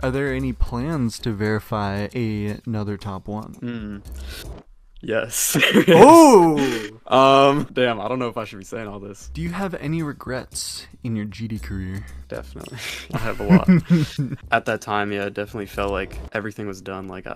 Are there any plans to verify another top one? Yes. Oh! Damn, I don't know if I should be saying all this. Do you have any regrets in your GD career? Definitely. I have a lot. At that time, yeah, it definitely felt like everything was done. Like,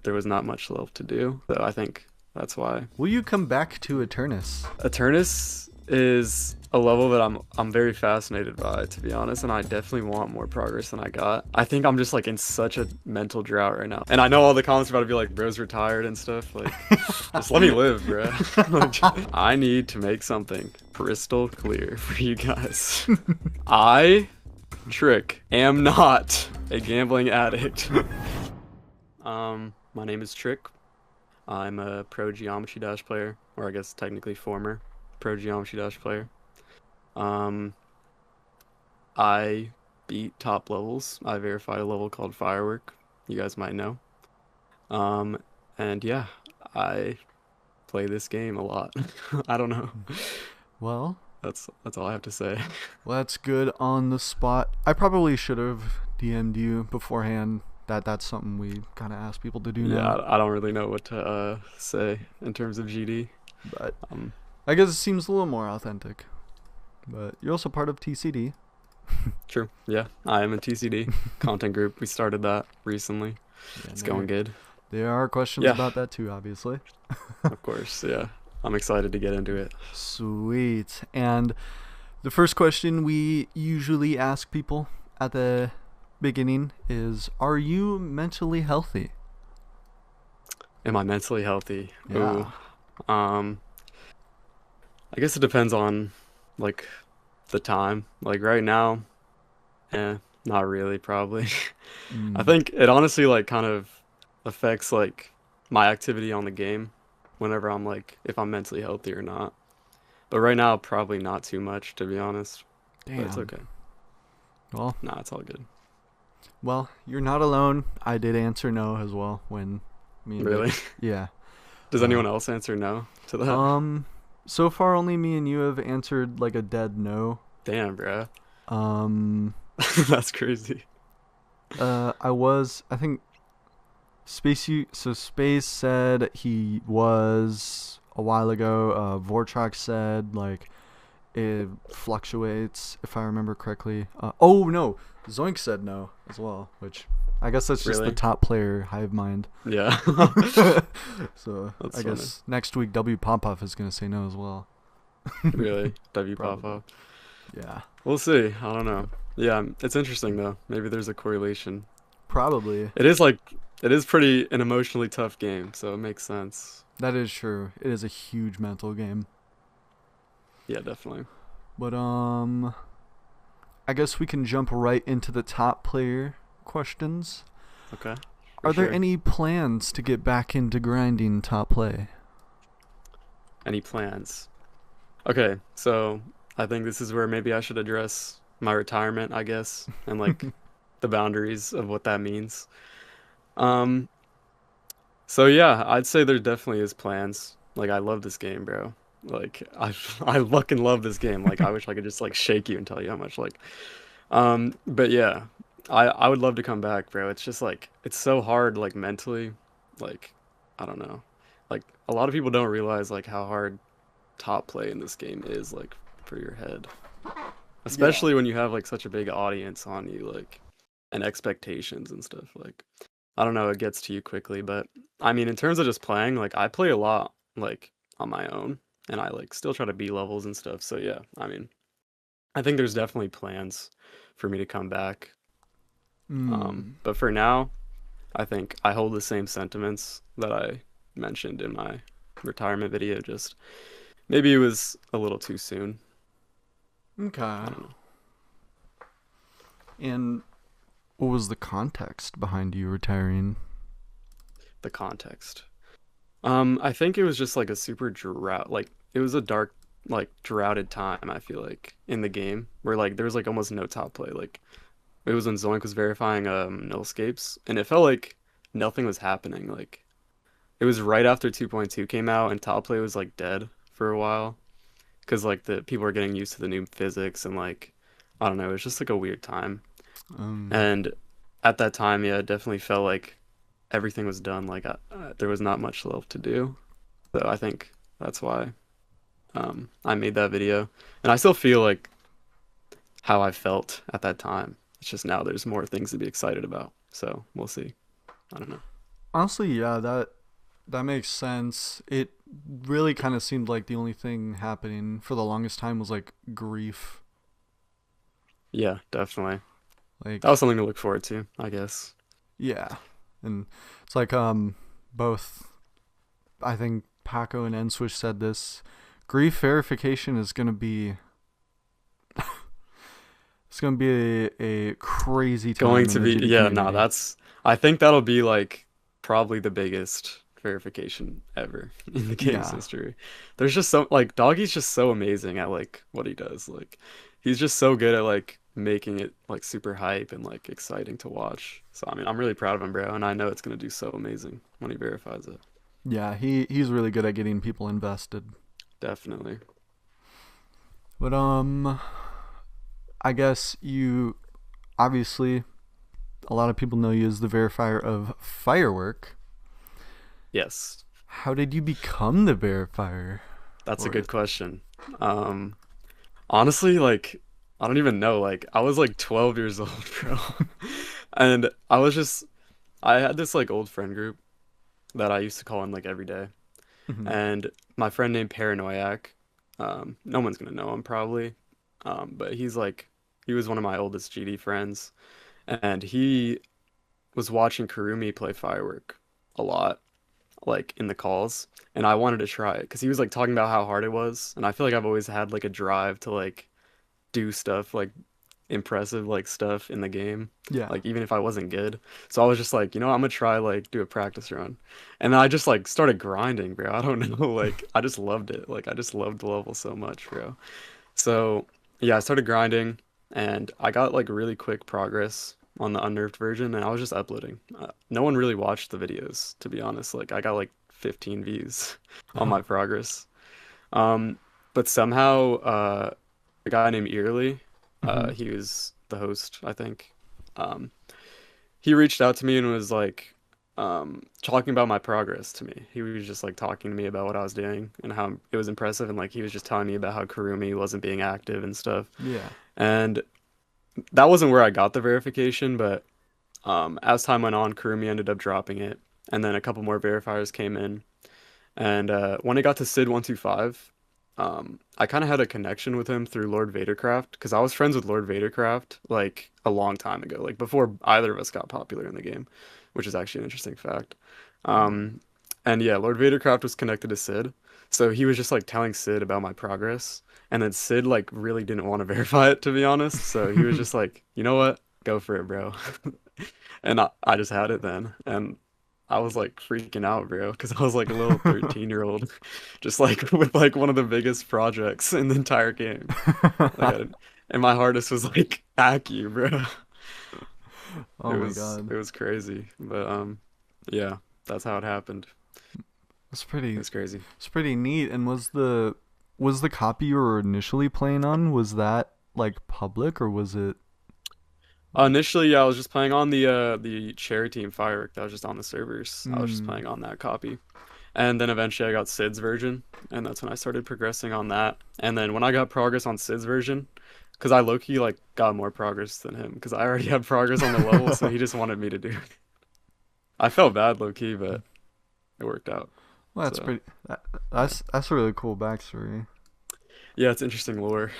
there was not much left to do. So I think that's why. Will you come back to Eternus? Eternus is a level that I'm very fascinated by, to be honest, and I definitely want more progress than I got. I think I'm just like in such a mental drought right now. And I know all the comments are about to be like, bro's retired and stuff. Like, just let me live, bro. I need to make something crystal clear for you guys. I, Trick, am not a gambling addict. My name is Trick. I'm a pro Geometry Dash player, or I guess technically former pro Geometry Dash player. I beat top levels. I verified a level called Firework. You guys might know. And yeah, I play this game a lot. I don't know. Well, That's all I have to say. well, that's good on the spot. I probably should have DM'd you beforehand. That's something we kind of ask people to do Yeah, now. I don't really know what to say in terms of GD. But Um, I guess it seems a little more authentic. But you're also part of TCD. True. Yeah, I am a TCD content group. We started that recently. Yeah, It's going good. There are questions Yeah. about that too, obviously. Of course, yeah. I'm excited to get into it. Sweet. And the first question we usually ask people at the beginning is, are you mentally healthy? Am I mentally healthy? Yeah. Ooh. I guess it depends on like the time. Like right now, not really, probably. I Mm, think it honestly like kind of affects like my activity on the game whenever I'm like if I'm mentally healthy or not. But right now, probably not too much, to be honest. But it's damn. okay. Well, Nah, it's all good. well, you're not alone. I did answer no as well when me and Really? Vic. Yeah. Does Uh, anyone else answer no to that? um, so far only me and you have answered like a dead no. Damn, bro. Um, That's crazy. I think Space said he was a while ago. Vortrax said like it fluctuates if I remember correctly. Oh no, Zoink said no as well, which I guess that's just the Really? top player hive mind. Yeah. So That's I funny. guess next week W Popoff is gonna say no as well. Really? W pop Probably. up. Yeah, We'll see. I don't know. Yeah, it's interesting though. Maybe there's a correlation. probably. It is like it is pretty an emotionally tough game, so it makes sense. That is true. It is a huge mental game. Yeah, definitely. But I guess we can jump right into the top player questions. Okay. For Are there sure. any plans to get back into grinding top play? Any plans? Okay, so I think this is where maybe I should address my retirement, I guess, and like the boundaries of what that means. Um, so yeah, I'd say there definitely is plans. Like I love this game, bro. Like I I fucking love this game. Like I wish I could just like shake you and tell you how much like but yeah, I would love to come back, bro. It's just like it's so hard like mentally. Like I don't know. Like a lot of people don't realize like how hard top play in this game is like for your head. Yeah. Especially when you have like such a big audience on you like and expectations and stuff like I don't know, it gets to you quickly, but I mean in terms of just playing, like I play a lot like on my own and I like still try to beat levels and stuff. So yeah, I mean, I think there's definitely plans for me to come back. Hmm. But for now, I think I hold the same sentiments that I mentioned in my retirement video. Just maybe it was a little too soon. I Okay. don't know. And what was the context behind you retiring? The context. I think it was just like a super drought. Like it was a dark, like droughted time. I feel like in the game where like there was like almost no top play. Like it was when Zoink was verifying nullscapes, and it felt like nothing was happening. Like it was right after 2.2 came out, and top play was like dead for a while because like the people were getting used to the new physics and like I don't know. It was just like a weird time. Um. And at that time, yeah, it definitely felt like everything was done. Like there was not much left to do. So I think that's why I made that video. And I still feel like how I felt at that time. It's just now there's more things to be excited about. So we'll see. I don't know. Honestly, yeah, that makes sense. It really kind of seemed like the only thing happening for the longest time was like grief. Yeah, definitely. That was Like, something to look forward to, I guess. yeah. And it's like both I think Paco and Enswish said this. Grief verification is gonna be it's gonna be a crazy Going time in to the be, GD yeah, no, community. that's, I think that'll be like probably the biggest verification ever in the game's Yeah. history. There's just so, like, Doggy's just so amazing at like what he does. Like, he's just so good at like making it like super hype and like exciting to watch. So, I mean, I'm really proud of him, bro, and I know it's gonna do so amazing when he verifies it. Yeah, he's really good at getting people invested. Definitely. But I guess you obviously a lot of people know you as the verifier of Firework. Yes, How did you become the verifier that's a for good it? question. Um, Honestly, like, I don't even know. Like, I was like 12 years old, bro. And I was just, I had this like old friend group that I used to call in like every day. Hmm. And my friend named Paranoiac, no one's gonna know him probably. But he was one of my oldest GD friends. And he was watching Kurumi play Firework a lot, like in the calls. And I wanted to try it because he was like talking about how hard it was. And I feel like I've always had like a drive to like do stuff like impressive like stuff in the game, Yeah. like even if I wasn't good. So I was just like, I'm gonna try like do a practice run. And then I just like started grinding, bro. I don't know, like I just loved it. Like I just loved the level so much, bro. So yeah, I started grinding and I got like really quick progress on the unnerved version and I was just uploading. No one really watched the videos, to be honest. Like I got like 15 views on my progress. Um, but somehow, a guy named Early, Hmm. he was the host, I think. Um, he reached out to me and was like, talking about my progress to me. He was just like talking to me about what I was doing and how it was impressive, and like he was just telling me about how Kurumi wasn't being active and stuff. Yeah. And that wasn't where I got the verification, but as time went on, Kurumi ended up dropping it, and then a couple more verifiers came in. And when it got to Sid 125, I kind of had a connection with him through Lord Vadercraft because I was friends with Lord Vadercraft like a long time ago, like before either of us got popular in the game, which is actually an interesting fact. Mm. Um, and yeah, Lord Vadercraft was connected to Sid, so he was just like telling Sid about my progress, and then Sid like really didn't want to verify it to be honest, so he was just like, you know what, go for it, bro. And I just had it then, and I was like freaking out, bro, because I was like a little 13-year-old, just like with like one of the biggest projects in the entire game. Like, and my hardest was like Aki, bro. Oh my god. It was crazy, but yeah, that's how it happened. That's It pretty was crazy. it's pretty neat. And was the copy you were initially playing on, was that like public or was it like Initially, yeah, I was just playing on the Cherry Team Firework that was just on the servers. I was just mm, playing on that copy. And then eventually I got Sid's version, and that's when I started progressing on that. And then when I got progress on Sid's version, because I low-key like got more progress than him, because I already had progress on the level, so he just wanted me to do it. I felt bad low-key, but it worked out. well, that's So pretty that, yeah, that's a really cool backstory. yeah, it's interesting lore.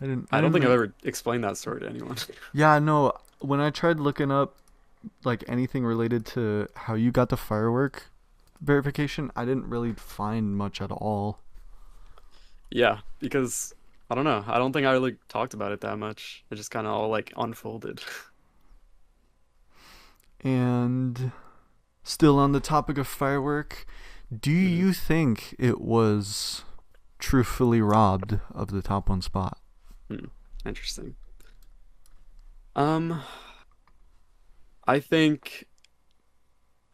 I I don't didn't think I've really ever explained that story to anyone. Yeah, no, when I tried looking up like anything related to how you got the firework verification, I didn't really find much at all. Yeah, because I don't know. I don't think I really talked about it that much. It just kind of all like unfolded. And still on the topic of firework, do Mhm. you think it was truthfully robbed of the top one spot? Hmm. Interesting. Um, I think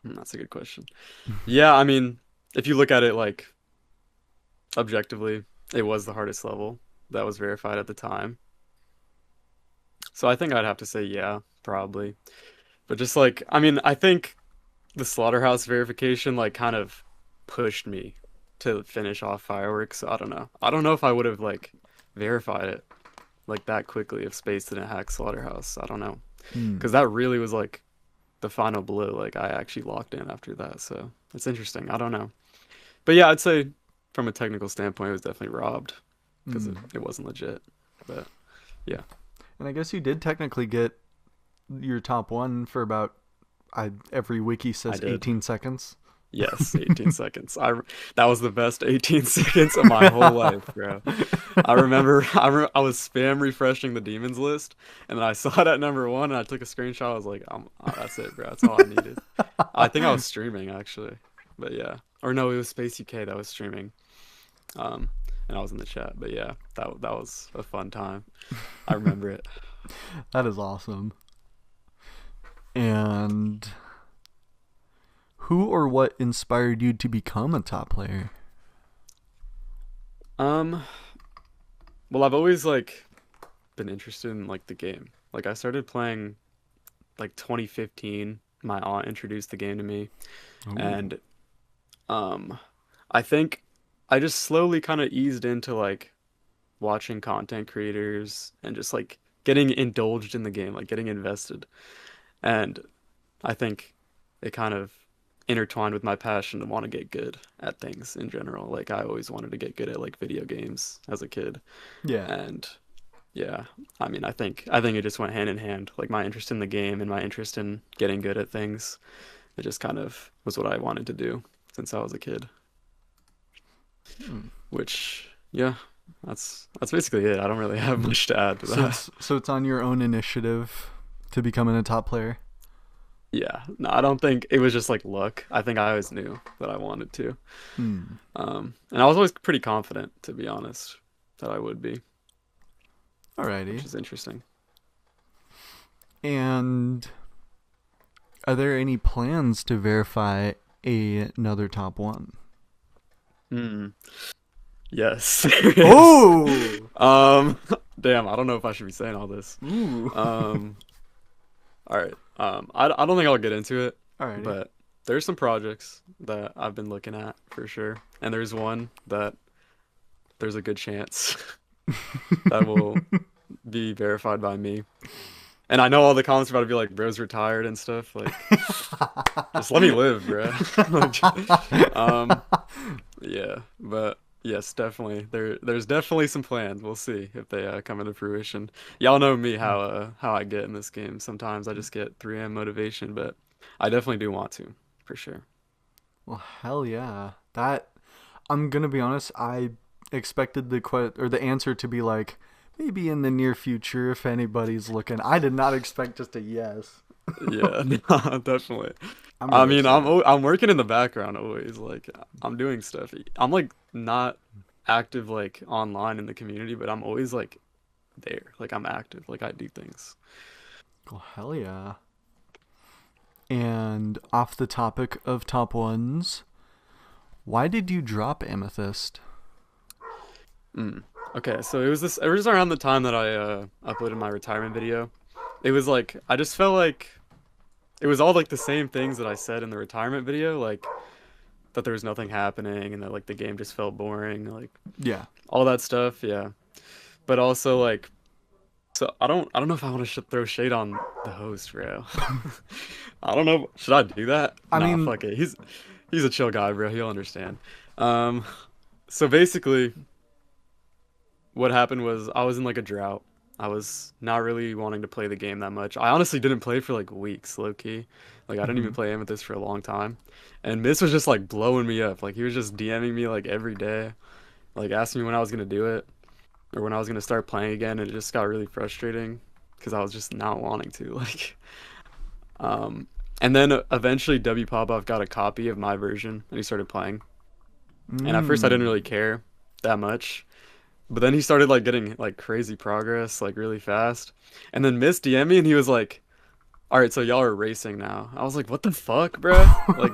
that's a good question. Yeah, I mean, if you look at it like objectively, it was the hardest level that was verified at the time. So I think I'd have to say yeah, probably. But just like, I mean, I think the slaughterhouse verification like kind of pushed me to finish off fireworks. So I don't know. I don't know if I would have like verified it like that quickly if Space didn't hack slaughterhouse. I don't know. Hmm. Because that really was like the final blow. Like I actually locked in after that. So it's interesting. I don't know. But yeah, I'd say from a technical standpoint, it was definitely robbed because Hmm. it wasn't legit. But yeah. And I guess you did technically get your top one for about every wiki I says did. 18 seconds. Yes, 18 seconds. That was the best 18 seconds of my whole life, bro. I remember I was spam refreshing the demons list, and then I saw it at number one, and I took a screenshot. I was like, that's it, bro. That's all I needed. I think I was streaming actually, but yeah, or no, it was Space UK that was streaming. Um, and I was in the chat, but yeah, that was a fun time. I remember it. That is awesome. And who or what inspired you to become a top player? Um, well, I've always like been interested in like the game. Like I started playing like 2015. My aunt introduced the game to me, Ooh. and um, I think I just slowly kind of eased into like watching content creators and just like getting indulged in the game, like getting invested. And I think it kind of intertwined with my passion to want to get good at things in general. Like I always wanted to get good at like video games as a kid. Yeah. And yeah, I mean, I think it just went hand in hand. Like my interest in the game and my interest in getting good at things. It just kind of was what I wanted to do since I was a kid. Hmm. Which, yeah, that's basically it. I don't really have much to add to So that. it's on your own initiative to becoming a top player. Yeah, no, I don't think it was just like luck. I think I always knew that I wanted to. Hmm. And I was always pretty confident, to be honest, that I would be, which Alrighty. is interesting. And are there any plans to verify another top one? Hmm. Yes, there is. Oh. Um, damn, I don't know if I should be saying all this. Ooh. Um, all right. I don't think I'll get into it, Alrighty. but there's some projects that I've been looking at for sure, and there's one that there's a good chance that will be verified by me. And I know all the comments are about to be like, bro's retired and stuff. Like, just let me live, bro. Like, yeah, but yes, definitely. There's definitely some plans. We'll see if they come into fruition. Y'all know me how I get in this game. Sometimes I just get 3M motivation, but I definitely do want to, for sure. Well, hell yeah. That I'm gonna be honest. I expected the answer to be like maybe in the near future if anybody's looking. I did not expect just a yes. Yeah, no, definitely. I'm I really mean, excited. I'm working in the background always. Like I'm doing stuff. I'm like not active like online in the community, but I'm always like there. Like I'm active. Like I do things. Well, hell yeah. And off the topic of top ones, why did you drop Amethyst? Mm. Okay, so it was around the time that I uploaded my retirement video. It was like I just felt like it was all like the same things that I said in the retirement video, like that there was nothing happening and that like the game just felt boring, like Yeah. all that stuff, yeah. But also like so I don't know if I want to throw shade on the host, bro. I don't know. Should I do that? I Nah, mean, fuck it. He's a chill guy, bro. He'll understand. Um, so basically, what happened was I was in like a drought. I was not really wanting to play the game that much. I honestly didn't play for like weeks, low key. Like I didn't even mhm. play Amethyst for a long time. And Miss was just like blowing me up. Like he was just DMing me like every day, like asking me when I was gonna do it or when I was gonna start playing again. And it just got really frustrating because I was just not wanting to. Like, um, and then eventually W Popov got a copy of my version and he started playing. And at first I didn't really Mm. care that much. But then he started like getting like crazy progress, like really fast. And then Miss DM me and he was like, "All right, so y'all are racing now." I was like, "What the fuck, bro?" Like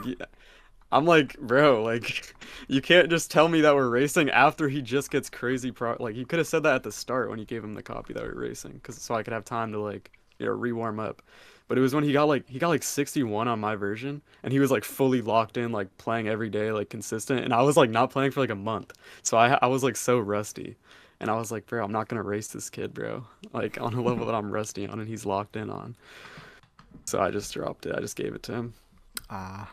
I'm like, "Bro, like you can't just tell me that we're racing after he just gets crazy like you could have said that at the start when you gave him the copy that we're racing cuz so I could have time to like re-warm up. But it was when he got like 61 on my version, and he was like fully locked in, like playing every day, like consistent. And I was like not playing for like a month, so I was like so rusty, and I was like, bro, I'm not gonna race this kid, bro, like on a level that I'm rusty on, and he's locked in on. So I just dropped it. I just gave it to him. Ah,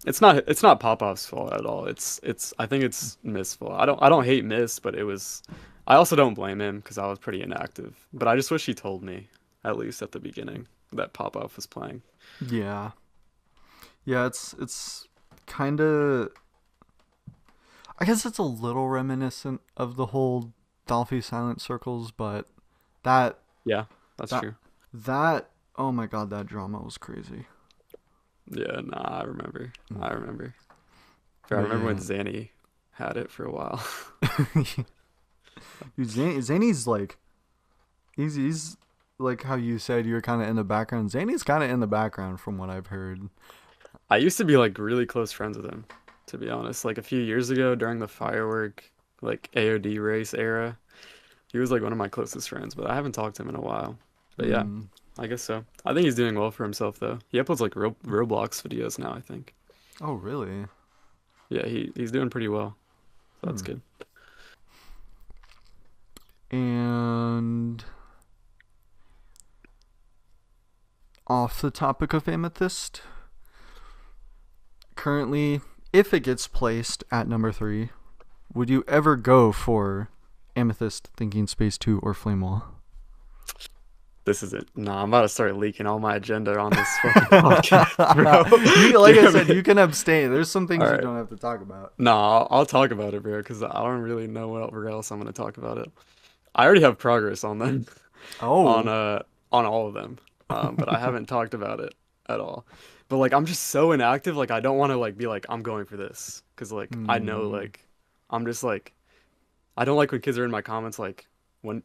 It's not Popov's fault at all. It's I think it's Mist's fault. I don't hate Mist, but it was I also don't blame him because I was pretty inactive. But I just wish he told me at least at the beginning that Popov was playing. yeah, yeah. It's kind of. I guess it's a little reminiscent of the whole Dolphy silent circles, but that Yeah, that's that true. that oh my god, that drama was crazy. Yeah, nah, I remember. I Mm. remember. I But remember when yeah, Zanny had it for a while. Dude, Zany's like he's like how you said you were kind of in the background. Zany's kind of in the background from what I've heard. I used to be like really close friends with him, to be honest. Like a few years ago during the firework like AOD race era, he was like one of my closest friends, but I haven't talked to him in a while. But yeah, Mm. I guess so. I think he's doing well for himself though. He uploads like Roblox videos now, I think. Oh really? Yeah, he's doing pretty well. So that's Hmm. good. And off the topic of Amethyst, currently, if it gets placed at number 3, would you ever go for Amethyst, Thinking Space 2, or Flame Wall? This is it. Nah, I'm about to start leaking all my agenda on this fucking podcast, bro. Like I Damn said, it. you can abstain. There's some All things you right. don't have to talk about. Nah, I'll talk about it, bro, because I don't really know what else I'm gonna talk about it. I already have progress on them, on Oh. all of them, but I haven't talked about it at all. But like, I'm just so inactive. Like, I don't want to like be like I'm going for this, because like I know Hmm. like I'm just like I don't like when kids are in my comments like when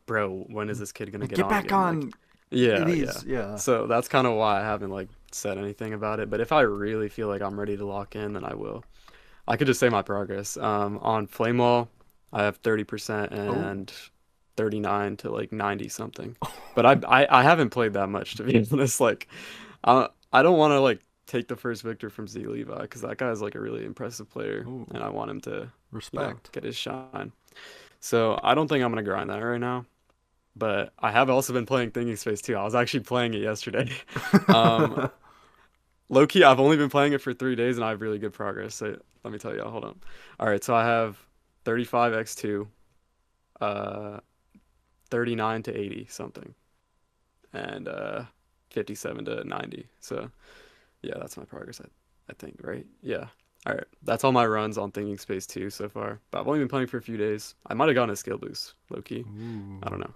is this kid gonna get Get on back again? Like, on yeah. these. Yeah. So that's kind of why I haven't like said anything about it. But if I really feel like I'm ready to lock in, then I will. I could just say my progress. On Flame Wall, I have 30% Oh. and 39 to like 90 something. But I haven't played that much to be honest. Like, I don't want to like take the first victor from Z Levi because that guy's like a really impressive player, Ooh. and I want him to, Respect. get his shine. So I don't think I'm gonna grind that right now. But I have also been playing Thinking Space too. I was actually playing it yesterday. Um, Low key, I've only been playing it for 3 days and I have really good progress. So let me tell you, hold on. All right, so I have 35x2, uh, 39 to 80 something, and 57 to 90. So yeah, that's my progress. I think, right? Yeah. All right, that's all my runs on Thinking Space 2 so far. But I've only been playing for a few days. I might have gotten a skill boost, low key. I Ooh. don't know.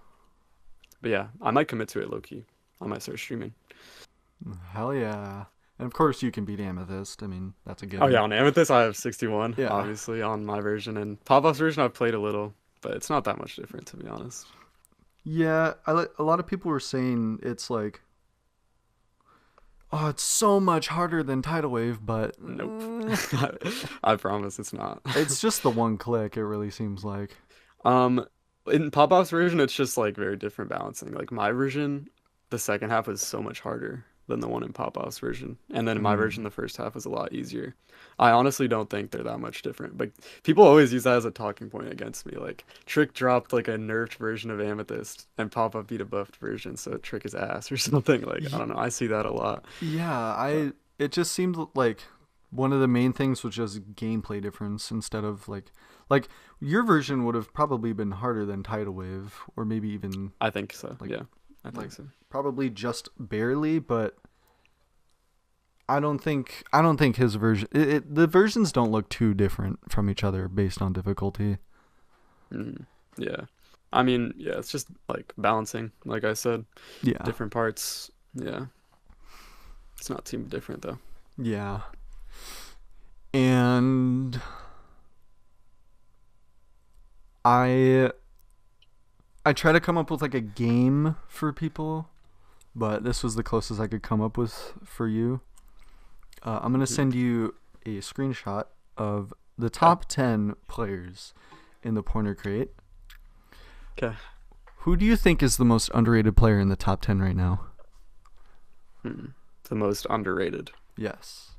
But yeah, I might commit to it, low key. I might start streaming. Hell yeah. And of course you can beat Amethyst. I mean, that's a Oh yeah, given. on Amethyst I have 61, Yeah. obviously, on my version, and Pop-Up's version I've played a little, but it's not that much different to be honest. Yeah, a lot of people were saying it's like, oh, it's so much harder than Tidal Wave, but Nope. I promise it's not. it's just the one click, it really seems like. Um, in Pop-Up's version it's just like very different balancing. Like my version, the second half was so much harder than the one in Pop-Off's version. And then in my version Mm. the first half was a lot easier. I honestly don't think they're that much different. But people always use that as a talking point against me. Like Trick dropped like a nerfed version of Amethyst and Pop-Up beat a buffed version, so Trick is ass or something. Like I Y- don't know. I see that a lot. yeah, But it just seemed like one of the main things was just gameplay difference instead of like your version would have probably been harder than Tidal Wave or maybe even I think so. like Yeah. I like think so. probably just barely, but I don't think his version the versions don't look too different from each other based on difficulty. Mm, yeah. I mean, yeah, it's just like balancing, like I said, Yeah. different parts. Yeah. It's not too different though. Yeah. And I I try to come up with like a game for people, but this was the closest I could come up with for you. I'm gonna Mhm. send you a screenshot of the Okay. top 10 players in the Pointer Crate. Okay. Who do you think is the most underrated player in the top 10 right now? Hmm. The most underrated. Yes.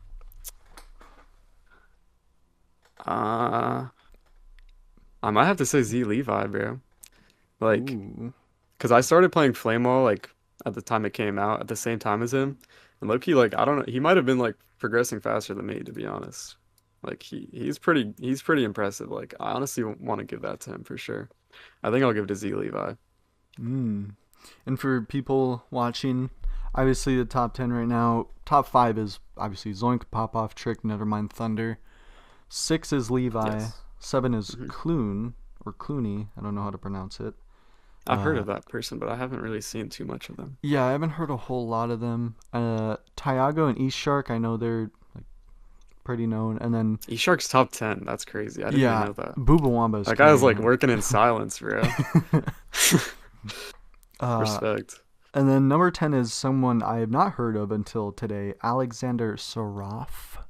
Uh, I might have to say Z Levi, bro. Like, Ooh. cause I started playing Flame Wall like at the time it came out, at the same time as him, and Loki, like I don't know, he might have been like progressing faster than me, to be honest. Like he's pretty impressive. Like I honestly want to give that to him for sure. I think I'll give it to Z Levi. Mm. And for people watching, obviously the top 10 right now, top 5 is obviously Zoink, Popoff, Trick, Nevermind, Thunder. 6 is Levi. Yes. 7 is Hmm. Clune, or Clooney. I don't know how to pronounce it. I've heard Uh, of that person, but I haven't really seen too much of them. yeah, I haven't heard a whole lot of them. Tiago and East Shark, I know they're like pretty known. And then, eShark's top 10. That's crazy. I didn't even yeah, know that. Bubawamba is That guy was carrying like working in silence, bro. it. uh, Respect. and then number 10 is someone I have not heard of until today, Alexander Saraf.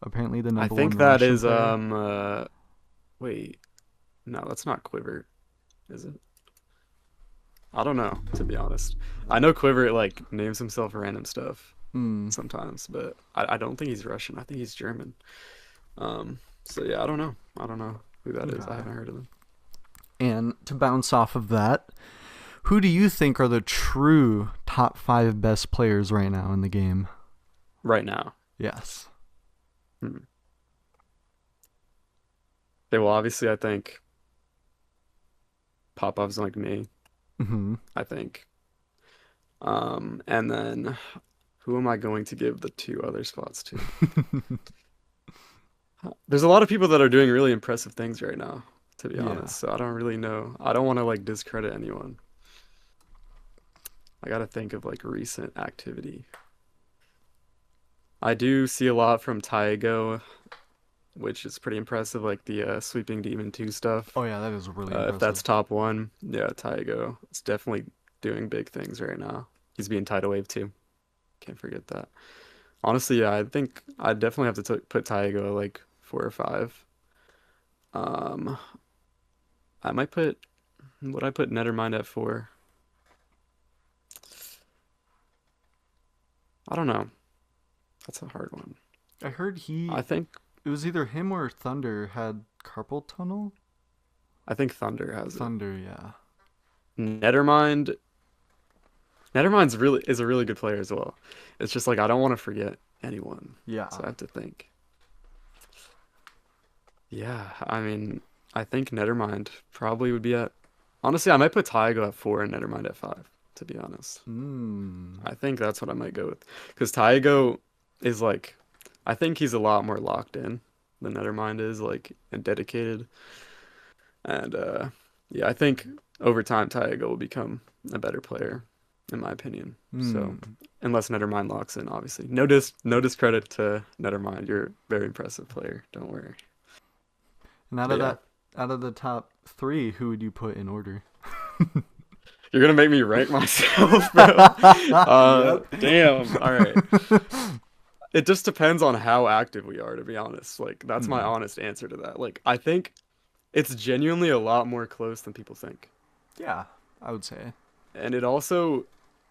Apparently the I number one think that Russian is player. wait. No, that's not Quiver, is it? I don't know, to be honest. I know Quiver like names himself random stuff Hmm. sometimes, but I don't think he's Russian. I think he's German. So yeah, I don't know. I don't know who that is. I Okay. haven't heard of him. And to bounce off of that, who do you think are the true top 5 best players right now in the game? Right now. Yes. Hmm. Okay, well, obviously, I think Popov's like me. Hmm. I think. And then who am I going to give the two other spots to? There's a lot of people that are doing really impressive things right now, to be Yeah. honest. So I don't really know. I don't want to like discredit anyone. I gotta think of like recent activity. I do see a lot from Taigo, which is pretty impressive, like the Sweeping Demon 2 stuff. Oh yeah, that is really If that's impressive. top one, yeah, Taigo is definitely doing big things right now. He's being Tidal Wave too. Can't forget that. Honestly, yeah, I think I definitely have to t put Taigo at like 4 or 5. Um, I might put, would I put Nethermind at 4? I don't know. That's a hard one. I heard I think it was either him or Thunder had carpal tunnel. I think Thunder has it. Thunder, yeah. Nethermind, Nethermind's really is a really good player as well. It's just like I don't want to forget anyone, so Yeah. I have to think. Yeah, I mean, I think Nethermind probably would be at. Honestly, I might put Taigo at 4 and Nethermind at 5, to be honest. Hmm. I think that's what I might go with. Because Taigo is like, I think he's a lot more locked in than Nethermind is, like, and dedicated. And yeah, I think over time Taigo will become a better player, in my opinion. So, Hmm. unless Nethermind locks in, obviously. No discredit to Nethermind. You're a very impressive player. Don't worry. And out But of yeah, that, out of the top 3, who would you put in order? you're gonna make me rank myself, bro. Yep. Damn. All right. It just depends on how active we are, to be honest. Like, that's my Hmm. honest answer to that. Like, I think it's genuinely a lot more close than people think. Yeah, I would say. And it also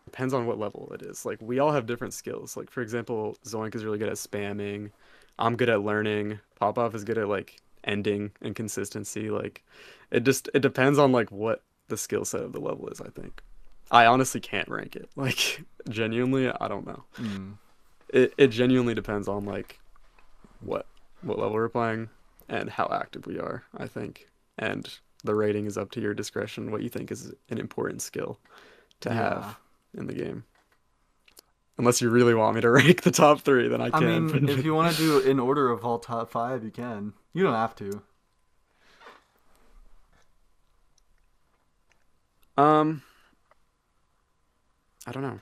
depends on what level it is. Like, we all have different skills. Like, for example, Zoink is really good at spamming. I'm good at learning. Pop-Off is good at, like, ending and consistency. Like, it depends on, like, what the skill set of the level is, I think. I honestly can't rank it. Like, genuinely, I don't know. Hmm. It genuinely depends on, like, what what level we're playing and how active we are, I think. And the rating is up to your discretion, what you think is an important skill to Yeah. have in the game. Unless you really want me to rank the top 3, then I I can. mean, if you want to do in order of all top 5, you can. You don't have to. Um, I don't know.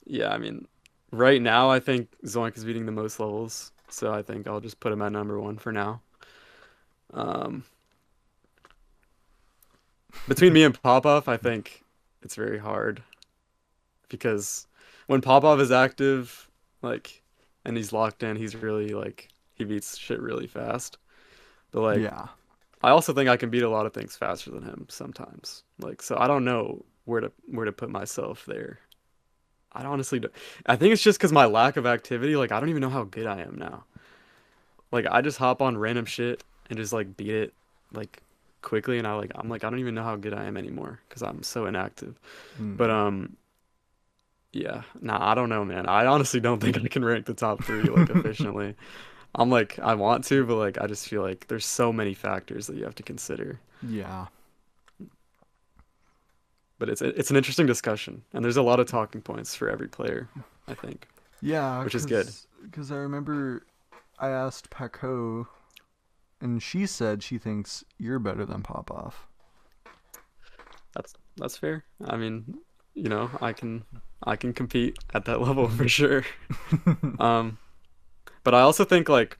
Yeah, I mean, right now I think Zoink is beating the most levels, so I think I'll just put him at number 1 for now. Um, between me and Popoff, I think it's very hard because when Popov is active, like, and he's locked in, he's really like he beats shit really fast. But like, Yeah. I also think I can beat a lot of things faster than him sometimes. Like, so I don't know where to put myself there. I honestly don't. I think it's just because my lack of activity. Like, I don't even know how good I am now. Like, I just hop on random shit and just like beat it like quickly, and I'm like I don't even know how good I am anymore because I'm so inactive. But Mm. yeah, nah, I don't know, man. I honestly don't think I can rank the top three like efficiently. I'm like I want to, but like I just feel like there's so many factors that you have to consider. Yeah. But it's an interesting discussion, and there's a lot of talking points for every player, I think, Yeah, which is good. cause I remember I asked Paco, and she said she thinks you're better than Popoff. That's fair. I mean, I can compete at that level for sure. Um, but I also think like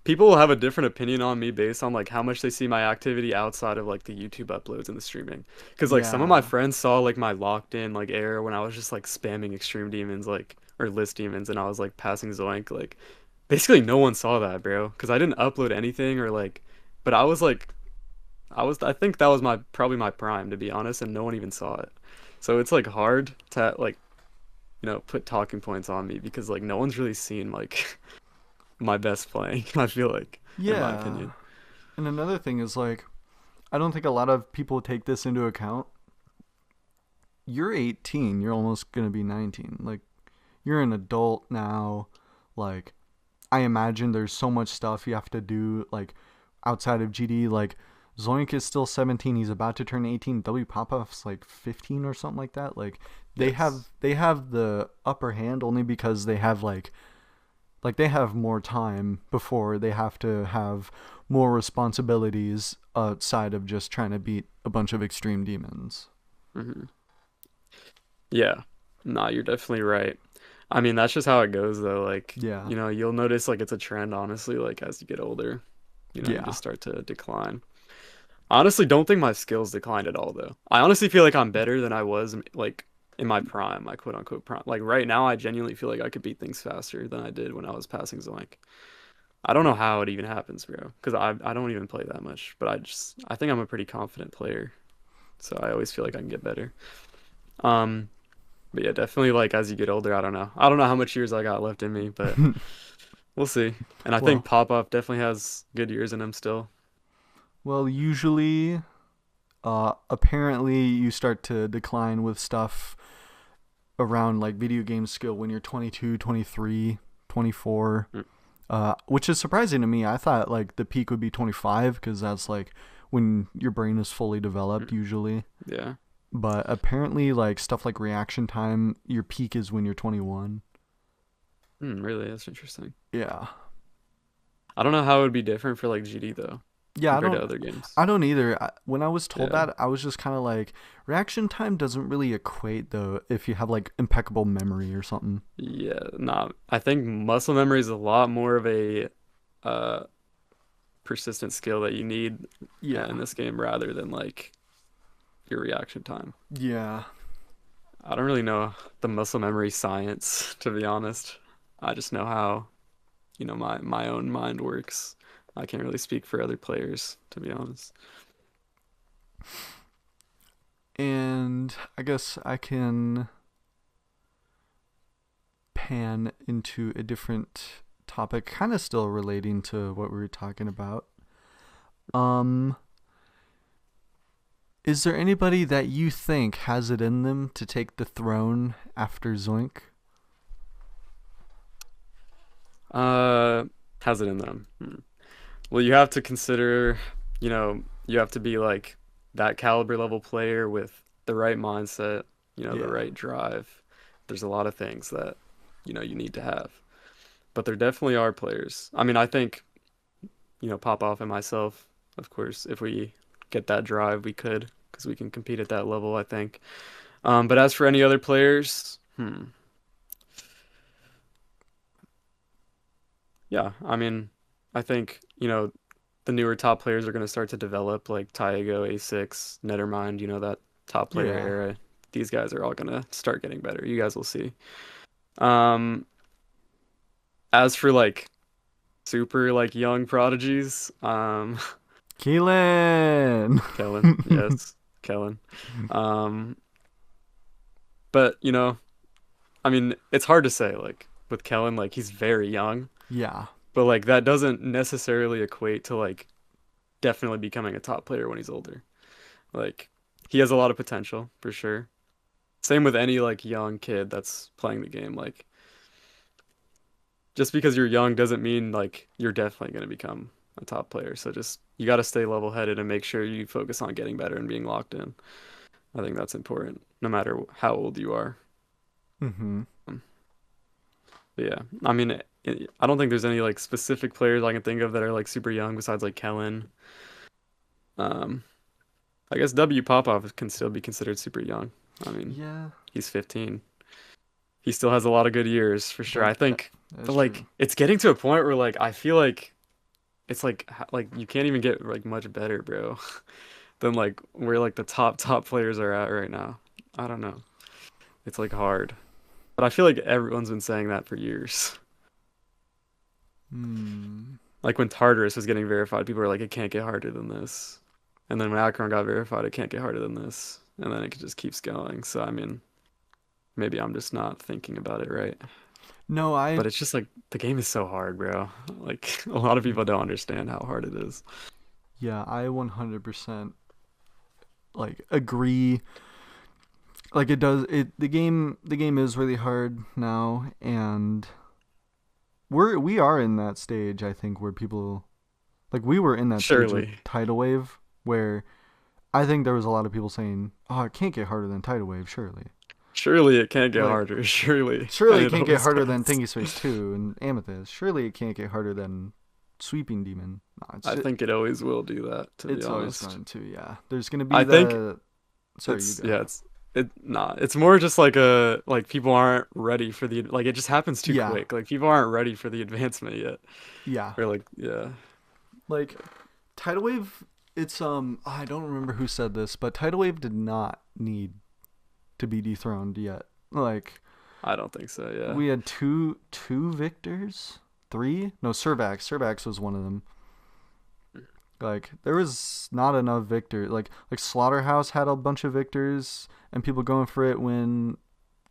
people will have a different opinion on me based on like how much they see my activity outside of like the YouTube uploads and the streaming. Because like some of my Yeah. friends saw like my locked in like era when I was just like spamming extreme demons like or list demons and I was like passing Zoink like basically no one saw that, bro. Because I didn't upload anything or like, but I was like I think that was my probably my prime to be honest, and no one even saw it. So it's like hard to like put talking points on me because like no one's really seen like my best playing. I feel like, in my Yeah. opinion. And another thing is like I don't think a lot of people take this into account. You're 18, you're almost going to be 19. Like you're an adult now. Like I imagine there's so much stuff you have to do like outside of GD. Like Zoink is still 17. He's about to turn 18. W Popoff's like 15 or something like that. Like Yes. they have the upper hand only because they have they have more time before they have to have more responsibilities outside of just trying to beat a bunch of extreme demons. Hmm. Yeah. Nah, you're definitely right. I mean, that's just how it goes though. Like, Yeah. you'll notice like it's a trend, honestly, like as you get older, you Yeah. just start to decline. I honestly don't think my skills declined at all though. I honestly feel like I'm better than I was like in my prime, my quote unquote prime. Like right now, I genuinely feel like I could beat things faster than I did when I was passing Zoink. I don't know how it even happens, bro, because I don't even play that much, but I think I'm a pretty confident player, so I always feel like I can get better. Um, but yeah, definitely like as you get older, I don't know. I don't know how much years I got left in me, but we'll see. And I think well, Pop Up definitely has good years in him still. usually apparently you start to decline with stuff around like video game skill when you're 22, 23, 24. Mm, Which is surprising to me. I thought like the peak would be 25 because that's like when your brain is fully developed mm, usually. yeah. But apparently like stuff like reaction time, your peak is when you're 21. Really, that's interesting. Yeah. I don't know how it would be different for like GD though, Yeah, compared to other games. I don't either. When I was told Yeah. that, I was just kind of like reaction time doesn't really equate though if you have like impeccable memory or something. Yeah, nah. I think muscle memory is a lot more of a uh persistent skill that you need Yeah. in this game rather than like your reaction time. Yeah. I don't really know the muscle memory science, to be honest. I just know how, my own mind works. I can't really speak for other players, to be honest. And I guess I can pan into a different topic, kind of still relating to what we were talking about. Um, is there anybody that you think has it in them to take the throne after Zoink? Uh, has it in them? Well, you have to consider, you have to be like that caliber level player with the right mindset, the Yeah. right drive. There's a lot of things that, you need to have. But there definitely are players. I mean, I think, Pop Off and myself, of course, if we get that drive, we could, because we can compete at that level, I think. But as for any other players, yeah, I mean, I think, the newer top players are going to start to develop, like Taigo, A6, Nethermind, that top player Yeah. era. These guys are all going to start getting better. You guys will see. Um, as for like super like young prodigies, Keelan. Kellen, yes, Kellen. Um, but I mean, it's hard to say, like, with Kellen, like, he's very young, Yeah. but, like, that doesn't necessarily equate to, like, definitely becoming a top player when he's older. Like, he has a lot of potential, for sure. Same with any, like, young kid that's playing the game. Like, just because you're young doesn't mean, like, you're definitely going to become a top player. So just, you got to stay level-headed and make sure you focus on getting better and being locked in. I think that's important, no matter how old you are. Mm-hmm. Um, But yeah, I mean, I don't think there's any like specific players I can think of that are like super young besides like Kellen. Um, I guess W Popov can still be considered super young. I mean, Yeah. he's 15. He still has a lot of good years for sure. That, I that think, that's but true. like it's getting to a point where like I feel like it's like you can't even get like much better, bro, than like where like the top players are at right now. I don't know. It's like hard. But I feel like everyone's been saying that for years. Hmm. Like when Tartarus was getting verified, people were like, it can't get harder than this. And then when Akron got verified, it can't get harder than this. And then it just keeps going. So I mean, maybe I'm just not thinking about it right. No, I But it's just like the game is so hard, bro. Like a lot of people don't understand how hard it is. yeah, I 100% like agree. Like it does it the game is really hard now, and we are in that stage, I think, where people like we were in that stage with Surely. Tidal Wave where I think there was a lot of people saying, "Oh, it can't get harder than Tidal Wave, surely." Surely it can't get Like harder. Surely. surely And it it can't get always harder than does. Thingy Space 2 and Amethyst. Surely it can't get harder than Sweeping Demon. No, I think it always will do that, to be it's always honest. going to, yeah. There's going to be I think the sorry, you it's go. yeah, it's more just like a like people aren't ready for the like it just happens too Yeah. quick. Like people aren't ready for the advancement yet. Yeah. Or like yeah. Like Tidal Wave, it's I don't remember who said this, but Tidal Wave did not need to be dethroned yet. Like I don't think so, yeah. we had two victors, three. No, Servax was one of them. Like there was not enough victor. Like Slaughterhouse had a bunch of victors and people going for it when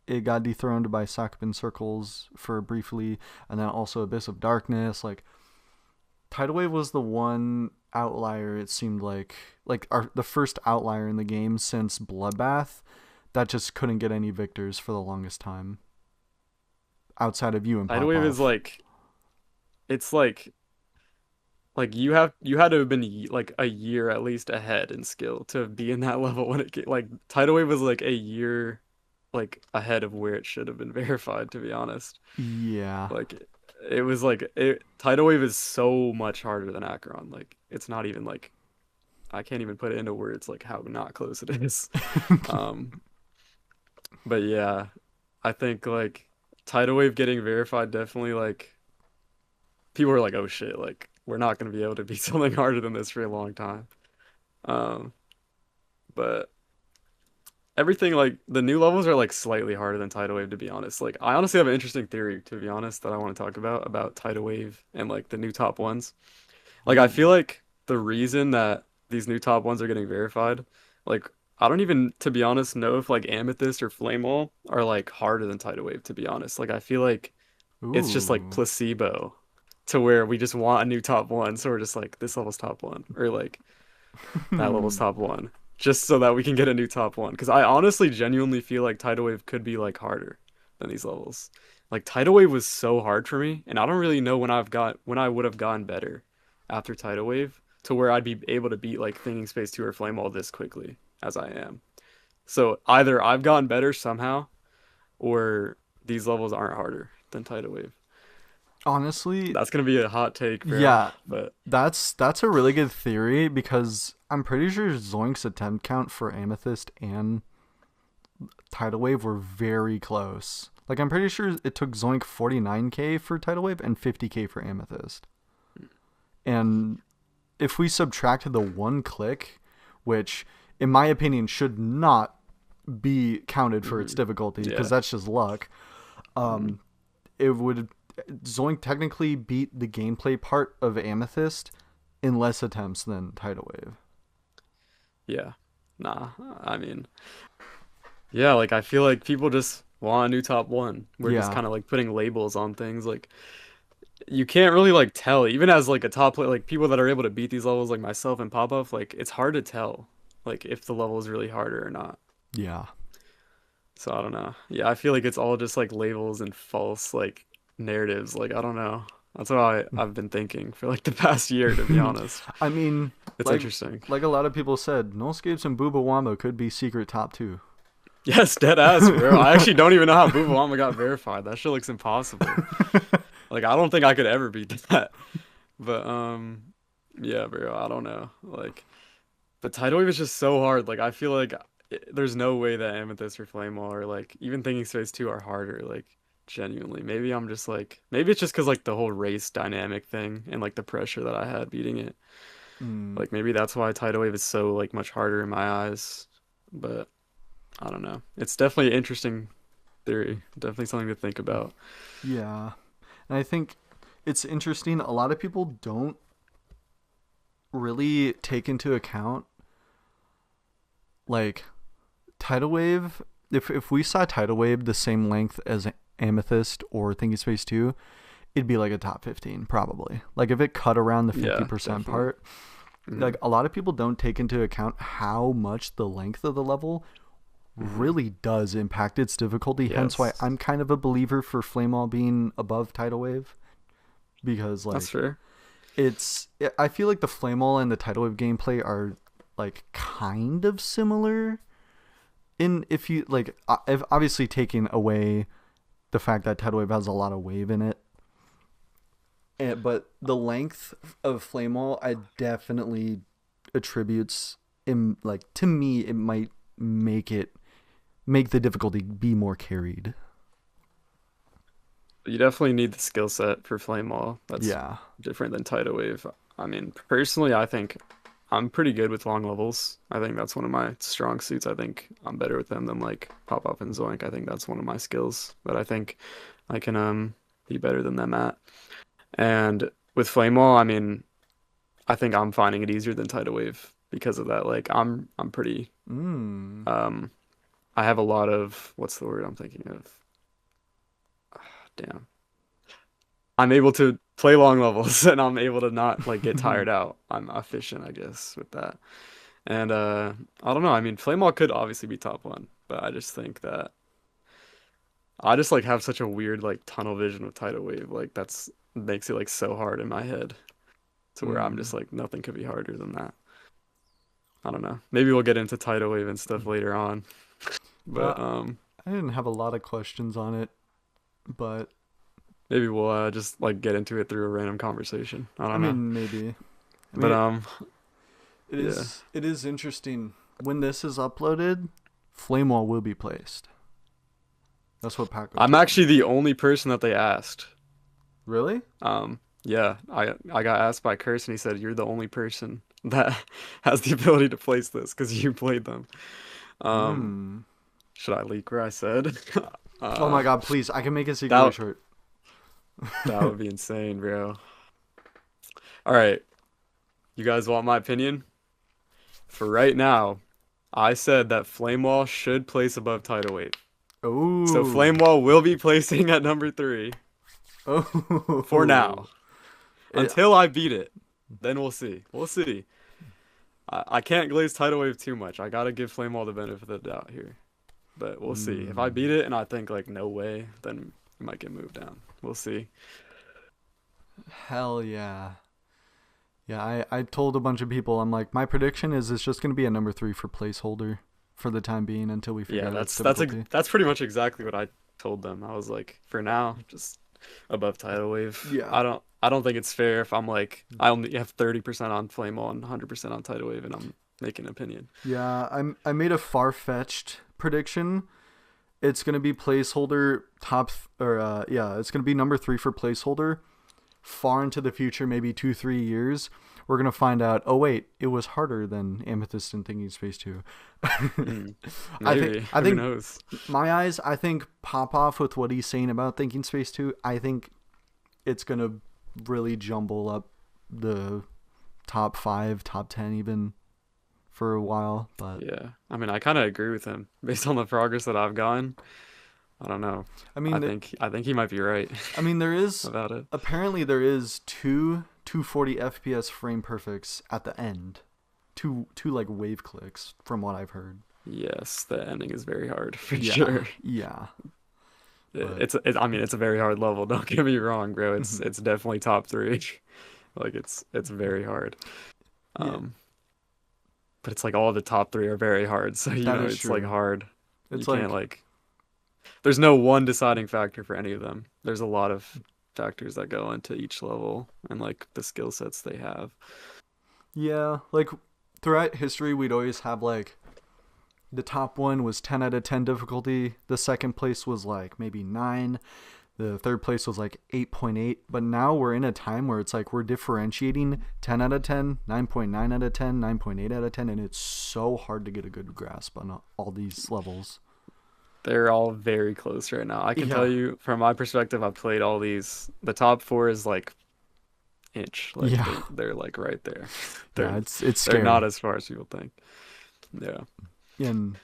it got dethroned by Sakabin Circles for briefly, and then also Abyss of Darkness. Like Tidal Wave was the one outlier. It seemed like the first outlier in the game since Bloodbath that just couldn't get any victors for the longest time outside of you and Tidal Wave is Popov. it's like you had to have been like a year at least ahead in skill to be in that level when it like Tidal Wave was like a year like ahead of where it should have been verified, to be honest. Yeah. Like it was like Tidal Wave is so much harder than Acheron. Like it's not even like I can't even put it into words like how not close it is. Um, but yeah, I think like Tidal Wave getting verified definitely like people were like, oh shit, like we're not gonna be able to beat something harder than this for a long time. Um, but everything like the new levels are like slightly harder than Tidal Wave, to be honest. Like I honestly have an interesting theory, to be honest, that I want to talk about Tidal Wave and like the new top ones. Like I feel Ooh. like the reason that these new top ones are getting verified, like I don't even, to be honest, know if like Amethyst or Flame Wall are like harder than Tidal Wave, to be honest. Like I feel like it's just like Ooh. placebo to where we just want a new top one, so we're just like this level's top one or like that level's Hmm. top one, just so that we can get a new top one. Because I honestly genuinely feel like Tidal Wave could be like harder than these levels. Like Tidal Wave was so hard for me, and I don't really know when I would have gotten better after Tidal Wave to where I'd be able to beat like Thinking Space 2 or Flame Wall this quickly as I am. So either I've gotten better somehow, or these levels aren't harder than Tidal Wave. Honestly, That's gonna be a hot take, bro. yeah, But that's a really good theory because I'm pretty sure Zoink's attempt count for Amethyst and Tidal Wave were very close. Like I'm pretty sure it took Zoink 49k for Tidal Wave and 50k for Amethyst. And if we subtract the one click, which in my opinion should not be counted for its mhm, difficulty because yeah. that's just luck, Mhm. it would Zoink technically beat the gameplay part of Amethyst in less attempts than Tidal Wave. Yeah. Nah. I mean, yeah, like I feel like people just want a new top one. We're just Yeah. kind of like putting labels on things. Like you can't really like tell, even as like a top player, like people that are able to beat these levels, like myself and Pop-Off, like it's hard to tell, like if the level is really harder or not. Yeah. So I don't know. Yeah, I feel like it's all just like labels and false like narratives. Like I don't know. That's what I've been thinking for like the past year, to be honest. I mean, It's like interesting. like a lot of people said, No Escapes and Booba Wamba could be secret top two. Yes, dead ass, bro. I actually don't even know how Bubawama got verified. That shit looks impossible. Like I don't think I could ever beat that. But yeah, bro. I don't know. Like, but tidal wave is just so hard. Like I feel like there's no way that Amethyst or Flamewall or like even Thinking Space 2 are harder. Like genuinely. Maybe I'm just like maybe it's just because like the whole race dynamic thing and like the pressure that I had beating it. Mm, Like maybe that's why tidal wave is so like much harder in my eyes. But I don't know. It's definitely an interesting theory. Definitely something to think about. yeah. And I think it's interesting. A lot of people don't really take into account like tidal wave. If we saw tidal wave the same length as Amethyst or Thinking Space 2, it'd be like a top 15 probably. Like if it cut around the Yeah, 50% definitely. part, Hmm. like a lot of people don't take into account how much the length of the level Hmm. really does impact its difficulty. Hence why Yes, I'm kind of a believer for Flamewall being above tidal wave, because that's like fair. I feel like the Flamewall and the tidal wave gameplay are like kind of similar in if you like if obviously taking away the fact that tidal wave has a lot of wave in it. But the length of Flamewall, I definitely attributes in like to me it might make it make the difficulty be more carried. You definitely need the skill set for Flame Wall. That's Yeah. different than Tidal Wave. I mean, personally, I think I'm pretty good with long levels. I think that's one of my strong suits. I think I'm better with them than like Pop Up and Zoink. I think that's one of my skills that I think I can be better than them at. And with Flame Wall, I mean, I think I'm finding it easier than Tidal Wave because of that. Like I'm pretty Mm. um I have a lot of what's the word I'm thinking of? Damn. I'm able to play long levels and I'm able to not like get tired out. I'm efficient, I guess, with that. And I don't know. I mean, Flamewall could obviously be top one, but I just think that I just like have such a weird like tunnel vision with Tidal Wave. Like that's makes it like so hard in my head to where I'm Mm. just like nothing could be harder than that. I don't know. Maybe we'll get into Tidal Wave and stuff later on. But Uh, I didn't have a lot of questions on it, but maybe we'll just like get into it through a random conversation. I I don't know. mean maybe. I But mean yeah. it is interesting when this is uploaded. Flamewall will be placed. That's what Paco I'm told me. actually the only person that they asked. Really? Yeah, I got asked by Curse and he said you're the only person that has the ability to place this because you played them. Um, Hmm. should I leak where I said? Oh my Uh, god, please! I can make it secretly that short. that would be insane, bro. All right, you guys want my opinion? For right now, I said that Flamewall should place above Tidal Wave. So Oh. Flamewall will be placing at number three for Oh. now It, until I beat it. Then we'll see. We'll see. I can't glaze Tidal Wave too much. I gotta give Flame Wall the benefit of the doubt here. But we'll see. If I beat mm, it and I think like no way, then it might get moved down. We'll see. hell yeah. Yeah, I told a bunch of people, I'm like, my prediction is it's just going to be a number three for placeholder for the time being until we figure Yeah, out its that's difficulty. that's pretty much exactly what I told them. I was like, for now, just above Tidal Wave. Yeah. I don't think it's fair if I'm like I only have 30% on Flame Wall and 100% on Tidal Wave and I'm making an opinion. Yeah, I made a far fetched prediction. It's gonna be placeholder or yeah, it's gonna be number three for placeholder. Far into the future, maybe 2-3 years, we're gonna find out. Oh wait, it was harder than Amethyst and Thinking Space 2. Mm, I think maybe. I Who think knows? my eyes. I think pop off with what he's saying about Thinking Space 2. I think it's gonna really jumble up the top five, top 10 even for a while. But Yeah. I mean, I kind of agree with him based on the progress that I've gotten. I don't know. I I mean, think I think he might be right I mean there is about it. apparently there is two 240 FPS frame perfects at the end. Two like wave clicks from what I've heard. Yes, the ending is very hard for Yeah, sure. yeah, but I mean, it's a very hard level. Don't get me wrong, bro. It's mhm. it's definitely top three. Like it's very hard. Yeah, Um, but it's like all the top three are very hard. So that is it's like true. hard. You It's can't like like. There's no one deciding factor for any of them. There's a lot of factors that go into each level and like the skill sets they have. yeah, like throughout history we'd always have like the top one was 10 out of 10 difficulty. The second place was like maybe 9. The third place was like 8.8. But now we're in a time where it's like we're differentiating 10 out of 10, 9.9 out of 10, 9.8 out of 10. And it's so hard to get a good grasp on all these levels. They're all very close right now. I can tell Yeah. you from my perspective, I've played all these. The top four is like inch. Like Yeah. they're like right there. Yeah, They're it's they're not scary. as far as people think. Yeah. And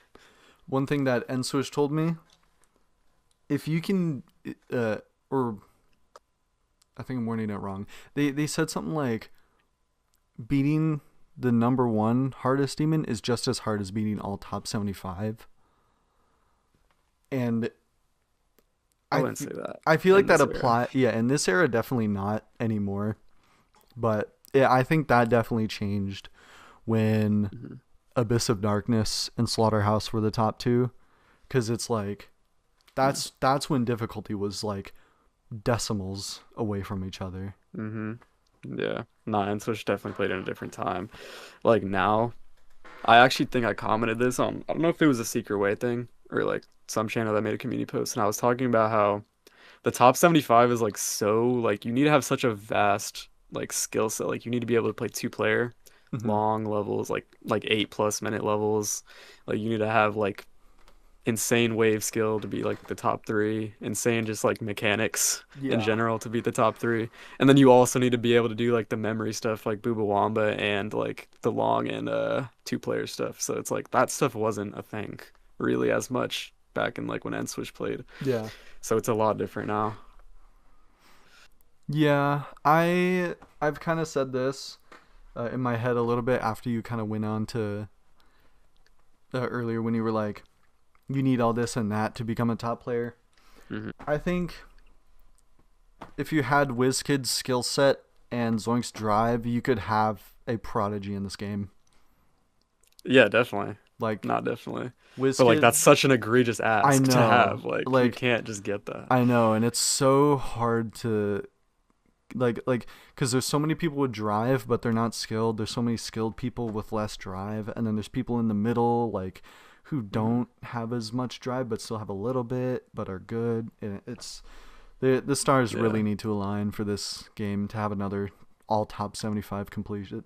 one thing that Enswich told me, if you can, uh, or I think I'm wording it wrong. They said something like beating the number one hardest demon is just as hard as beating all top 75. And I I wouldn't say that I feel like in that this era. apply. Yeah, in this era, definitely not anymore. But yeah, I think that definitely changed when Hmm. Abyss of Darkness and Slaughterhouse were the top two, because it's like Yeah. that's when difficulty was like decimals away from each other. Hmm. Yeah. Nah, and Switch definitely played in a different time. Like now, I actually think I commented this on, I don't know if it was a Secret Way thing or like some channel that made a community post, and I was talking about how the top 75 is like so like you need to have such a vast like skill set. Like you need to be able to play two player Hmm. long levels, like 8+ minute levels. Like you need to have like insane wave skill to be like the top three, insane just like mechanics in Yeah. general to be the top three. And then you also need to be able to do like the memory stuff like Booba Wamba and like the long and two-player stuff. So it's like that stuff wasn't a thing really as much back in like when N Switch played. Yeah. So it's a lot different now. Yeah. I've kind of said this in my head a little bit after you kind of went on to earlier when you were like, you need all this and that to become a top player. Hmm. I think if you had WizKid's skill set and Zoink's drive, you could have a prodigy in this game. Yeah, definitely. Like Not definitely. But like WizKid, that's such an egregious I ask to know, have. Like you like can't just get that. I know, and it's so hard to because there's so many people with drive, but they're not skilled. There's so many skilled people with less drive, and then there's people in the middle like who Hmm. don't have as much drive but still have a little bit but are good. And it's the stars Yeah. really need to align for this game to have another all top 75 completed.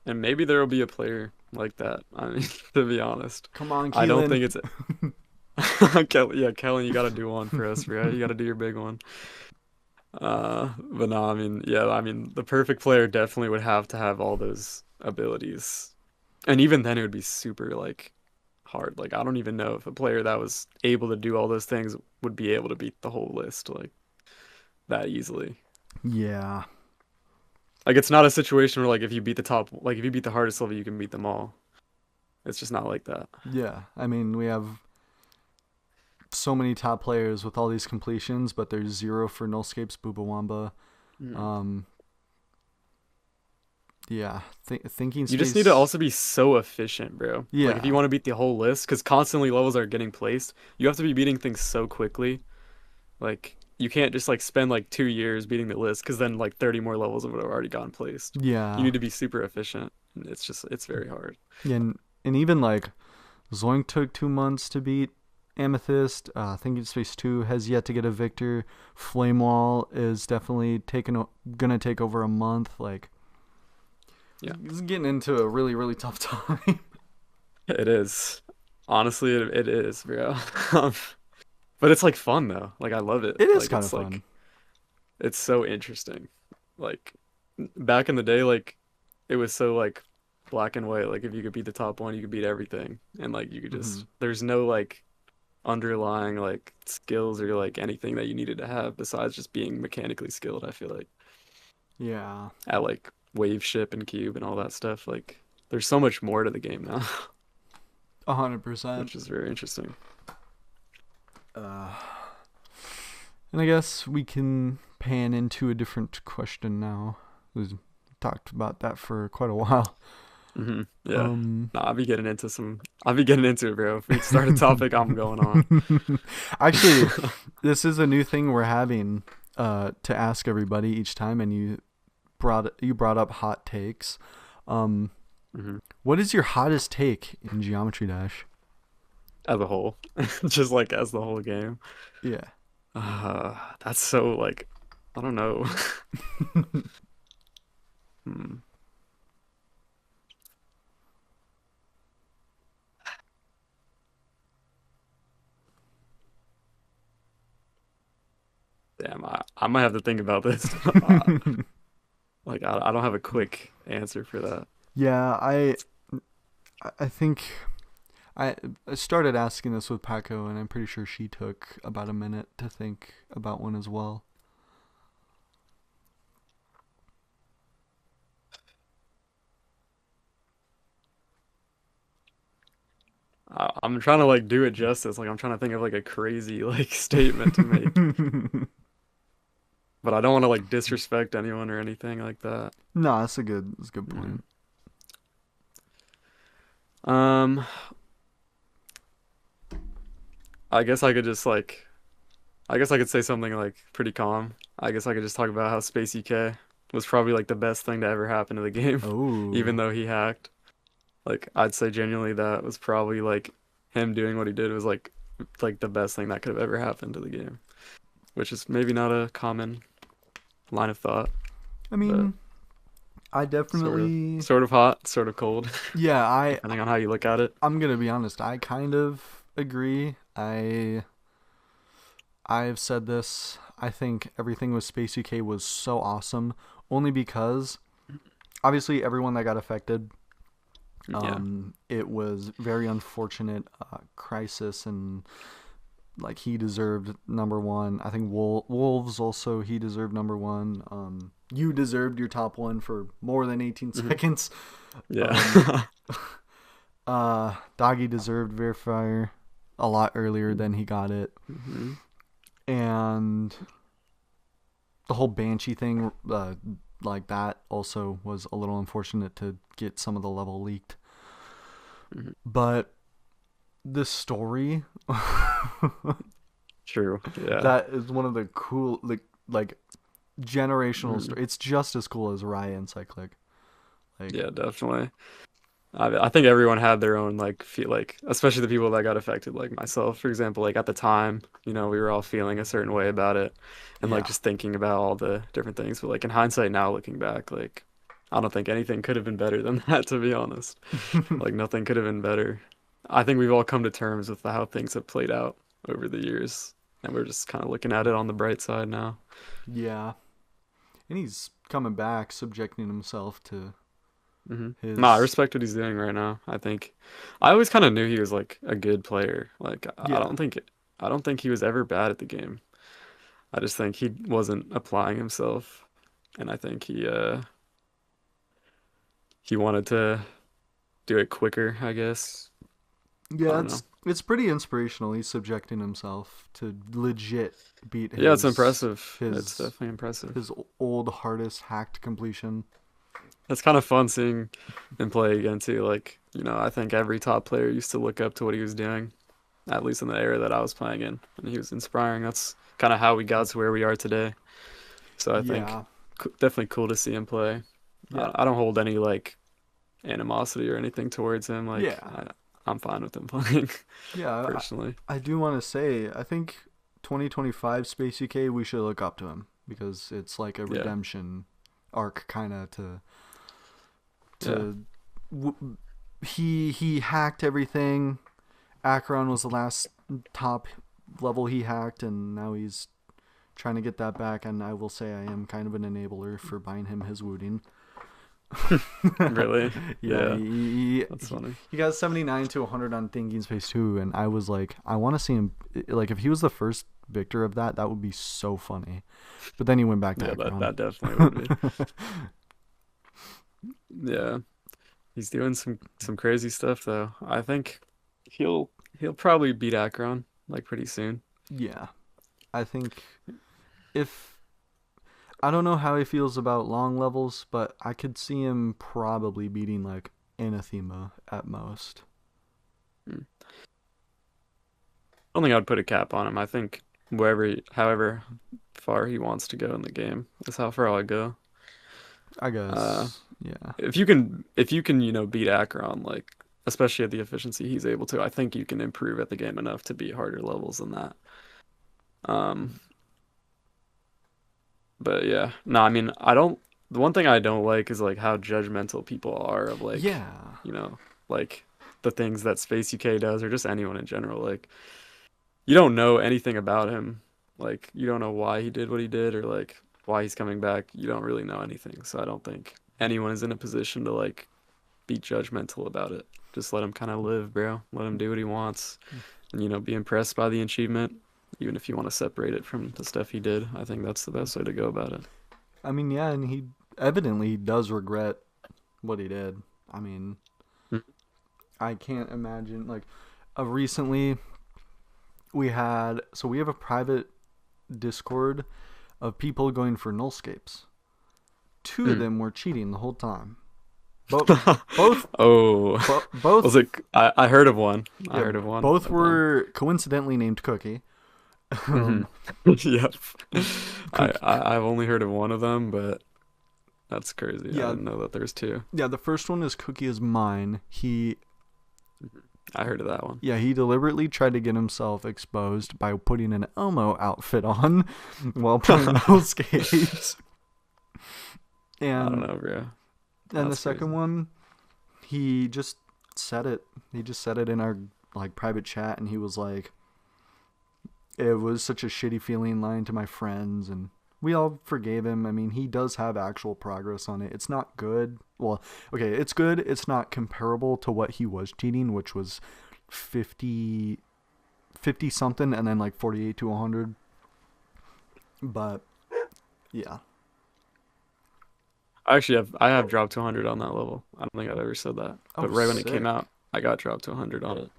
And maybe there will be a player like that. I mean, to be honest, Come on, I don't Keelan. think it's Kelly. Yeah, Kellen, you got to do one for us, bro. You got to do your big one. But no, I mean, yeah, I mean, the perfect player definitely would have to have all those abilities, and even then, it would be super like hard. Like, I don't even know if a player that was able to do all those things would be able to beat the whole list like that easily. Yeah. Like, it's not a situation where like if you beat the top, like if you beat the hardest level, you can beat them all. It's just not like that. Yeah. I mean, we have so many top players with all these completions, but there's zero for Nullscape's Bubawamba. Mm. Um, yeah, thinking You just need to space. also be so efficient, bro. Like if you Yeah, want to beat the whole list, because constantly levels are getting placed, you have to be beating things so quickly. Like you can't just like spend like 2 years beating the list, because then like 30 more levels would have already gotten placed. You yeah, need to be super efficient, and it's very hard. yeah, and even like Zoink took 2 months to beat Amethyst. Thinking Space 2 has yet to get a victor. Flame Wall is definitely gonna take over a month. Like, Yeah, it's getting into a really really tough time. it is. Honestly, it is, bro. Um, but it's like fun though. Like I love it. It is Like kind of fun. it's so interesting. Like back in the day, like it was so like black and white. Like if you could beat the top one, you could beat everything, and like you could Hmm. just there's no like underlying like skills or like anything that you needed to have besides just being mechanically skilled, I feel like. Yeah. At like wave ship and cube and all that stuff. Like there's so much more to the game now, 100%. which is very interesting. Uh, and I guess we can pan into a different question now. We've talked about that for quite a while. Yeah. No, I'll be getting into it, bro. If we start a topic, I'm going on. Actually, this is a new thing we're having to ask everybody each time, and you brought up hot takes. Um, hmm what is your hottest take in Geometry Dash? As a whole, just like as the whole game. Yeah. That's so like, I don't know. Hmm. Damn, I might have to think about this. Like I don't have a quick answer for that. Yeah, I think I started asking this with Paco, and I'm pretty sure she took about a minute to think about one as well. I'm trying to like do it justice. Like I'm trying to think of like a crazy like statement to make, but I don't want to like disrespect anyone or anything like that. No, that's a good Mhm. point. Um, I guess I could just like, I guess I could say something like pretty calm. I guess I could just talk about how Spacey K was probably like the best thing to ever happen to the game, even Oh, though he hacked. Like I'd say genuinely that was probably like him doing what he did was like the best thing that could have ever happened to the game, which is maybe not a common line of thought, I but mean, I sort of definitely, sort of hot, sort of cold, yeah, depending on how you look at it. I'm gonna be honest. I kind of agree. I've said this. I think everything with Space UK was so awesome, only because obviously everyone that got affected. Yeah. It was very unfortunate crisis, and like he deserved number one. I think Wolves also he deserved number one. You deserved your top one for more than 18 hmm seconds. Um, Yeah. Doggy deserved Verifier a lot earlier than he got it, hmm and the whole Banshee thing, like that, also was a little unfortunate to get some of the level leaked. hmm But the story, True. Yeah. that is one of the cool, like generational Mhm. story. It's just as cool as Ryan Cyclic. Like, Yeah, definitely. I think everyone had their own like feel like, especially the people that got affected, like myself, for example. Like at the time, we were all feeling a certain way about it, and like yeah, just thinking about all the different things. But like in hindsight, now looking back, like I don't think anything could have been better than that, to be honest. Like nothing could have been better. I think we've all come to terms with how things have played out over the years, and we're just kind of looking at it on the bright side now. yeah, and he's coming back, subjecting himself to No, I his, respect what he's doing right now. I think I always kind of knew he was like a good player. Like yeah, I don't think he was ever bad at the game. I just think he wasn't applying himself, and I think he wanted to do it quicker, I guess. I yeah. don't It's know. it's pretty inspirational. He's subjecting himself to legit beat Yeah, it's his impressive. It's his definitely impressive. his old hardest hacked completion. It's kind of fun seeing him play again too. Like, I think every top player used to look up to what he was doing, at least in the era that I was playing in, and he was inspiring. That's kind of how we got to where we are today. So I think Yeah, definitely cool to see him play. yeah, I don't hold any like animosity or anything towards him. Like yeah, I'm fine with him playing yeah. personally. I do want to say I think 2025 Space UK we should look up to him because it's like a Yeah, redemption arc kind of yeah, to w- he hacked everything. Akron was the last top level he hacked, and now he's trying to get that back. And I will say I am kind of an enabler for buying him his Wooting. Really? Yeah, Yeah, that's he, funny. he got 79 to 100 on Thinking Space 2, and I was like, I want to see him. Like, if he was the first victor of that, that would be so funny. But then he went back to Yeah, that Ekron. that definitely would be. Yeah, he's doing some crazy stuff though. I think he'll probably beat Akron like pretty soon. Yeah, I think if I don't know how he feels about long levels, but I could see him probably beating like Anathema at most. Hmm. I don't think I'd put a cap on him. I think however far he wants to go in the game is how far I'll go. I Uh, guess. Yeah. if you can, beat Akron, like especially at the efficiency he's able to, I think you can improve at the game enough to beat harder levels than that. Um, but yeah, no, I mean, I don't. The one thing I don't like is like how judgmental people are of like, Yeah. you know, like the things that Space UK does or just anyone in general. Like you don't know anything about him. Like you don't know why he did what he did or like why he's coming back. You don't really know anything. So I don't think anyone is in a position to like be judgmental about it. Just let him kind of live, bro. Let him do what he wants, and be impressed by the achievement, even if you want to separate it from the stuff he did. I think that's the best way to go about it. I mean, yeah, and he evidently does regret what he did. I mean, Mm. I can't imagine like recently we have a private Discord of people going for nullscapes. Two of Mm. them were cheating the whole time. Both both Oh, both was it? I heard of one. I yeah, heard of one both of them. were coincidentally named Cookie. Hmm. Um, Yep. Cookie, I've only heard of one of them, but that's crazy. I yeah, didn't know that there's two. yeah. The first one is Cookie is mine. Mhm. I heard of that one. He deliberately tried to get himself exposed by putting an Elmo outfit on while playing those games. I don't And know, bro. the That's second crazy. one, he just said it. He just said it in our like private chat, and he was like, "It was such a shitty feeling lying to my friends," and we all forgave him. I mean, he does have actual progress on it. It's not good. Well, okay, it's good. It's not comparable to what he was cheating, which was 50, 50 something, and then like 48 to 100. But yeah, I have dropped to 100 on that level. I don't think I've ever said that. oh But right when it came sick. out, I got dropped to 100 on it.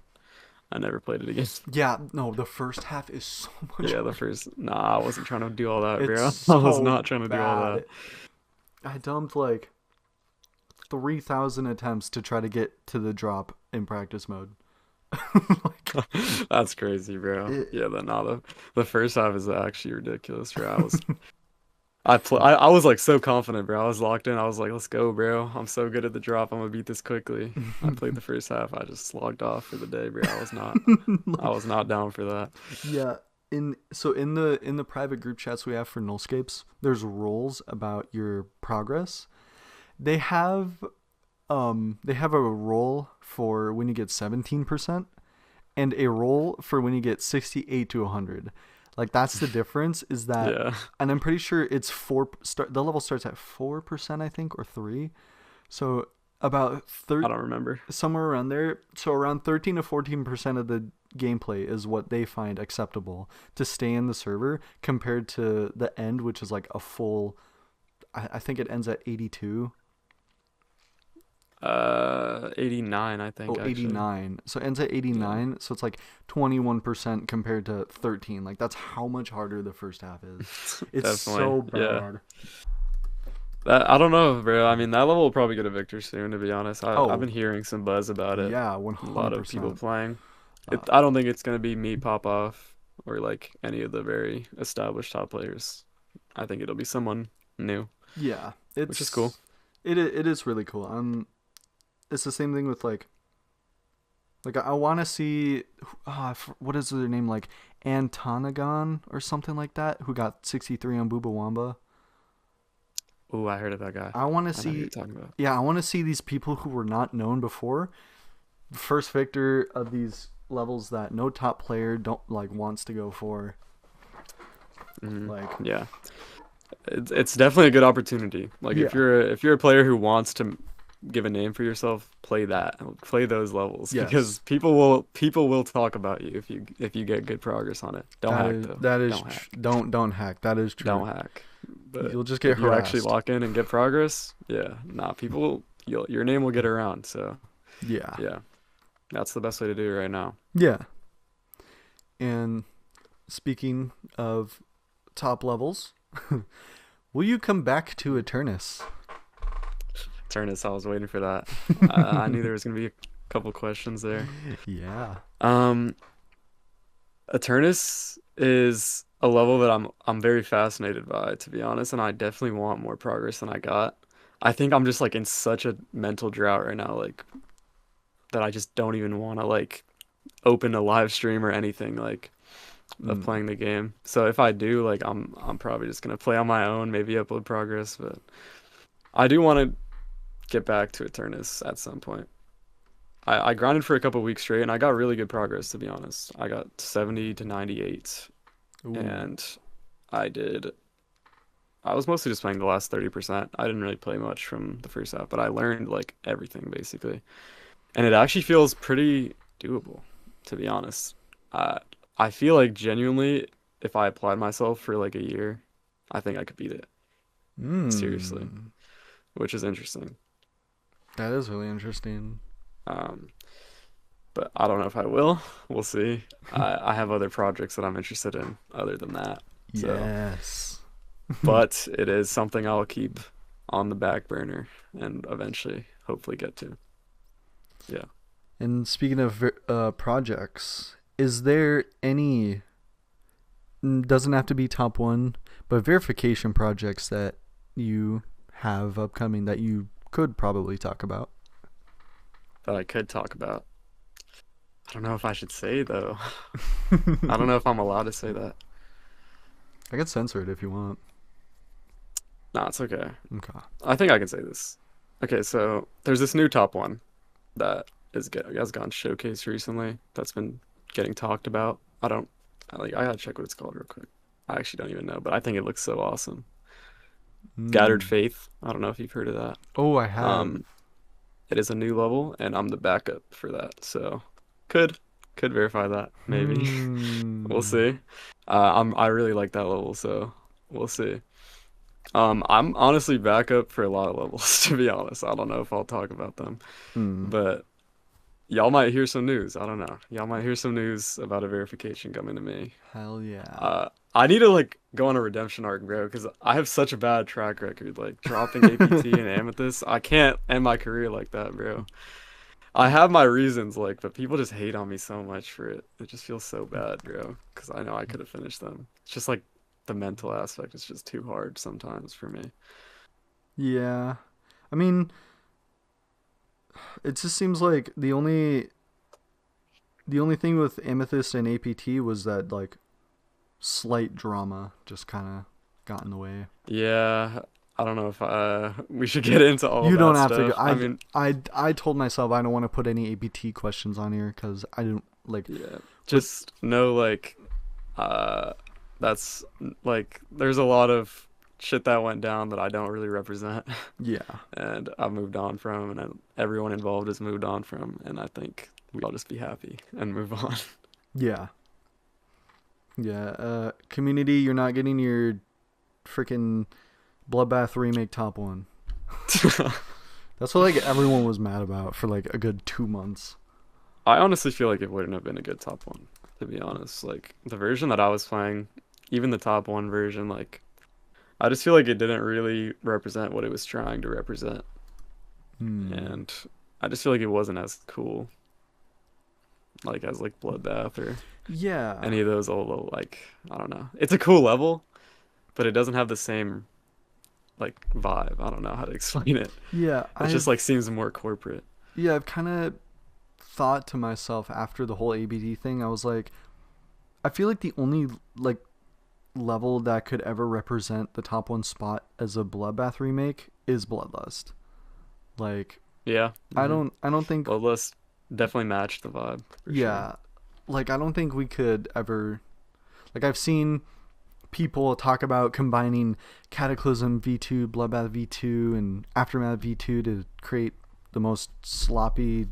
I never played it again. Yeah, no, the first half is so much Yeah, the harder. first. Nah, I wasn't trying to do all that, It's bro. I was so not trying to do all that. bad. I dumped like 3,000 attempts to try to get to the drop in practice mode. Like, That's crazy, bro. it, Yeah, the first half is actually ridiculous, bro. I was like so confident, bro. I was locked in. I was like, let's go, bro. I'm so good at the drop. I'm gonna beat this quickly. I played the first half. I just logged off for the day, bro. I like, was not down for that. yeah. In the private group chats we have for nullscapes, there's rules about your progress. They have they have a role for when you get 17% and a role for when you get 68 to 100. Like that's the difference is that, Yeah, and I'm pretty sure it's the level starts at 4%, I think, or 3. So about I don't remember. somewhere around there. So around 13 to 14% of the gameplay is what they find acceptable to stay in the server compared to the end, which is like a full, I think it ends at 82. 89, I think Oh, actually. 89. So it ends at Yeah, 89. So it's like 21% compared to 13. Like that's how much harder the first half is. It's definitely. so Yeah. bad. That I don't know, bro. I mean, that level will probably get a victor soon, to be honest. I've been Oh, hearing some buzz about it. yeah, A lot of people 100%. playing. Uh, I don't think it's gonna be me pop off or like any of the very established top players. I think it'll be someone new, yeah, which is cool. it is really cool. It's the same thing with like I want to see what is their name, like Antonagon or something like that, who got 63 on Bubawamba. Ooh, I heard of that guy. I want to I know who you're see talking about. Yeah, I want to see these people who were not known before, first victor of these levels that no top player don't like wants to go for. Hmm. Like Yeah. it's definitely a good opportunity. Like Yeah. if you're a player who wants to give a name for yourself, play that. Play those levels because Yes. people will talk about you if you get good progress on it. Don't hack though. Don't hack. Don't hack. That is true. Don't hack. But You'll just get if you actually harassed. lock in and get progress, yeah, nah, your name will get around. So Yeah. yeah, that's the best way to do it right now. Yeah. And speaking of top levels, will you come back to Eternus? Turnus, I was waiting for that. I knew there was gonna be a couple questions there. Yeah. Um, Eternus is a level that I'm very fascinated by, to be honest, and I definitely want more progress than I got. I think I'm just like in such a mental drought right now, like that I just don't even want to like open a live stream or anything like of Mm. playing the game. So if I do, like I'm probably just gonna play on my own, maybe upload progress, but I do want to get back to Eternus at some point. I grinded for a couple weeks straight and I got really good progress, to be honest. I got 70 to 98 Ooh. and I did I was mostly just playing the last 30%. I didn't really play much from the first half, but I learned like everything basically. And it actually feels pretty doable, to be honest. Uh, I feel like genuinely, if I applied myself for like a year, I think I could beat it. Seriously, Mm. which is interesting. That is really interesting. Um, but I don't know if I will. We'll see. I have other projects that I'm interested in other than that. So, Yes. but it is something I'll keep on the back burner and eventually hopefully get to. Yeah. And speaking of projects, is there any, doesn't have to be top one, but verification projects that you have upcoming that you could probably talk about? That I could talk about. I don't know if I should say though. I don't know if I'm allowed to say that. I can censor it if you want. No, it's okay. Okay. I think I can say this. Okay, so there's this new top one that has gone showcased recently that's been getting talked about. I gotta check what it's called real quick. I actually don't even know, but I think it looks so awesome. Scattered Mm. Faith. I don't know if you've heard of that. Oh, I have. Um, it is a new level, and I'm the backup for that, so could could verify that maybe. We'll Hmm. see. I really like that level, so we'll see. I'm honestly backup for a lot of levels, to be honest. I don't know if I'll talk about them, Hmm. but y'all might hear some news. I don't know. Y'all might hear some news about a verification coming to me. Hell yeah. I need to like go on a redemption arc, bro, because I have such a bad track record. Like dropping APT and Amethyst, I can't end my career like that, bro. I have my reasons, like, but people just hate on me so much for it. It just feels so bad, bro, because I know I could have finished them. It's just like the mental aspect is just too hard sometimes for me. Yeah. I mean, it just seems like the only thing with Amethyst and APT was that like slight drama just kind of got in the way. Yeah, I don't know if we should get into all of You don't that have to go. stuff. I mean, I told myself I don't want to put any APT questions on here because I don't like yeah, with. just know like uh that's like there's a lot of shit that went down that I don't really represent Yeah. and I've moved on from and everyone involved has moved on from and I think we all just be happy and move on. Yeah. Yeah. Community, you're not getting your freaking Bloodbath remake top one. That's what like everyone was mad about for like a good 2 months. I honestly feel like it wouldn't have been a good top one, to be honest. Like the version that I was playing, even the top one version, like I just feel like it didn't really represent what it was trying to represent. Hmm. And I just feel like it wasn't as cool, like as like Bloodbath or Yeah. any of those old like I don't know. It's a cool level, but it doesn't have the same like vibe. I don't know how to explain it. Yeah. It just like seems more corporate. I've kind of thought to myself after the whole ABD thing. I was like, I feel like the only like level that could ever represent the top one spot as a Bloodbath remake is Bloodlust. Like, Yeah. I don't think. Bloodlust definitely matched the vibe for sure. Yeah. Like, I don't think we could ever. Like, I've seen people talk about combining Cataclysm V2, Bloodbath V2, and Aftermath V2 to create the most sloppy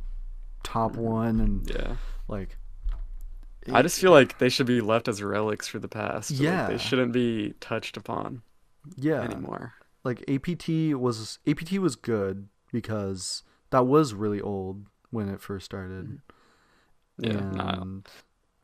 top one, and Yeah. like, I just feel like they should be left as relics for the past. Like they yeah, shouldn't be touched upon yeah. anymore. Like APT was good because that was really old when it first started, Mhm. Yeah, no, and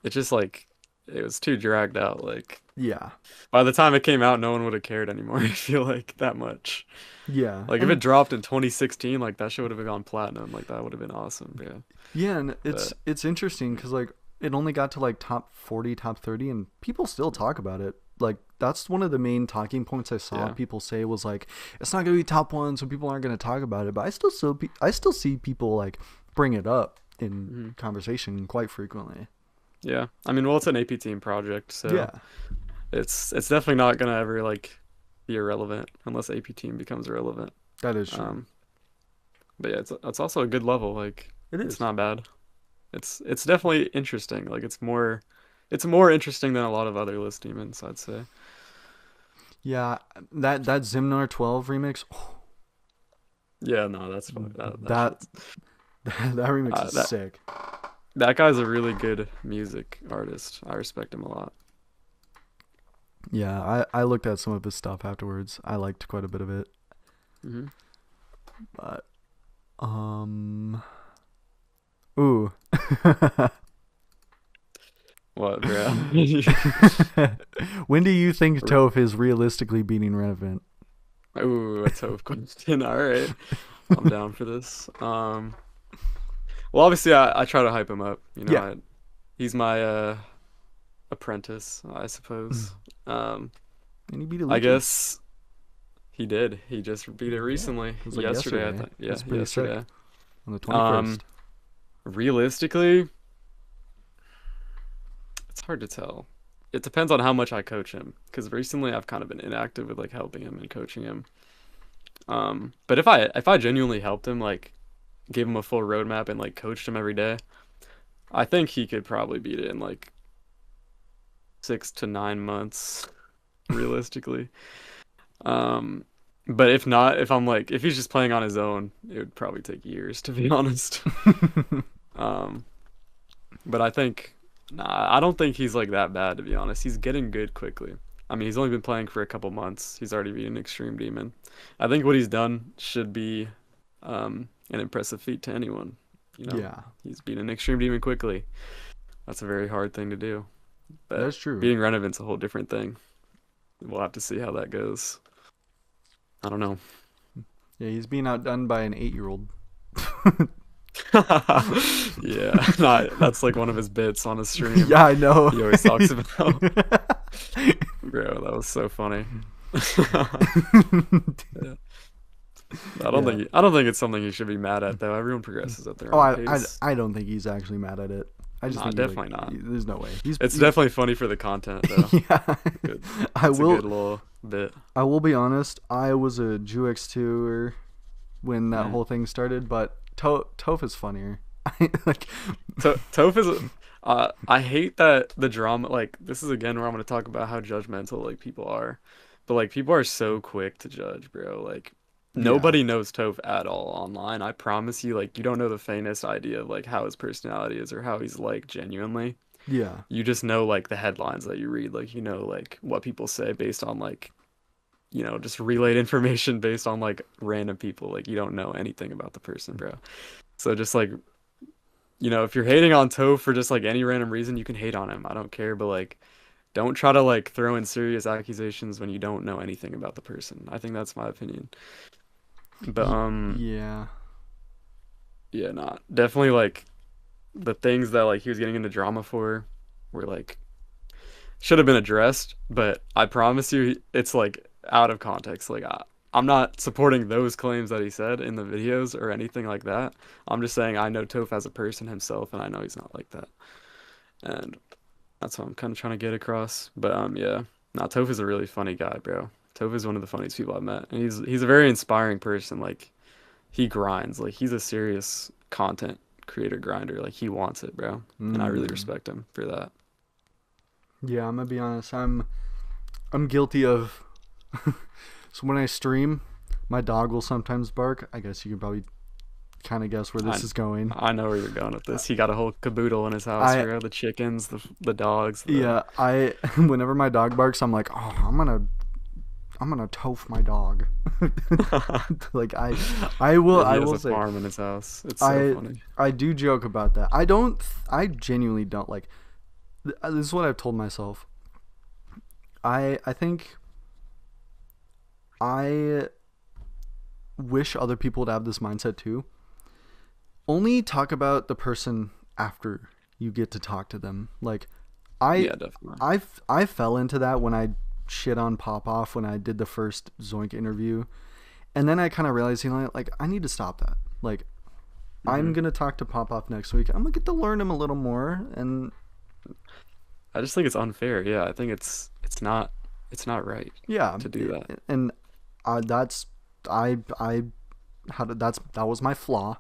it's just like it was too dragged out. Like yeah, by the time it came out, no one would have cared anymore. I feel like that much. yeah, Like if it and dropped in 2016, like that shit would have gone platinum. Like that would have been awesome. Yeah. yeah, and it's But it's interesting because like it only got to like top 40, top 30, and people still talk about it. Like that's one of the main talking points I saw yeah. people say was like it's not gonna be top one, so people aren't gonna talk about it. But I still see people like bring it up in Mhm. conversation quite frequently. Yeah. I mean, well, it's an AP team project, so Yeah, it's definitely not gonna ever like be irrelevant unless AP team becomes irrelevant. that is true. Um, but yeah, it's also a good level. Like It it's is. not bad. It's definitely interesting. Like it's more interesting than a lot of other list demons, I'd say. Yeah, that Zimnar 12 remix, Yeah, no, that's fine. That that shit's that remix is that sick. that guy's a really good music artist. I respect him a lot. Yeah, I looked at some of his stuff afterwards. I liked quite a bit of it. Hmm. But um ooh. What, bro? When do you think Toph is realistically beating Renovant? Ooh, a tough question. All right, I'm down for this. Well, obviously, I try to hype him up. Yeah. He's my apprentice, I suppose. Um, And he beat I Allegiance. guess he did. He just beat it Yeah. recently. It was like Yesterday, I yesterday. think. Yeah, That's pretty sick. yesterday. On the Um, 21st. realistically, it's hard to tell. It depends on how much I coach him, because recently I've kind of been inactive with like helping him and coaching him. But if I genuinely helped him, like gave him a full roadmap and like coached him every day, I think he could probably beat it in like 6 to 9 months, realistically. Um, but if not, if he's just playing on his own, it would probably take years to be honest. Um, but I don't think he's like that bad to be honest. He's getting good quickly. I mean, he's only been playing for a couple months. He's already beaten Extreme Demon. I think what he's done should be an impressive feat to anyone. You know, Yeah. he's beaten Extreme Demon quickly. That's a very hard thing to do. But That's true. beating Renovant's a whole different thing. We'll have to see how that goes. I don't know. Yeah, he's being outdone by an 8-year-old. Yeah, that's like one of his bits on his stream. Yeah, I know. He always talks about. Bro, that was so funny. Yeah. Yeah. I don't think it's something you should be mad at though. Everyone progresses at their Oh, own I pace. I don't think he's actually mad at it. I just Nah, think definitely not. there's no way. It's definitely funny for the content though. Yeah. Good. I It's a good will little bit. I will be honest. I was a Juix2er when that Mm. whole thing started, but Toph is funnier. Like, Toph is. I hate that the drama. Like this is again where I'm gonna talk about how judgmental like people are, but like people are so quick to judge, bro. Like yeah, nobody knows Toph at all online. I promise you. Like you don't know the faintest idea of like how his personality is or how he's like genuinely. yeah, You just know like the headlines that you read. Like you know like what people say based on like just relayed information based on like random people. Like you don't know anything about the person, bro. So just like if you're hating on Toe for just like any random reason, you can hate on him. I don't care, but like don't try to like throw in serious accusations when you don't know anything about the person. I think that's my opinion. But yeah, yeah, not definitely like the things that like he was getting into drama for were like should have been addressed, but I promise you it's like out of context. Like I'm not supporting those claims that he said in the videos or anything like that. I'm just saying I know Toph as a person himself, and I know he's not like that. And that's what I'm kind of trying to get across. But yeah, nah, Toph is a really funny guy, bro. Toph is one of the funniest people I've met, and he's a very inspiring person. Like he grinds, like he's a serious content creator grinder. Like he wants it, bro, and I really mm. respect him for that. Yeah. I'm gonna be honest. I'm guilty of. So when I stream, my dog will sometimes bark. I guess you can probably kind of guess where I this is going. I know where you're going with this. He got a whole caboodle in his house, I bro. The chickens, the dogs, the Yeah, I whenever my dog barks, I'm like, oh, I'm gonna toph my dog. Like yeah, I he has will a say farm in his house. It's so I funny. I do joke about that. I genuinely don't like. This is what I've told myself. I think I wish other people would have this mindset too. Only talk about the person after you get to talk to them. Like I Yeah, definitely. I fell into that when I shit on Pop Off when I did the first Zoink interview. And then I kind of realized, like I need to stop that. Like I'm Hmm. going to talk to Pop Off next week. I'm going to get to learn him a little more and I just think it's unfair. Yeah, I think it's not right yeah, to do that. and that's I that was my flaw.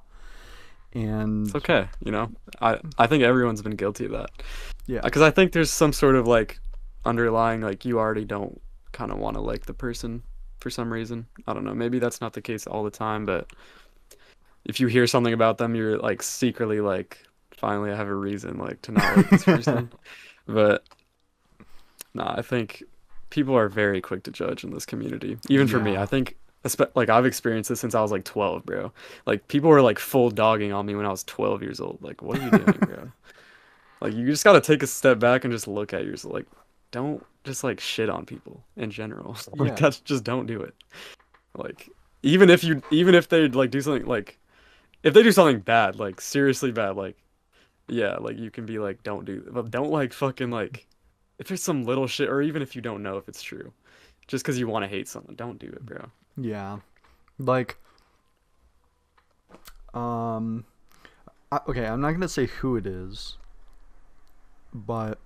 It's And okay, you know. I think everyone's been guilty of that. yeah. Because I think there's some sort of like underlying like you already don't kind of want to like the person for some reason. I don't know. Maybe that's not the case all the time, but if you hear something about them, you're like secretly like, finally I have a reason like to not like this person. But nah, I think people are very quick to judge in this community. Even for me, I Yeah. think like I've experienced this since I was like 12, bro. Like people were like full dogging on me when I was 12 years old. Like, what are you doing, bro? Like you just gotta take a step back and just look at yourself. Like, don't just like shit on people in general. Like Yeah. that's just don't do it. Like even if they like do something like if they do something bad, like seriously bad, like yeah, like you can be like don't do but don't like fucking like if there's some little shit or even if you don't know if it's true, just because you want to hate someone, don't do it, bro. Yeah. Like um okay, I'm not going to say who it is, but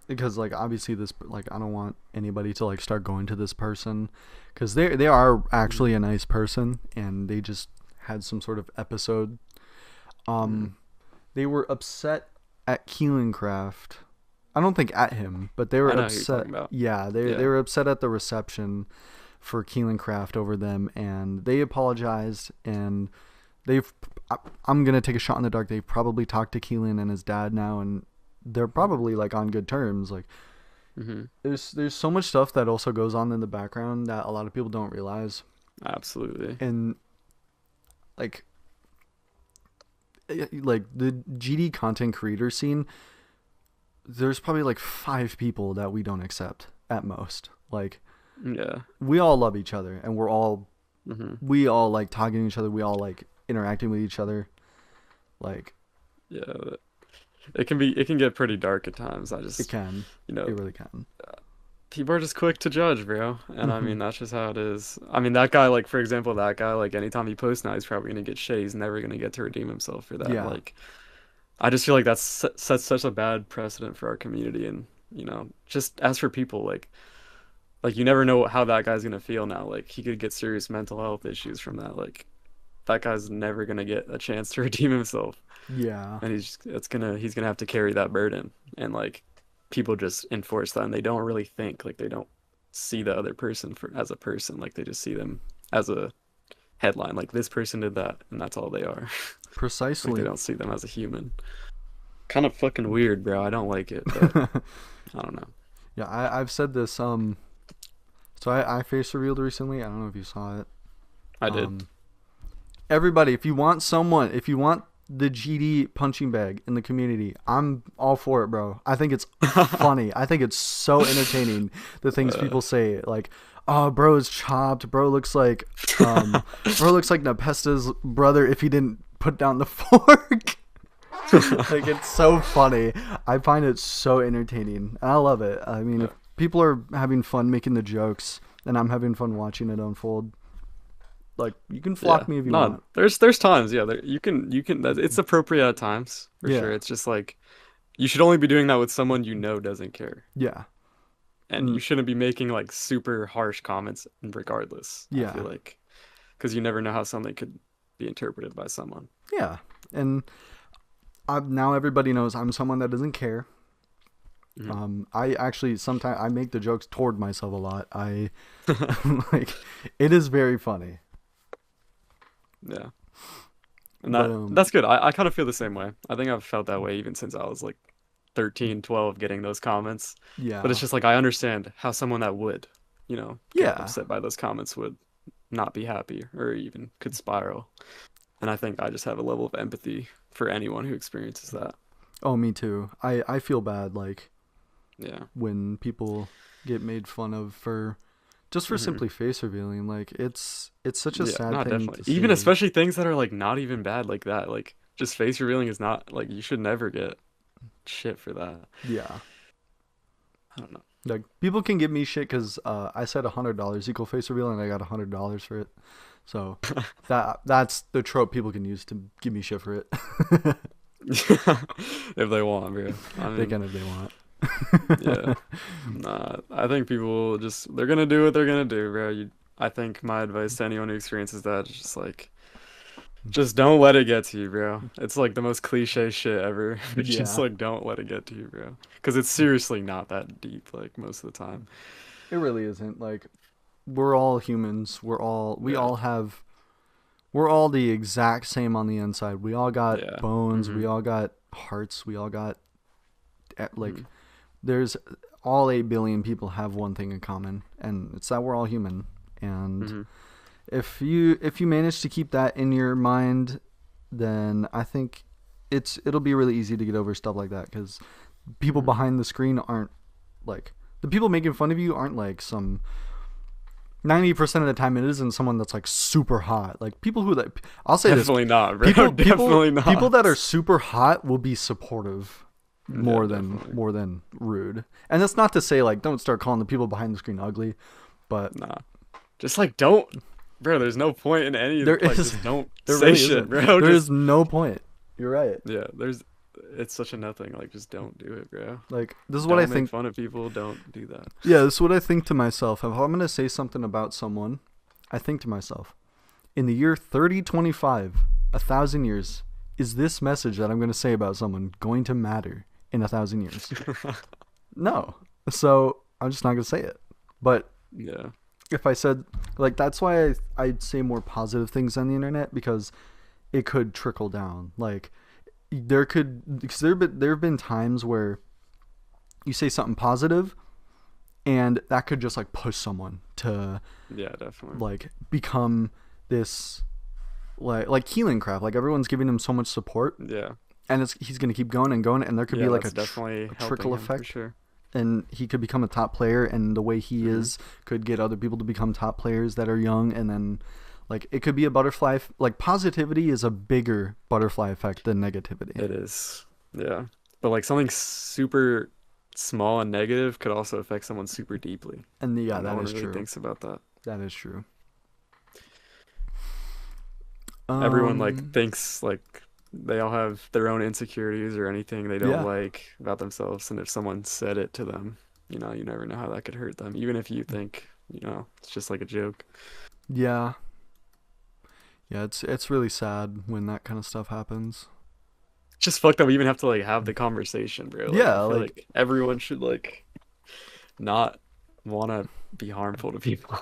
because like obviously this like I don't want anybody to like start going to this person cuz they are actually Mm-hmm. a nice person and they just had some sort of episode. Mm-hmm. Um they were upset at Keelan. I don't think at him, but they were I know who you're upset. talking about. Yeah, they Yeah. were upset at the reception for Keelan over them, and they apologized. And they've. I'm gonna take a shot in the dark. They've probably talked to Keelan and his dad now, and they're probably like on good terms. Like Mm-hmm. there's so much stuff that also goes on in the background that a lot of people don't realize, Absolutely. and like like the GD content creator scene there's probably like 5 people that we don't accept at most. Like Yeah. we all love each other and Mm-hmm. we all like talking to each other. We all like interacting with each other. Like Yeah. It can get pretty dark at times. I it just can, you know it really can. people are just quick to judge, bro. And I Hmm. mean, that's just how it is. I mean, that guy, like, for example, that guy, like, anytime he posts now, he's probably gonna get shit. He's never gonna get to redeem himself for that. Yeah, Like, I just feel like that's sets such a bad precedent for our community. And, you know, just as for people, like you never know how that guy's gonna feel now. Like, he could get serious mental health issues from that. Like, that guy's never gonna get a chance to redeem himself. yeah, And he's gonna have to carry that burden. And, like, people just enforce that and they don't really think like they don't see the other person for as a person like they just see them as a headline like this person did that and that's all they are. Like they precisely. don't see them as a human. Kind of fucking weird, bro. I don't like it, but I don't know. Yeah, I've said this. So I face revealed recently. I don't know if you saw it. I did. Um, Everybody, if you want the GD punching bag in the community, I'm all for it, bro. I think it's funny. I think it's so entertaining the things uh, people say, like, "Oh, bro is chopped. Bro looks like Nepesta's brother if he didn't put down the fork." Like it's so funny. I find it so entertaining. And I love it. I mean, yeah, if people are having fun making the jokes, and I'm having fun watching it unfold, like you can yeah. flock me if you No, want. there's times, yeah, you can it's appropriate at times for Yeah, sure. It's just like you should only be doing that with someone you know doesn't care. yeah, And mm, you shouldn't be making like super harsh comments regardless. I feel yeah, like because you never know how something could be interpreted by someone. yeah. And now everybody knows I'm someone that doesn't care. Mhm. I actually sometimes I make the jokes toward myself a lot. I like it is very funny. Yeah. And But that's good. I kind of feel the same way. I think I've felt that way even since I was like 13, 12, getting those comments. But it's yeah. just like I understand how someone that would, get Yeah. upset by those comments would not be happy or even could spiral. And I think I just have a level of empathy for anyone who experiences that. Oh, me too. I feel bad like Yeah. when people get made fun of for just for Hmm. simply face revealing. Like it's such a Yeah, sad no, thing to definitely. Even see. especially things that are like not even bad like that. Like just face revealing is not like you should never get shit for that. Yeah. I don't know. Like people can give me shit because I said $100 equal face reveal and I got $100 for it. So that's the trope people can use to give me shit for it. If they want, bro. I They mean, can if they want. yeah. Nah, I think people just they're gonna do what they're gonna do, bro. I think my advice to anyone who experiences that is just like just don't let it get to you, bro. It's like the most cliche shit ever. But just Yeah, like don't let it get to you, bro. Because it's seriously not that deep, like most of the time. it really isn't. Like we're all humans. We Yeah. all have we're all the exact same on the inside. We all got Yeah. bones. Mm-hmm. We all got hearts. We all got like Mm-hmm. there's all 8 billion people have one thing in common, and it's that we're all human. And Mm-hmm. if you manage to keep that in your mind, then I think it'll be really easy to get over stuff like that because people Mm-hmm. behind the screen aren't like the people making fun of you aren't like some 90% of the time it isn't someone that's like super hot. Like people who like I'll say this Definitely not, bro. people people Definitely people that are not. super hot will be supportive Yeah, more than definitely. more than rude. And that's not to say like don't start calling the people behind the screen ugly, but Nah. Just like don't, bro. There's no point in any there like is just don't there say really shit, isn't. bro. There is Just no point. You're right. yeah. It's such a nothing. Like just don't do it, bro. Like this is what I Don't make think. fun of people. Don't do that. Yeah, this is what I think to myself. If I'm gonna say something about someone, I think to myself, in the year 3025, 1,000 years, is this message that I'm gonna say about someone going to matter in 1,000 years? No. So I'm just not gonna say it. But Yeah. if I said like that's why I'd say more positive things on the internet because it could trickle down. Like there could because there have been times where you say something positive and that could just like push someone to Yeah, definitely. like become this like healing craft. Like everyone's giving him so much support Yeah. and he's gonna keep going and going and there could be Yeah, like that's definitely a helping trickle him for effect sure. and he could become a top player and the way he Hmm. is could get other people to become top players that are young and then like it could be a butterfly like positivity is a bigger butterfly effect than negativity. It is. Yeah. But like something super small and negative could also affect someone super deeply. And yeah, And no that one is really true. thinks about that. That is true. Everyone like Um thinks like they all have their own insecurities or anything they don't yeah. like about themselves, and if someone said it to them, you never know how that could hurt them, even if you think, it's just like a joke. Yeah. Yeah, it's really sad when that kind of stuff happens. It's just fucked up we even have to like have the conversation, bro. Like I Yeah, feel like like everyone should like not want to be harmful to people.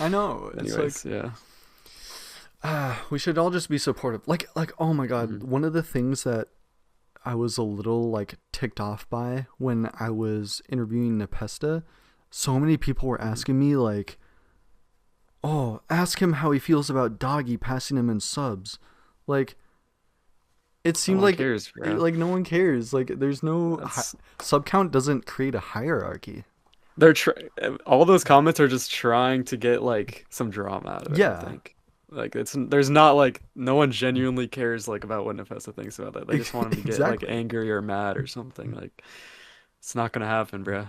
I know. It's like Anyways, yeah. we should all just be supportive. Like oh my god, Hmm. one of the things that I was a little like ticked off by when I was interviewing Nepesta, so many people were Hmm. asking me like, "Oh, ask him how he feels about Doggy passing him in subs." Like it No seemed one cares, bro. like no one cares. Like there's no That's sub count doesn't create a hierarchy. they're all those comments are just trying to get like some drama out of it, I Yeah. think. Like there's not like no one genuinely cares like about what Nefessa thinks about that. They just want him to get like Exactly. angry or mad or something. Like it's not gonna happen, bro.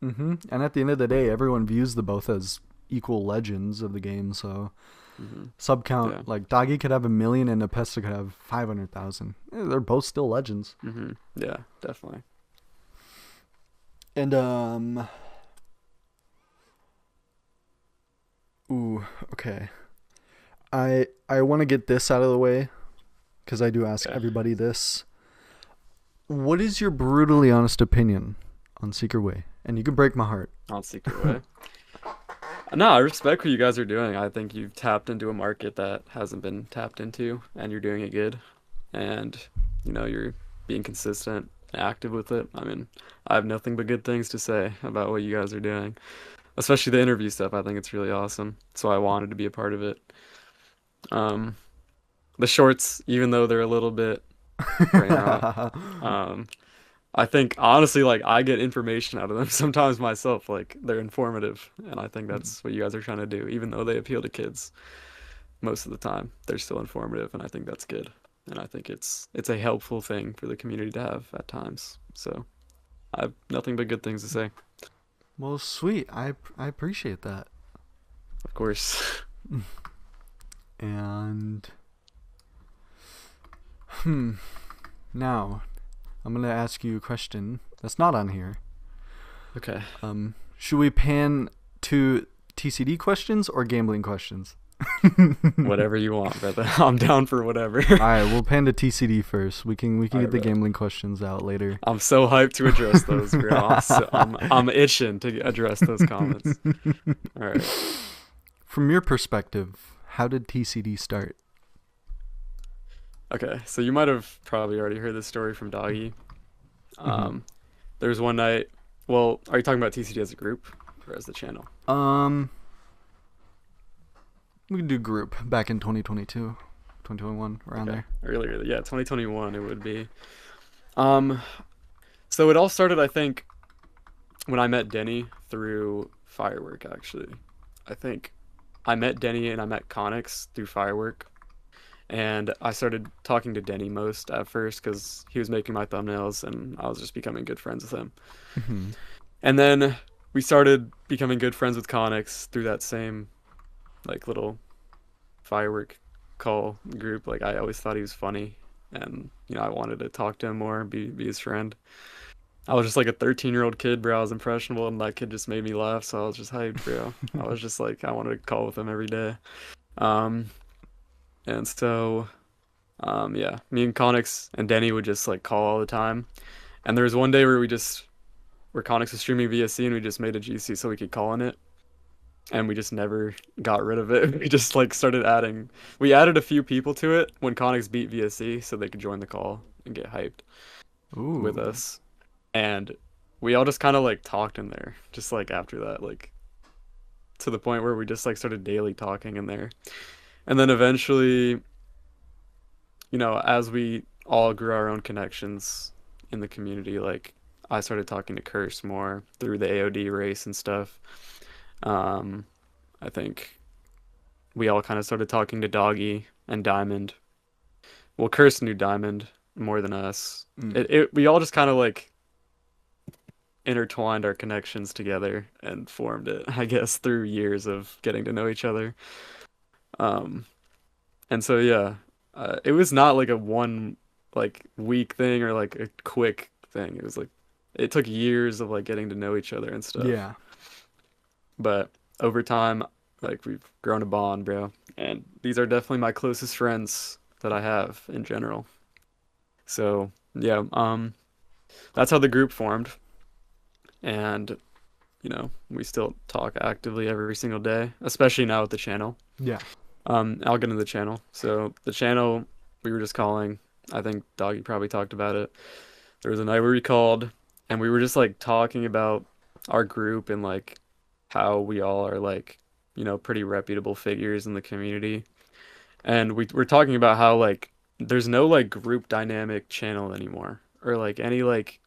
And at the end of the day, everyone views the both as equal legends of the game. So Hmm. sub Yeah. count, like Doggy could have 1 million and Nepesta could have 500,000. They're both still legends. Yeah, definitely. And ooh, okay. I want to get this out of the way because I do ask Yeah. everybody this. What is your brutally honest opinion on Secret Way, and you can break my heart. on Secret Way. No, I respect what you guys are doing. I think you've tapped into a market that hasn't been tapped into, and you're doing it good. And, you're being consistent, and active with it. I mean, I have nothing but good things to say about what you guys are doing, especially the interview stuff. I think it's really awesome. So I wanted to be a part of it. Um, the shorts, even though they're a little bit brain rot, um, I think honestly, like I get information out of them sometimes myself. Like they're informative, and I think that's what you guys are trying to do. Even though they appeal to kids most of the time, they're still informative, and I think that's good. And I think it's a helpful thing for the community to have at times. So I have nothing but good things to say. Well, sweet. I appreciate that. Of course. And now I'm gonna ask you a question that's not on here. Okay. Should we pan to TCD questions or gambling questions? Whatever you want, brother. I'm down for whatever. All right, we'll pan to TCD first. We can All get right, the bro. gambling questions out later. I'm so hyped to address those, bro. I'm itching to address those comments. All right. From your perspective, how did TCD start? Okay, so you might have probably already heard this story from Doggy. Mhm. There was one night. Well, are you talking about TCD as a group or as the channel? We can do group back in 2022, 2021, around Okay, there. earlier, yeah, 2021 it would be. Um, so it all started, I think, when I met Denny through Firework, actually. I think I met Denny and I met Connix through Firework. And I started talking to Denny most at first because he was making my thumbnails and I was just becoming good friends with him. Mhm. And then we started becoming good friends with Connix through that same like little Firework call group. Like I always thought he was funny and I wanted to talk to him more, be his friend. I was just like a 13-year-old kid, bro. I was impressionable and that kid just made me laugh, so I was just hyped, bro. I was just like I wanted to call with him every day. Um and so yeah, me and Connix and Denny would just like call all the time. And there was one day where Connix was streaming VSC and we just made a GC so we could call in it. And we just never got rid of it. We just like we added a few people to it when Connix beat VSC so they could join the call and get hyped with Ooh. us. And we all just kind of like talked in there, just like after that, like to the point where we just like started daily talking in there. And then eventually, as we all grew our own connections in the community, like I started talking to Curse more through the AOD race and stuff. Um, I think we all kind of started talking to Doggy and Diamond. Well, Curse knew Diamond more than us. Mm. We all just kind of like intertwined our connections together and formed it, I guess, through years of getting to know each other. Um, and so yeah, it was not like a one like week thing or like a quick thing. It was like it took years of like getting to know each other and stuff. Yeah. But over time, like we've grown a bond, bro. And these are definitely my closest friends that I have in general. So yeah, that's how the group formed. And we still talk actively every single day, especially now with the channel. Yeah. I'll get into the channel. So the channel we were just calling, I think Doggy probably talked about it. There was a night where we called and we were just like talking about our group and like how we all are like, pretty reputable figures in the community. And we were talking about how like there's no like group dynamic channel anymore or like any like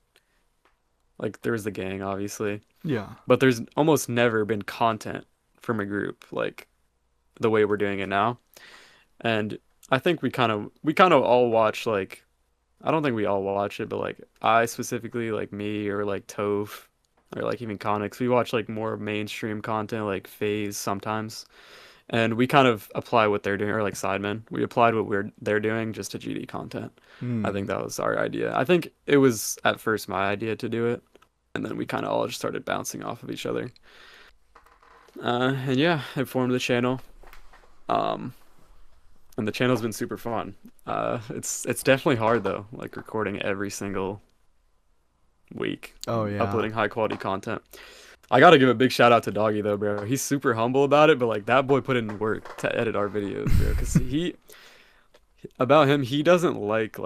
there was the gang obviously, Yeah. but there's almost never been content from a group like the way we're doing it now. And I think we kind of all watch like I don't think we all watch it, but like I specifically like me or like Toph or like even Connix, we watch like more mainstream content like Phase sometimes. And we kind of apply what they're doing or like Sidemen. We applied what they're doing just to GD content. I think Mm. that was our idea. I think it was at first my idea to do it, and then we kind of all just started bouncing off of each other. And yeah, it formed the channel. Um, and the channel's been super fun. It's definitely hard though, like recording every single week, Oh yeah. uploading high quality content. I gotta give a big shout out to Doggy though, bro. He's super humble about it, but like that boy put in work to edit our videos, bro. Cause about him, he doesn't like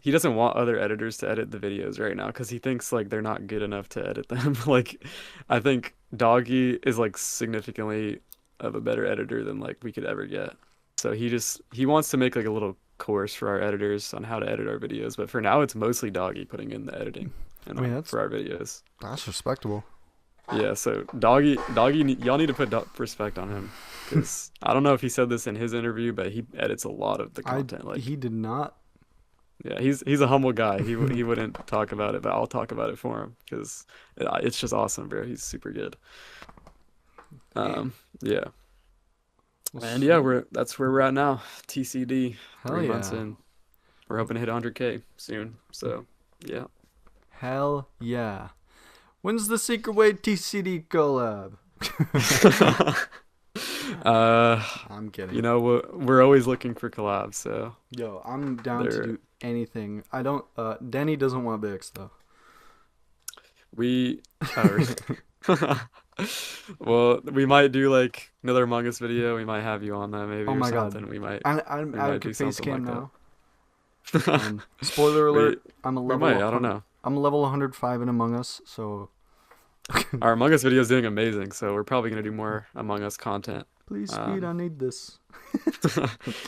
he doesn't want other editors to edit the videos right now because he thinks like they're not good enough to edit them. Like, I think Doggy is like significantly of a better editor than like we could ever get. So he wants to make like a little course for our editors on how to edit our videos, but for now it's mostly Doggy putting in the editing I and mean that's for our videos. that's respectable. Yeah, so y'all need to put respect on him because I don't know if he said this in his interview, but he edits a lot of the I content. Like, he did not. yeah, he's a humble guy. He wouldn't talk about it, but I'll talk about it for him because it's just awesome, bro. He's super good. Yeah, Well, and yeah, sweet. that's where we're at now. TCD, Hell 3 months yeah. in. We're hoping to hit 100K soon. So yeah. Hell yeah. When's the Secret Way TCD collab? uh, I'm you kidding. know, we're always looking for collabs, so Yo, I'm down to there do anything. I don't Denny doesn't want Bix though. we. Uh, well, we might do like another Among Us video. We might have you on that maybe Oh or my god. something. I'm We I might do could face something cam like that. now. Spoiler We alert, I'm a we might. level I don't 100 know. I'm a level 105 in Among Us, so Our Among Us video is doing amazing, so we're probably gonna do more Among Us content. please speed, Um, I need this.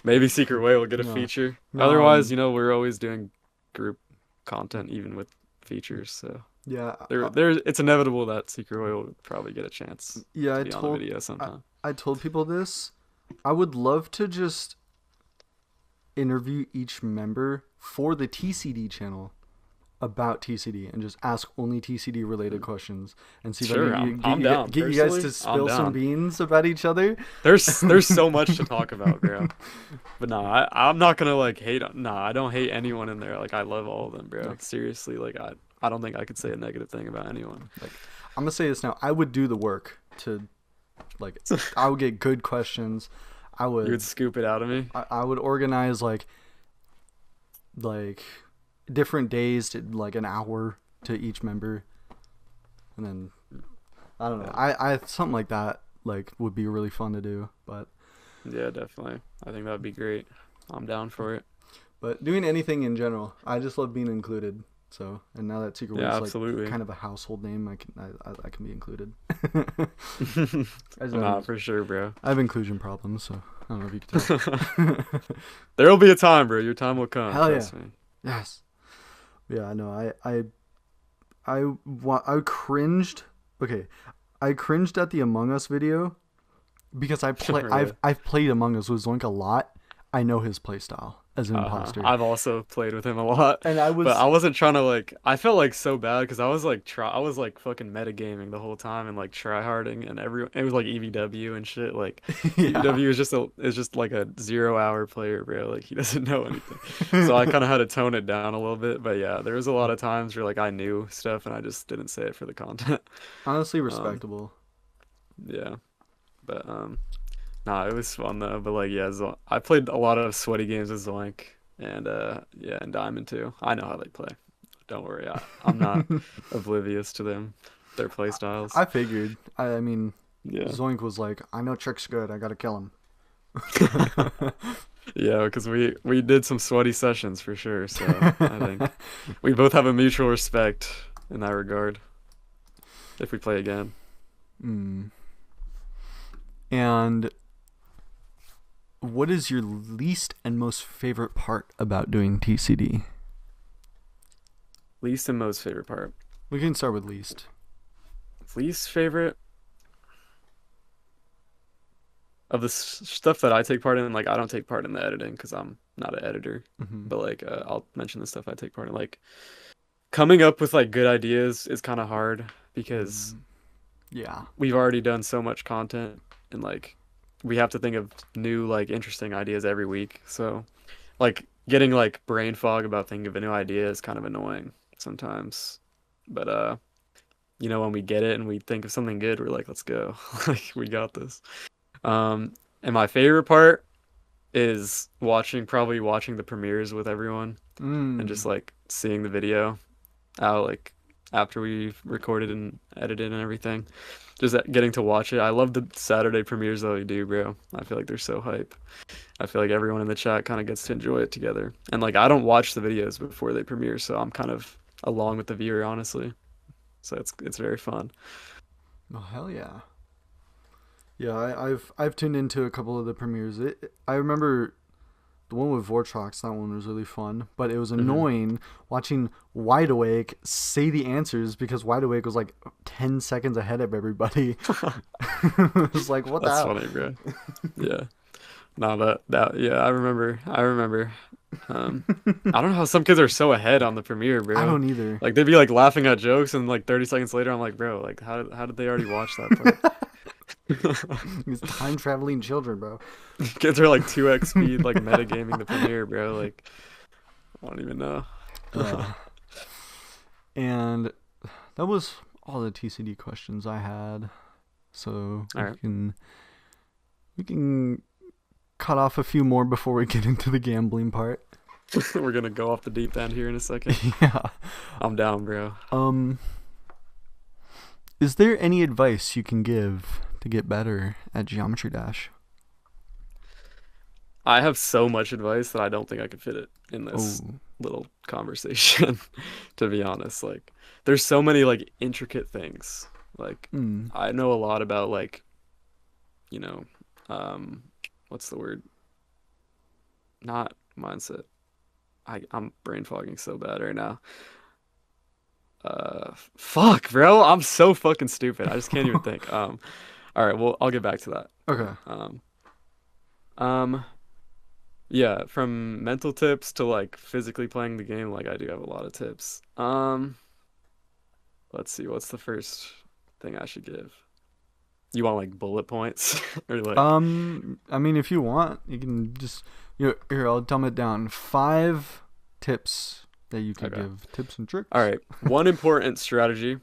maybe Secret Way will get a No. feature. No, Otherwise, you know, we're always doing group content even with features. So yeah, it's inevitable that Secret Way will probably get a chance yeah, to be on a video I, sometime. I told people this. I would love to just interview each member for the TCD channel about TCD and just ask only TCD related questions and see if I Sure, can I'm down. get you guys Personally, to I'm spill some down. beans about each other. There's so much to talk about, bro. But no, I'm not gonna like hate. No, I don't hate anyone in there. Like I love all of them, bro. Like, Seriously, like I don't think I could say a negative thing about anyone. like I'm gonna say this now. I would do the work to like. I would get good questions. I You would would. scoop it out of me. I would organize like different days to like an hour to each member, and then I don't know. Yeah, I something like that like would be really fun to do. yeah, definitely. I think that would be great. I'm down for it. But doing anything in general, I just love being included. So and now that Secret Yeah, Way's like absolutely. kind of a household name, I can be included. I just Nah, have, for sure, bro. I have inclusion problems, so I don't know if you can tell. There'll be a time, bro. Your time will come. Hell yeah. Trust me. Yes. Yeah, I know. I cringed. Okay, I cringed at the Among Us video because Really. I've played Among Us with Zoink a lot. I know his playstyle as an imposter, I've also played with him a lot, and I but was I wasn't trying to like. I felt like so bad because I was like fucking metagaming the whole time and like tryharding and it was like EVW and shit. Like yeah. EVW is just like a 0 hour player, bro. Like he doesn't know anything. So I kind of had to tone it down a little bit. But yeah, there was a lot of times where like I knew stuff and I just didn't say it for the content. Honestly, Um, respectable. yeah, but nah, it was fun though. But like, yeah, I played a lot of sweaty games with Zoink and yeah, and Diamond too. I know how they play. Don't worry, I'm not oblivious to their play styles. I figured. I mean, Yeah, Zoink was like, I know Trick's good. I gotta kill him. yeah, because we did some sweaty sessions for sure. So I think we both have a mutual respect in that regard. If we play again, mm. And what is your least and most favorite part about doing TCD? least and most favorite part. We can start with least. Least favorite of the stuff that I take part in, like I don't take part in the editing because I'm not an editor. Hmm. But like I'll mention the stuff I take part in. Like coming up with like good ideas is kind of hard because Yeah. we've already done so much content and like we have to think of new like interesting ideas every week. So like getting like brain fog about thinking of a new idea is kind of annoying sometimes. But you know when we get it and we think of something good, we're like, let's go. Like we got this. And my favorite part is probably watching the premieres with everyone and Mm. just like seeing the video out like after we've recorded and edited and everything. Just getting to watch it. I love the Saturday premieres that we do, bro. I feel like they're so hype. I feel like everyone in the chat kind of gets to enjoy it together. And like I don't watch the videos before they premiere, so I'm kind of along with the viewer, honestly. So it's very fun. Oh hell yeah. Yeah, I've tuned into a couple of the premieres. I remember the one with Vortrox. That one was really fun, but it was Hmm. annoying watching Wide Awake say the answers because Wide Awake was like 10 seconds ahead of everybody. It was like, what the That's hell? funny, bro. Yeah. No, that yeah, I remember. I remember. Um, I don't know how some kids are so ahead on the premiere, I bro. don't either. Like they'd be like laughing at jokes, and like 30 seconds later, I'm like, bro, like how did they already watch that part? These time traveling children, bro. Kids are like 2x speed, like metagaming the premiere, bro. Like I don't even know. uh, and that was all the TCD questions I had. So All right, we can cut off a few more before we get into the gambling part. we're gonna go off the deep end here in a second. Yeah. I'm down, bro. Um. Is there any advice you can give to get better at Geometry Dash? I have so much advice that I don't think I could fit it in Oh. this little conversation, to be honest. Like, there's so many like intricate things. Like, Hmm. I know a lot about like, you know, um, what's the word? Not mindset. I'm brain fogging so bad right now. Fuck, bro. I'm so fucking stupid. I just can't even think. All right, well, I'll get back to that. Okay. Um, yeah, from mental tips to like physically playing the game, like I do have a lot of tips. Let's see, what's the first thing I should give? You want like bullet points or like I mean, if you want, you can just here. I'll dumb it down. 5 tips that you could okay. give. Tips and All tricks. right. One important strategy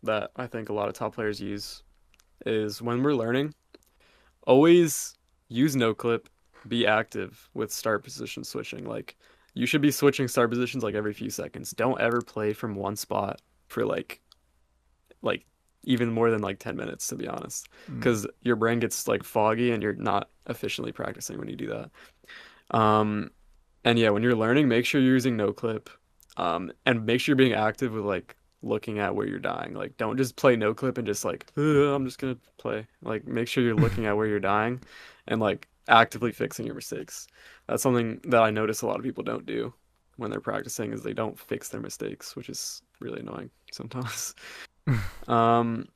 that I think a lot of top players use is when we're learning, always use no clip, be active with start position switching. Like you should be switching start positions like every few seconds. Don't ever play from one spot for like even more than like 10 minutes to be honest, Mm. because your brain gets like foggy and you're not efficiently practicing when you do that. Um and yeah, when you're learning, make sure you're using no clip. And make sure you're being active with like looking at where you're dying. Like don't just play no clip and just like I'm just gonna play. Like make sure you're looking at where you're dying and like actively fixing your mistakes. That's something that I notice a lot of people don't do when they're practicing is they don't fix their mistakes, which is really annoying sometimes. Um,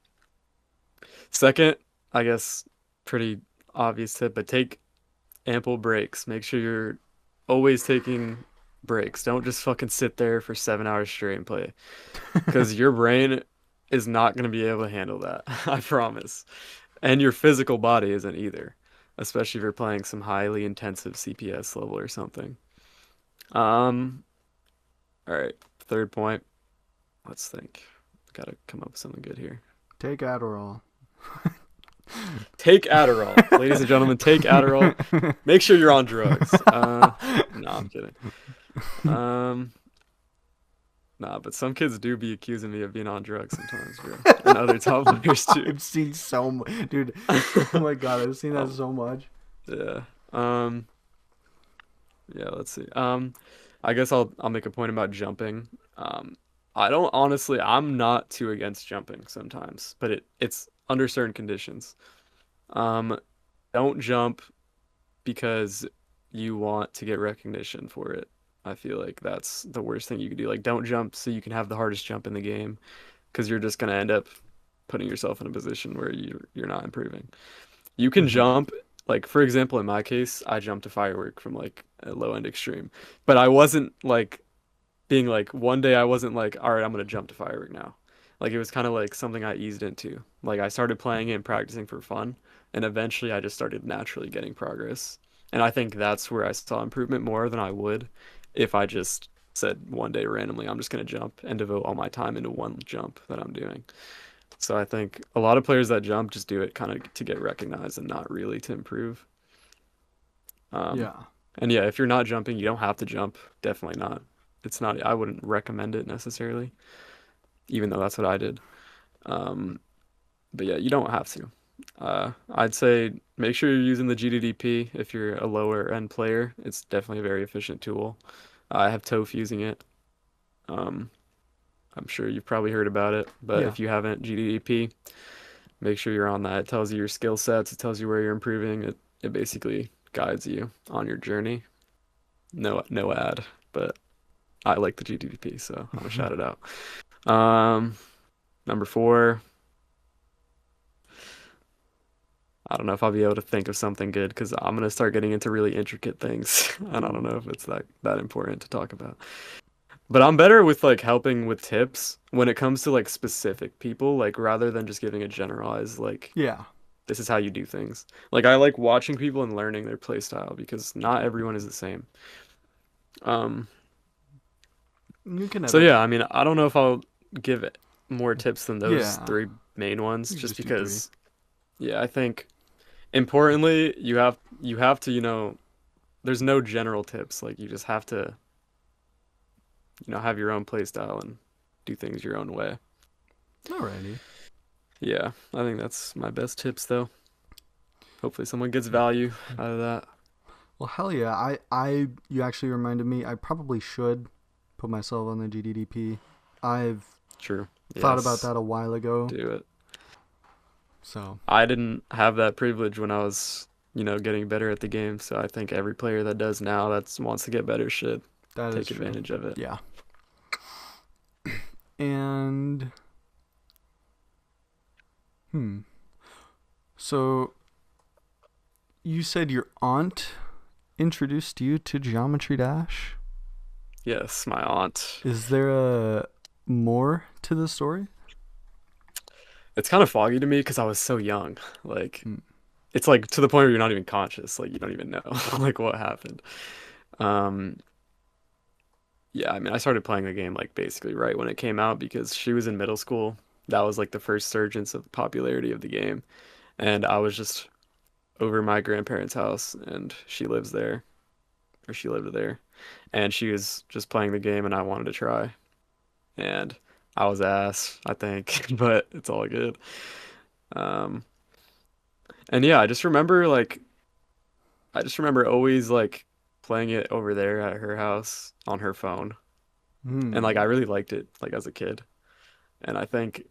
Second, I guess pretty obvious tip, but take ample breaks. Make sure you're always taking breaks. Don't just fucking sit there for 7 hours straight and play, because your brain is not going to be able to handle that. I promise. And your physical body isn't either, especially if you're playing some highly intensive CPS level or something. Um, all right, third point. Let's think. Gotta come up with something good here. Take Adderall. Take Adderall. Ladies and gentlemen, take Adderall. Make sure you're on drugs. No, I'm kidding. Um, nah, but some kids do be accusing me of being on drugs sometimes, bro. And other top players too. I've seen so much, dude. Oh my god, I've seen that Um, so much. yeah. Um, yeah, let's see. I guess I'll make a point about jumping. I don't honestly, I'm not too against jumping sometimes, but it's under certain conditions. Um, don't jump because you want to get recognition for it. I feel like that's the worst thing you could do. Like, don't jump so you can have the hardest jump in the game, because you're just gonna end up putting yourself in a position where you're not improving. You can Hmm. jump, like for example, in my case, I jumped a firework from like a low end extreme, but I wasn't like being like one day I wasn't like, all right, I'm gonna jump to firework now. Like it was kind of like something I eased into. Like I started playing it and practicing for fun, and eventually I just started naturally getting progress. And I think that's where I saw improvement more than I would if I just said one day randomly, I'm just gonna jump and devote all my time into one jump that I'm doing. So I think a lot of players that jump just do it kind of to get recognized and not really to improve. Um, Yeah. and yeah, if you're not jumping, you don't have to jump. Definitely not. It's not, I wouldn't recommend it necessarily. even though that's what I did. Um, but yeah, you don't have to. I'd say make sure you're using the GDDP if you're a lower end player. It's definitely a very efficient tool. I have Toph using it. Um, I'm sure you've probably heard about it, but Yeah. if you haven't, GDDP, make sure you're on that. It tells you your skill sets, it tells you where you're improving. It basically guides you on your journey. No ad, but I like the GDDP, so I'm gonna shout it out. Um, Number four, I don't know if I'll be able to think of something good because I'm gonna start getting into really intricate things, and I don't know if it's that important to talk about. But I'm better with like helping with tips when it comes to like specific people, like rather than just giving a generalized like Yeah. this is how you do things. Like I like watching people and learning their play style because not everyone is the same. Um, You can so edit. yeah, I mean, I don't know if I'll give it more tips than those Yeah. three main ones, You can just just do three. because yeah, I think importantly you have to, there's no general tips. Like you just have to, have your own play style and do things your own way. Alrighty. Yeah, I think that's my best tips though. Hopefully someone gets value out of that. Well, hell yeah. You actually reminded me. I probably should put myself on the GDDP. I've True. thought about Yes, that a while ago. do it. So I didn't have that privilege when I was, getting better at the game, so I think every player that does now that wants to get better should that is take true. advantage of it. Yeah. And hmm. So you said your aunt introduced you to Geometry Dash. Yes, my aunt. Is there a more to the story? It's kind of foggy to me because I was so young. Like, Hmm. it's like to the point where you're not even conscious. Like, you don't even know like what happened. Um, yeah, I mean, I started playing the game like basically right when it came out because she was in middle school. That was like the first surgence of the popularity of the game, and I was just over my grandparents' house, and she lives there, or she lived there, and she was just playing the game, and I wanted to try, and I was ass, I think, but it's all good. Um, and yeah, I just remember always like playing it over there at her house on her phone. And like I Hmm. really liked it like as a kid. And I think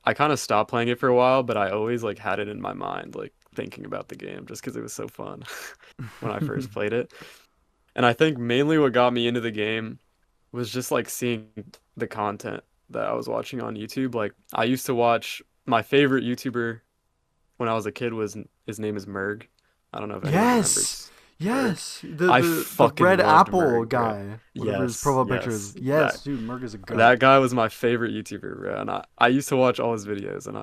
I kind of stopped playing it for a while, but I always like had it in my mind like thinking about the game just because it was so fun when I first played it. And I think mainly what got me into the game was just like seeing the content that I was watching on YouTube. Like I used to watch my favorite YouTuber when I was a kid was his name is Merg. I don't know if anyone Yes. remembers Merg. Yes. The I the the fucking red loved apple Merg, bro. guy. Whatever his Yes, profile picture is. yes. Yes, dude, Merc is a goat. That guy was my favorite YouTuber, bro. And I used to watch all his videos and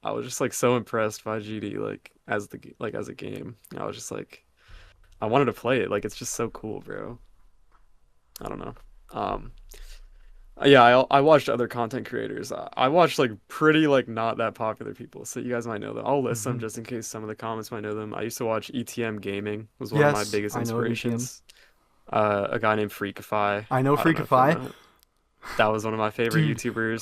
I was just like so impressed by GD like as a game. I was just like I wanted to play it. Like it's just so cool, bro. I don't know. Um yeah, I watched other content creators. I watched like pretty like not that popular people, so you guys might know them. I'll list them Hmm. just in case some of the comments might know them. I used to watch ETM Gaming was one of my Yes, biggest I know ETM. inspirations. A guy named Freakify. I know I don't know if you'll Freakify. know him. That was one of my favorite Dude, YouTubers.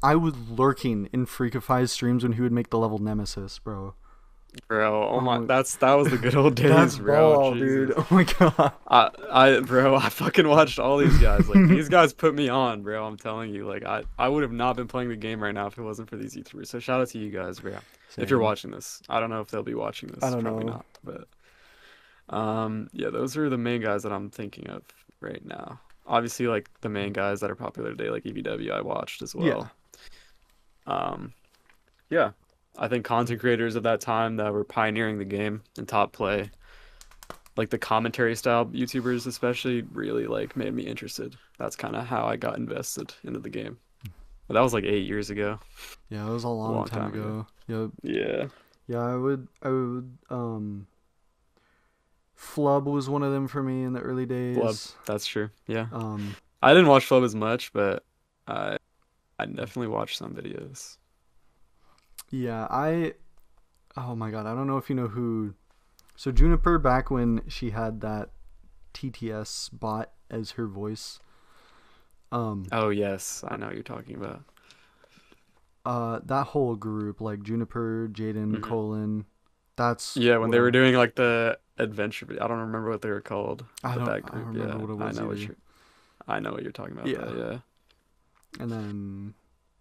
I was lurking in Freakify's streams when he would make the level Nemesis, bro. Bro, oh my, Oh, that was the good old that's days, bro. ball, dude. Jesus. Oh my god. Bro, I fucking watched all these guys. Like these guys put me on, bro. I'm telling you. Like I would have not been playing the game right now if it wasn't for these YouTubers. So shout out to you guys, bro. If you're Same. watching this. I don't know if they'll be watching I this, don't probably know. not. But yeah, those are the main guys that I'm thinking of right now. Obviously, like the main guys that are popular today, like EVW, I watched as Yeah. well. Um, yeah. I think content creators of that time that were pioneering the game and top play, like the commentary style YouTubers especially, really like made me interested. That's kind of how I got invested into the game. But that was like 8 years ago, Yeah, it was a a long long time time ago. ago. Yeah. Yeah, Yeah, I would Flub was one of them for me in the early Flub, days. that's true. Yeah, Um I didn't watch Flub as much, but I I definitely watched some videos. yeah, I oh my god, I don't know if you know who. So Juniper, back when she had that TTS bot as her voice, Um, Oh yes, I know what you're talking about. that whole group, like Juniper, Jaden, Hmm. Colin, that's Yeah, when what they were doing like the adventure, I don't remember what they were called, but that I don't group, remember yeah, what it was either. I know what you're talking about Yeah. though, yeah. And then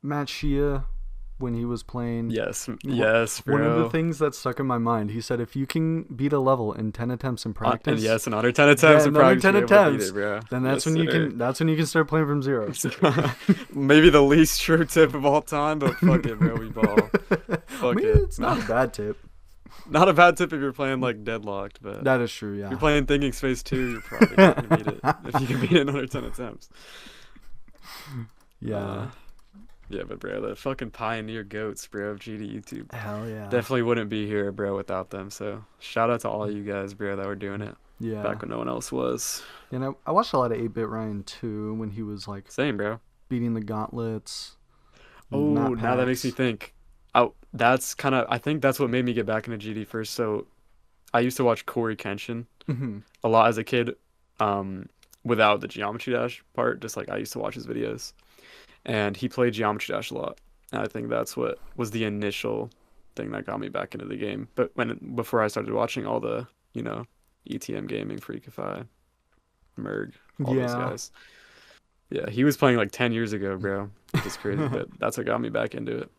Matt Shea, when he was playing, Yes, wh- yes, one of the bro. things that stuck in my mind, he said, if you can beat a level in 10 attempts in And practice, yes, in under 10 attempts, then and another probably 10 should be able to beat attempts, it, bro. then Yes, sir. that's when you can start playing from zero. Maybe the least true tip of all time, but fuck it, bro. We ball. I Fuck mean, it. it's not a bad tip. Not a bad tip if you're playing like deadlocked, but That is true, if you're yeah. playing Thinking Space 2, you're probably not gonna beat it if you can beat it in under 10 attempts. Yeah. Uh, yeah, but bro, the fucking pioneer goats, bro, of GD YouTube Hell yeah. definitely wouldn't be here, bro, without them. So shout out to all you guys, bro, that were doing it Yeah. back when no one else was. And I watched a lot of 8-Bit Ryan too when he was like Same, bro. beating the gauntlets, Oh, map now that makes me packs. think. Oh, that's kind of, I think that's what made me get back into GD first. So I used to watch Corey Kenshin Hmm. a lot as a kid, um, without the Geometry Dash part. Just like I used to watch his videos, and he played Geometry Dash a lot. And I think that's what was the initial thing that got me back into the game. But before I started watching all the, you know, ETM gaming, Freakify, Merg, all those Yeah. guys. Yeah, he was playing like 10 years ago, bro, which is crazy, but that's what got me back into it.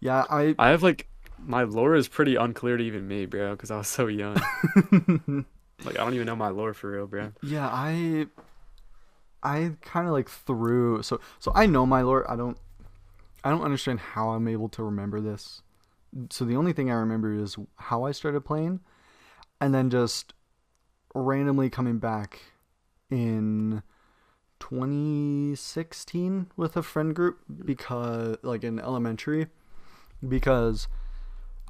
Yeah, I I have like my lore is pretty unclear to even me, bro, because I was so young. Like I don't even know my lore for real, bro. yeah, I kind of like threw so I know my lore. I don't understand how I'm able to remember this. So the only thing I remember is how I started playing and then just randomly coming back in 2016 with a friend group because like in elementary because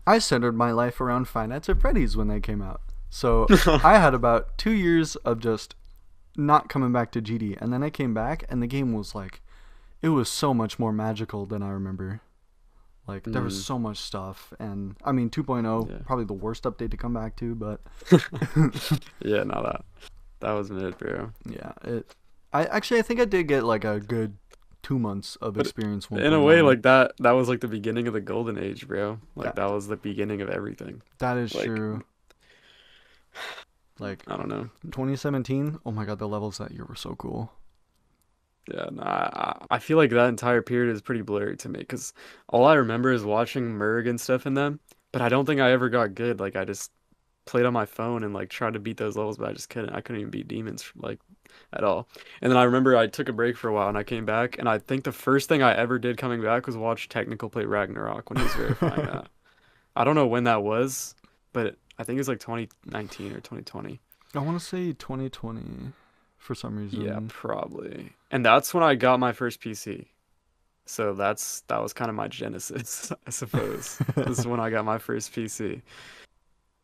I centered my life around Five Nights at Freddy's when they came out. So I had about 2 years of just not coming back to GD, and then I came back, and the game was like, it was so much more magical than I remember. Like there was Mm, so much stuff, and I mean 2.0 yeah. probably the worst update to come back to, but Yeah, no, that was mid, bro. yeah, it. I think I did get like a good 2 months of But experience in a way, 1.9. like that was like the beginning of the golden age, bro. Like That that was the beginning of everything. that is Like true. Like I don't know. 2017. Oh my god, the levels that year were so cool. Yeah, no, I feel like that entire period is pretty blurry to me because all I remember is watching Merg and stuff in them, but I don't think I ever got good. Like I just played on my phone and like tried to beat those levels, but I just couldn't. I couldn't even beat demons like at all. And then I remember I took a break for a while and I came back, and I think the first thing I ever did coming back was watch Technical play Ragnarok when he was verifying that. I don't know when that was, but I think it was like 2019 or 2020. I want to say 2020 for some Yeah, reason. probably. And that's when I got my first PC. So that was kind of my genesis, I suppose. This is when I got my first PC.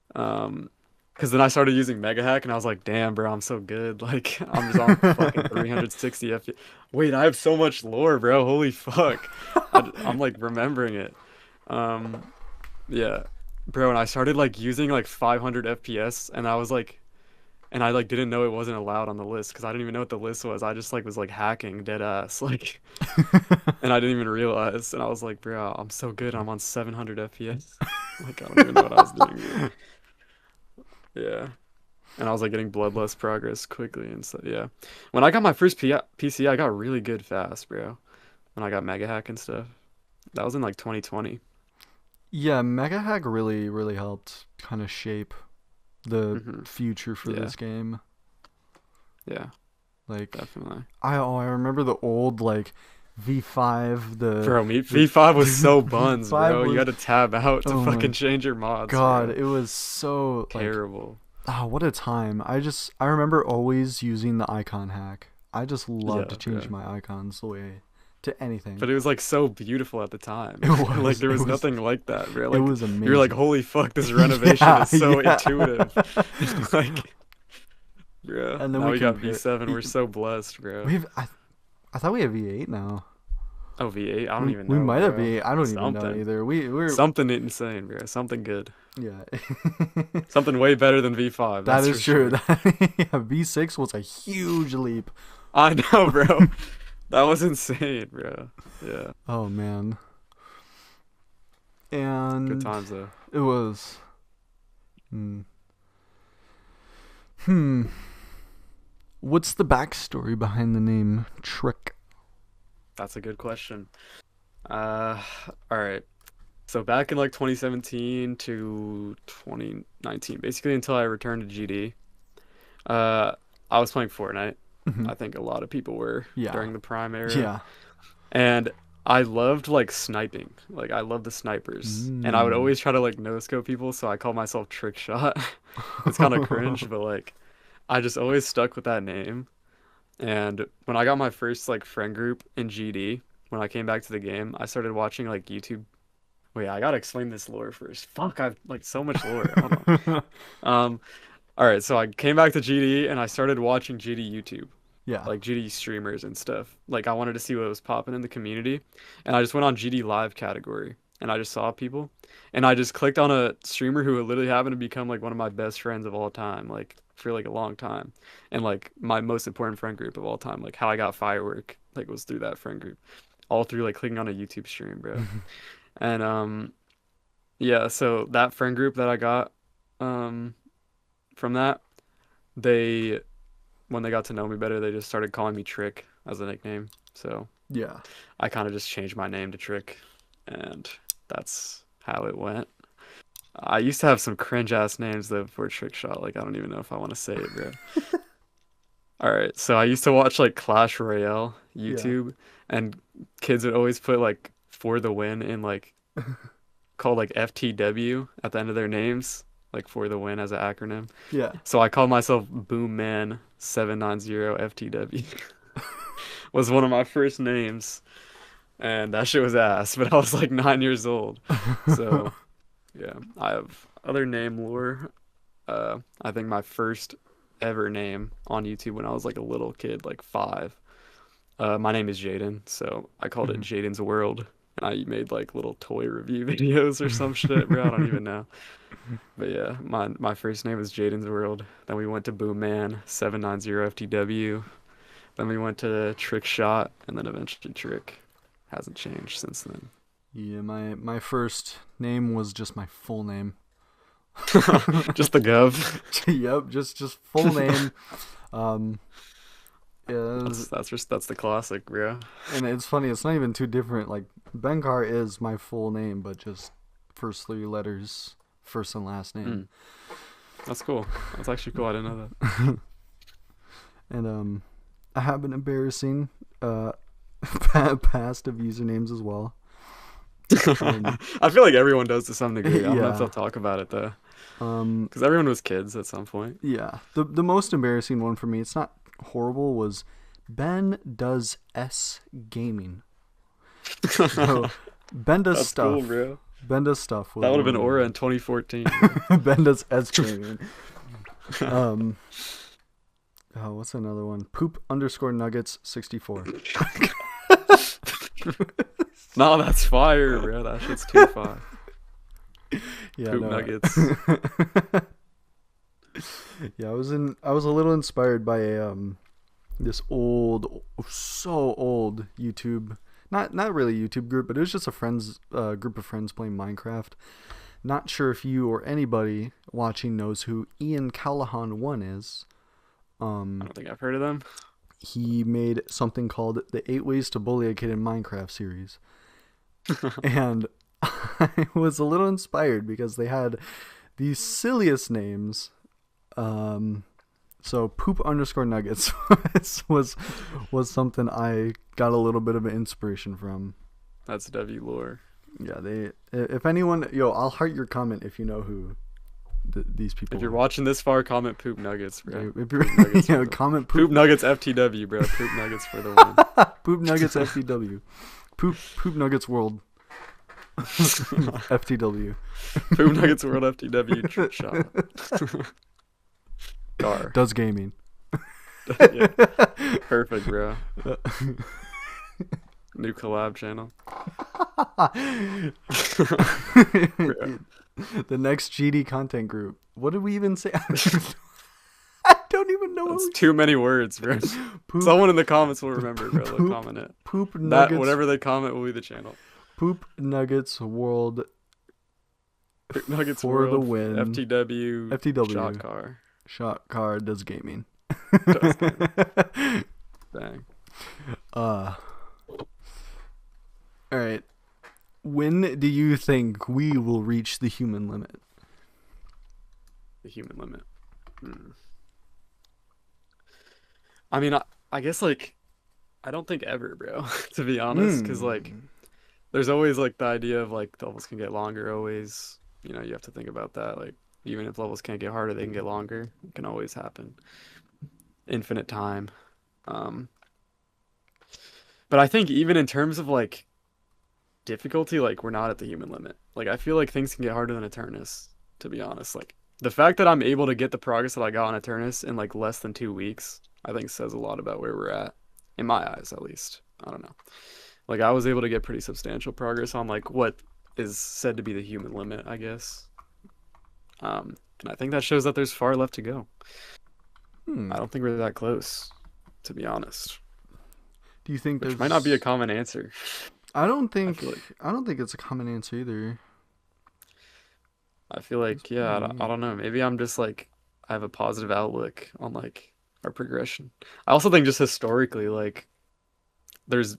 Because then I started using Mega Hack and I was like, damn, bro, I'm so good. Like I'm just on fucking 360 FPS. Wait, I have so much lore, bro. Holy fuck. I'm like remembering it. Um, yeah, bro, and I started like using like 500 FPS, and I was like, and I like didn't know it wasn't allowed on the list because I didn't even know what the list was. I just like was like hacking dead ass, like, and I didn't even realize. And I was like, bro, I'm so good. I'm on 700 FPS. Like I don't even know what I was doing, bro. Yeah, and I was like getting bloodlust progress quickly and stuff. Yeah, when I got my first PC, I got really good fast, bro. When I got Mega Hack and stuff, that was in like 2020. Yeah, Mega Hack really helped kind of shape the Hmm. future for Yeah, this game. yeah, Like definitely. I remember the old like V5 Bro, me the V5 was so buns, V5 bro. You was had to tab out to oh my fucking change your mods, god, bro. it was so like Terrible. what a time. I remember always using the icon hack. I just love Yeah, to change bro. my icons the way to anything. But it was like so beautiful at the time. It Like was there it was was nothing like that, bro. it Like was you're like, amazing. holy fuck, this renovation Yeah, is so yeah. intuitive. Like, bro. And then Now we we got compare. V7. We're so blessed, bro. We've I thought we have V8 now. Oh, V8. I don't even We know, might have bro. V8. I don't even know Something. either. We're Something insane, bro. Something good. yeah. Something way better than V5. That That's for is true. sure. That yeah, V6 was a huge leap. I know, bro. That was insane, bro. Yeah. Oh man. Good And times though. it was. Hmm. Hmm. What's the backstory behind the name Trick? That's a good question. Uh, all right. So back in like 2017 to 2019, basically until I returned to GD, uh, I was playing Fortnite. Hmm. I think a lot of people were Yeah. during the Prime era. Yeah. And I loved like sniping. Like I love the snipers. And I would Mm. always try to like no scope people, so I call myself Trick Shot. It's kind of cringe, but like I just always stuck with that name. And when I got my first like friend group in GD, when I came back to the game, I started watching like YouTube. Wait, I gotta explain this lore first. Fuck, I've like so much lore. Hold on. Um, all right, so I came back to GD and I started watching GD YouTube, Yeah. like GD streamers and stuff. Like I wanted to see what was popping in the community, and I just went on GD live category and I just saw people, and I just clicked on a streamer who literally happened to become like one of my best friends of all time, like for like a long time, and like my most important friend group of all time. Like how I got Firework, like was through that friend group, all through like clicking on a YouTube stream, bro. And yeah, so that friend group that I got um from that, they when they got to know me better, they just started calling me Trick as a nickname. So Yeah. I kind of just changed my name to Trick, and that's how it went. I used to have some cringe ass names though for Trick Shot. Like I don't even know if I want to say it, bro. All right, so I used to watch like Clash Royale Yeah. YouTube, and kids would always put like for the win in like called like FTW at the end of their names, like for the win as an acronym. Yeah. So I called myself Boom Man 790 FTW. Was one of my first names, and that shit was ass. But I was like 9 years old, so yeah. I have other name lore. I think my first ever name on YouTube when I was like a little kid, like 5. My name is Jaden, so I called it Mhm. Jaden's World. And I made like little toy review videos or some shit, bro. I don't even know. But yeah, my first name was Jaden's World. Then we went to Boom Man 790 FTW. Then we went to Trick Shot, and then eventually Trick. Hasn't changed since then. Yeah, my first name was just my full name. Just the Gov. Yep, just full name. Um, That's is that's the classic, bro. and it's funny. It's not even too different. Like Benkar is my full name, but just first 3 letters, first and last name. Mm, that's cool. That's actually cool. I didn't know that. And I have an embarrassing past of usernames as well. Um, I feel like everyone does to some degree. I don't know if yeah. they'll talk about it though, Um, because everyone was kids at some point. yeah. The most embarrassing one for me, it's not horrible, was Ben does S gaming. So Ben does That's cool, stuff. bro. Ben does stuff was That would have one been of Aura the in 2014, Ben does S gaming. Um, oh, what's another one? Poop underscore nuggets 64. No, that's fire, bro. That shit's too fire. Yeah, Poop no. nuggets. Yeah, I was a little inspired by a this old, so old YouTube, not really YouTube group, but it was just a friends group of friends playing Minecraft. Not sure if you or anybody watching knows who Ian Callahan 1 is. I don't think I've heard of them. He made something called the 8 Ways to Bully a Kid in Minecraft series. And I was a little inspired because they had the silliest names. So poop underscore nuggets was something I got a little bit of an inspiration from. That's W lore. Yeah, if anyone, I'll heart your comment if you know who these people If you're are. watching this far, comment poop nuggets, bro. If you're, Poop nuggets for the comment poop poop nuggets FTW, bro. Poop nuggets for the win. poop nuggets FTW, poop nuggets world FTW. Poop nuggets world FTW trick shot. Gar. Does gaming. Yeah. Perfect, bro. New collab channel. Bro. The next GD content group. What did we even say? I don't even That's no. too many words, bro. Poop, Someone in the comments will remember, bro. They'll poop, comment it. poop That nuggets, whatever they comment will be the channel. poop nuggets world Nuggets for the World, win. FTW, shot FTW. car, Shot card does gaming. does gaming. Dang. uh, all right. When do you think we will reach the human limit? The human limit. Hmm. I mean, I guess like I don't think ever, bro. To be honest, because like Hmm. there's always like the idea of like levels can get longer. Always, you have to think about that. Like even if levels can't get harder, they can get longer. It can always happen. Infinite time. Um, but I think even in terms of like difficulty, like we're not at the human limit. Like I feel like things can get harder than Eternus, to be honest. Like the fact that I'm able to get the progress that I got on Eternus in like less than 2 weeks, I think says a lot about where we're at, in my eyes at least. I don't know. Like I was able to get pretty substantial progress on like what is said to be the human limit, I guess. And I think that shows that there's far left to go. Hmm. I don't think we're that close, to be honest. Do you think Which might not be a there's? common answer. I don't I think. feel like I don't think it's a common answer either. I feel It's like pretty yeah, I neat. don't know. Maybe I'm just like I have a positive outlook on like our progression. I also think just historically, like there's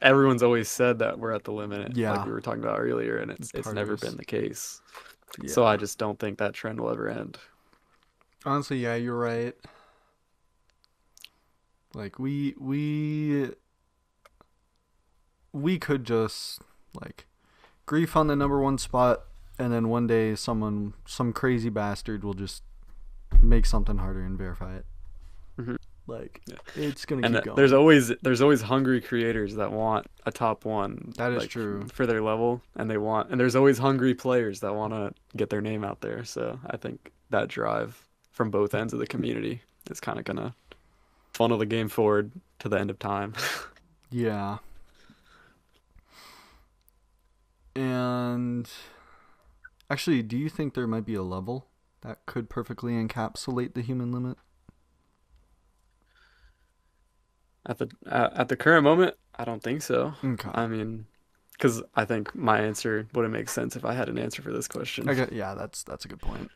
everyone's always said that we're at the limit, like Yeah. we were talking about earlier, and it's never Tartarus. been the case. So I Yeah. just don't think that trend will ever end. Honestly, yeah, you're right. Like we could just like grief on the number one spot, and then one day some crazy bastard will just make something harder and verify it. Mhm. Like Yeah. it's gonna And keep there's going. always hungry creators that want a top one That is like true. for their level, and there's always hungry players that want to get their name out there. So I think that drive from both ends of the community is kind of gonna funnel the game forward to the end of time. Yeah. And actually, do you think there might be a level that could perfectly encapsulate the human limit? At the current moment, I don't think so. Okay. I mean, because I think my answer wouldn't make sense if I had an answer for this question. Okay, yeah, that's a good point.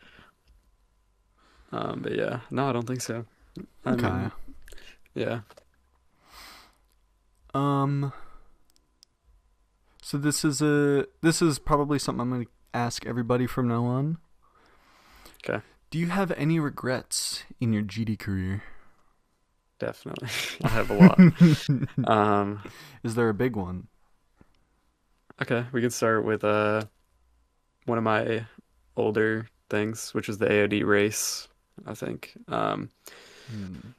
But yeah, no, I don't think so. I Okay. mean, yeah. Um so this is probably something I'm going to ask everybody from now on. Okay, Do you have any regrets in your GD career? definitely. I have a lot. Um, Is there a big one? okay, we can start with one of my older things, which was the AOD race, I think. Hmm.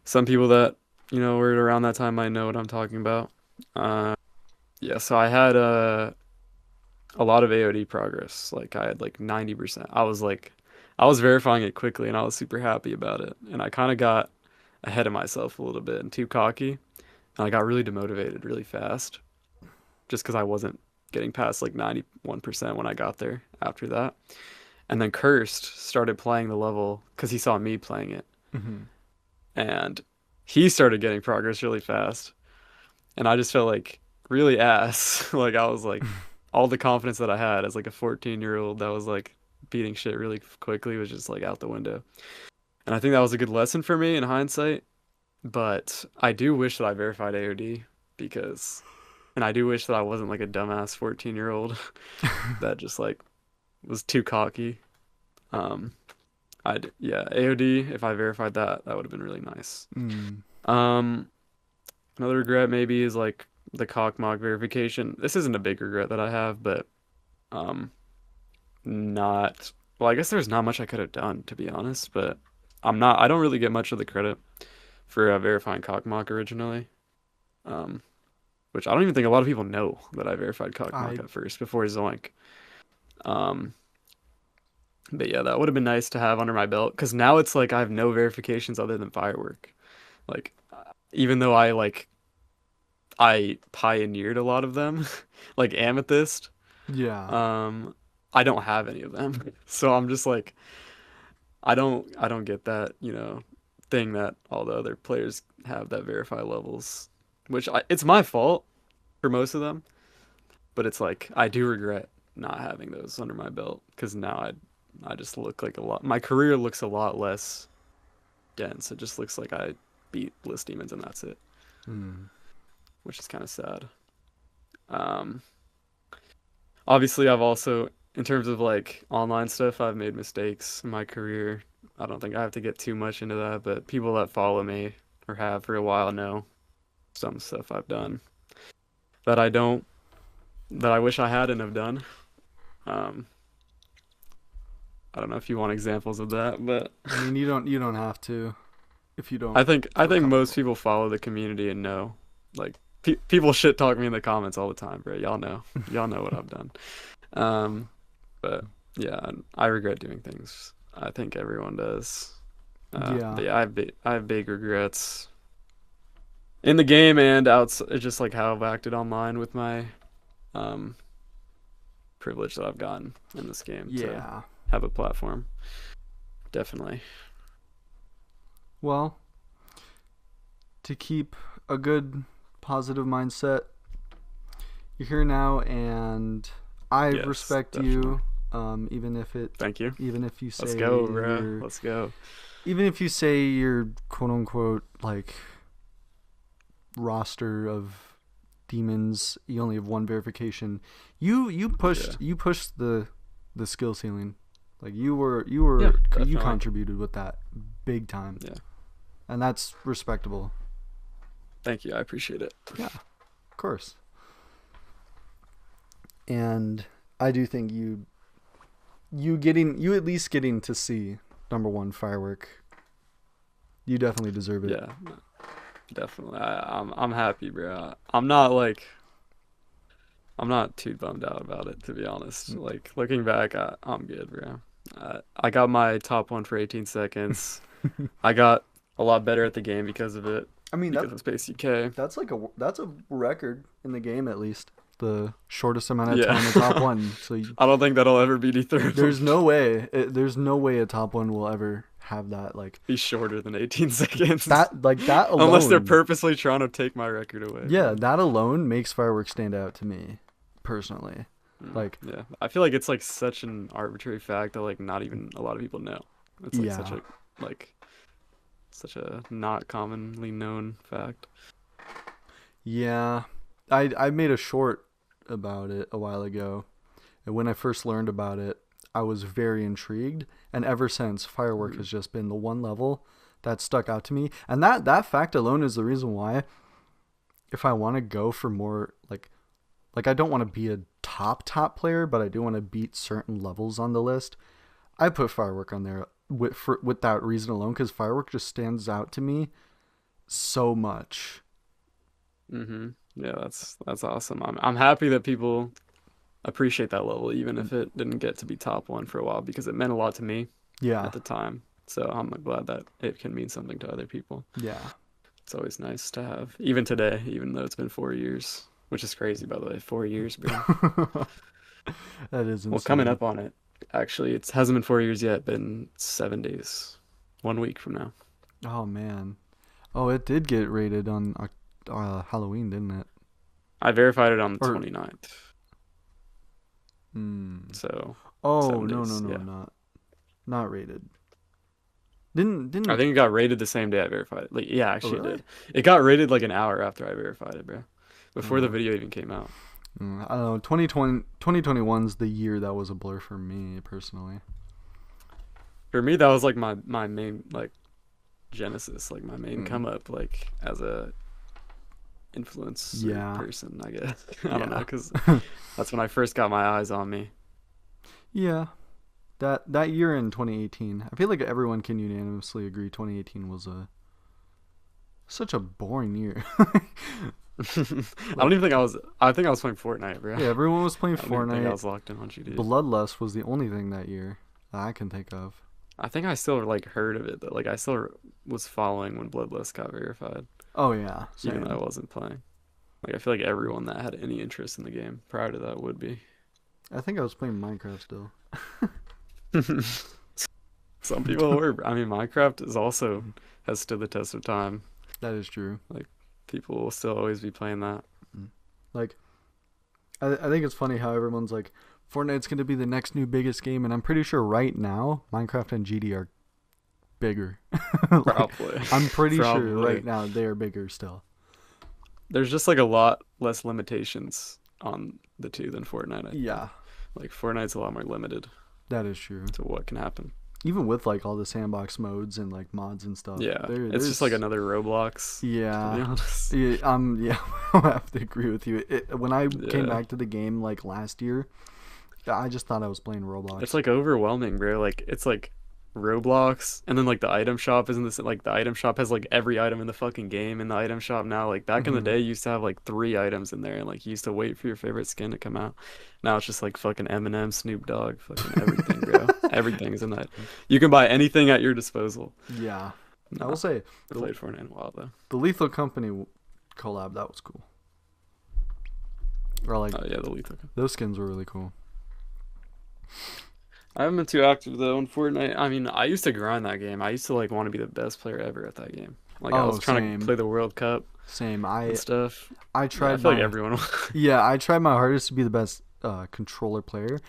Some people that, were around that time might know what I'm talking about. Uh, yeah, so I had a lot of AOD progress. Like I had like 90%. I was verifying it quickly and I was super happy about it. And I kind of got ahead of myself a little bit and too cocky. And I got really demotivated really fast just because I wasn't getting past like 91% when I got there after that. And then Cursed started playing the level because he saw me playing it. Hmm. And he started getting progress really fast. And I just felt like really ass. Like I was like all the confidence that I had as like a 14-year-old that was like beating shit really quickly was just like out the window. And I think that was a good lesson for me in hindsight, but I do wish that I verified AOD because and I do wish that I wasn't like a dumbass 14-year-old that just like was too cocky. Um yeah, AOD if I verified that that would have been really nice. Mm. Um Another regret maybe is like the cock mock verification. This isn't a big regret that I have, but um not well, I guess there's not much I could have done to be honest, but I don't really get much of the credit for verifying cock mock originally. Um which I don't even think a lot of people know that I verified cock mock I at first before Zoink. Um but yeah, that would have been nice to have under my belt because now it's like I have no verifications other than firework. Like even though I pioneered a lot of them, like Amethyst. yeah. Um, I don't have any of them, so I'm just like, I don't get that, thing that all the other players have that verify levels, which it's my fault for most of them, but it's like I do regret not having those under my belt because now I just look like a lot. My career looks a lot less dense. It just looks like I beat Bliss Demons and that's it, Mm. which is kind of sad. Obviously, I've also, in terms of like online stuff, I've made mistakes in my career. I don't think I have to get too much into that, but people that follow me or have for a while know some stuff I've done that I don't, that I wish I hadn't have done. Um, I don't know if you want examples of that, but I mean, you don't have to if you don't I feel think most comfortable. people follow the community and know. Like people shit talk me in the comments all the time, bro. Y'all know what I've done. Um, but yeah, I regret doing things. I think everyone does. Yeah. But yeah, I have big regrets in the game and outside. It's just like how I've acted online with my um privilege that I've gotten in this game to Yeah. have a platform. Definitely. Well, to keep a good positive mindset, you're here now, and I Yes, respect definitely. you. Even if it, Thank you. even if you Let's say go, bro. you're, Let's go. even if you say your quote unquote like roster of demons, you only have one verification. Yeah. You pushed the skill ceiling. Like Yeah, you definitely. contributed with that big time, Yeah. and that's respectable. Thank you. I appreciate it. Yeah, of course. And I do think you at least getting to see number one firework. You definitely deserve it. Yeah, definitely. I'm happy, bro. I'm not too bummed out about it, to be honest. Like looking back, I'm good, bro. I got my top one for 18 seconds. I got a lot better at the game because of it, I mean because of Space UK. that's a record in the game at least. The shortest amount of Yeah. time a top one. So I don't think that'll ever be dethroned. there's no way a top one will ever have that Be shorter than 18 seconds. that Unless they're alone. purposely trying to take my record away, Yeah, bro. that alone makes fireworks stand out to me personally. Like, Yeah. I feel like it's like such an arbitrary fact that like not even a lot of people know. It's like yeah. like such a not commonly known fact. Yeah. I made a short about it a while ago. And when I first learned about it, I was very intrigued, and ever since firework Mhm. has just been the one level that stuck out to me. And that fact alone is the reason why if I want to go for more like I don't want to be a top player, but I do want to beat certain levels on the list. I put firework on there with that reason alone cuz firework just stands out to me so much. Yeah, that's awesome. I'm happy that people appreciate that level, even if it didn't get to be top one for a while, because it meant a lot to me Yeah. at the time. So I'm glad that it can mean something to other people. Yeah. It's always nice to have, even today, even though it's been 4 years, which is crazy, by the way. 4 years, bro. That is Well, coming insane. up on it. Actually, it hasn't been 4 years yet. Been 7 days, 1 week from now. Oh man. Oh, it did get rated on Halloween, didn't it? I verified it on the Or 29th, mm, so oh, seven no, no, days. no, Yeah, not rated. I Didn't think it got rated the same day I verified it. Like, yeah, Oh actually, it really? did. It got rated like an hour after I verified it, bro. Before the Uh, video even came out. I don't know. 2021's the year that was a blur for me personally. For me, that was like my main like genesis, like my main Mm, come up, like as a influencer yeah. person, I guess. I don't know, Yeah. because that's when I first got my eyes on me. Yeah. That year in 2018, I feel like everyone can unanimously agree 2018 was a such a boring year. I don't Like, even think I was. I think I was playing Fortnite, bro. yeah, everyone was playing I don't even think I Fortnite. was locked in on GD. Bloodlust was the only thing that year that I can think of. I think I still like heard of it though. Like I still was following when Bloodlust got verified, Oh yeah, even though I same. wasn't playing. Like I feel like everyone that had any interest in the game prior to that would be. I think I was playing Minecraft still. Some people were. I mean, Minecraft is also has stood the test of time. That is true. Like people will still always be playing that. Mm. Like, I think it's funny how everyone's like, Fortnite's gonna be the next new biggest game, and I'm pretty sure right now Minecraft and GD are bigger. Like, Probably. I'm pretty sure Probably. right now they are bigger still. There's just like a lot less limitations on the two than Fortnite, I think. Yeah, Like Fortnite's a lot more limited that is true. to what can happen. Even with like all the sandbox modes and like mods and stuff. Yeah. It's just there's like another Roblox, to be yeah. honest. Yeah, I have to agree with you. When I came Yeah. back to the game like last year, I just thought I was playing It's Roblox. like overwhelming, bro. Like it's like Roblox, and then like the item shop isn't this like the item shop has like every item in the fucking game in the item shop now. Like back in the Hmm. day, you used to have like three items in there, and like you used to wait for your favorite skin to come out. Now it's just like fucking Eminem, Snoop Dogg, fucking everything, bro. Everything's in that. You can buy anything at your disposal. Yeah, I will Nah, say I the played Fortnite in a while though. the Lethal Company collab, that was cool. Or like Oh yeah, the Lethal. those skins were really cool. I haven't been too active though in Fortnite. I mean, I used to grind that game. I used to like want to be the best player ever at that game. Like I Oh, was trying to same, play the World Cup same. and stuff. I Yeah, I tried feel like my everyone. yeah, I tried my hardest to be the best controller player.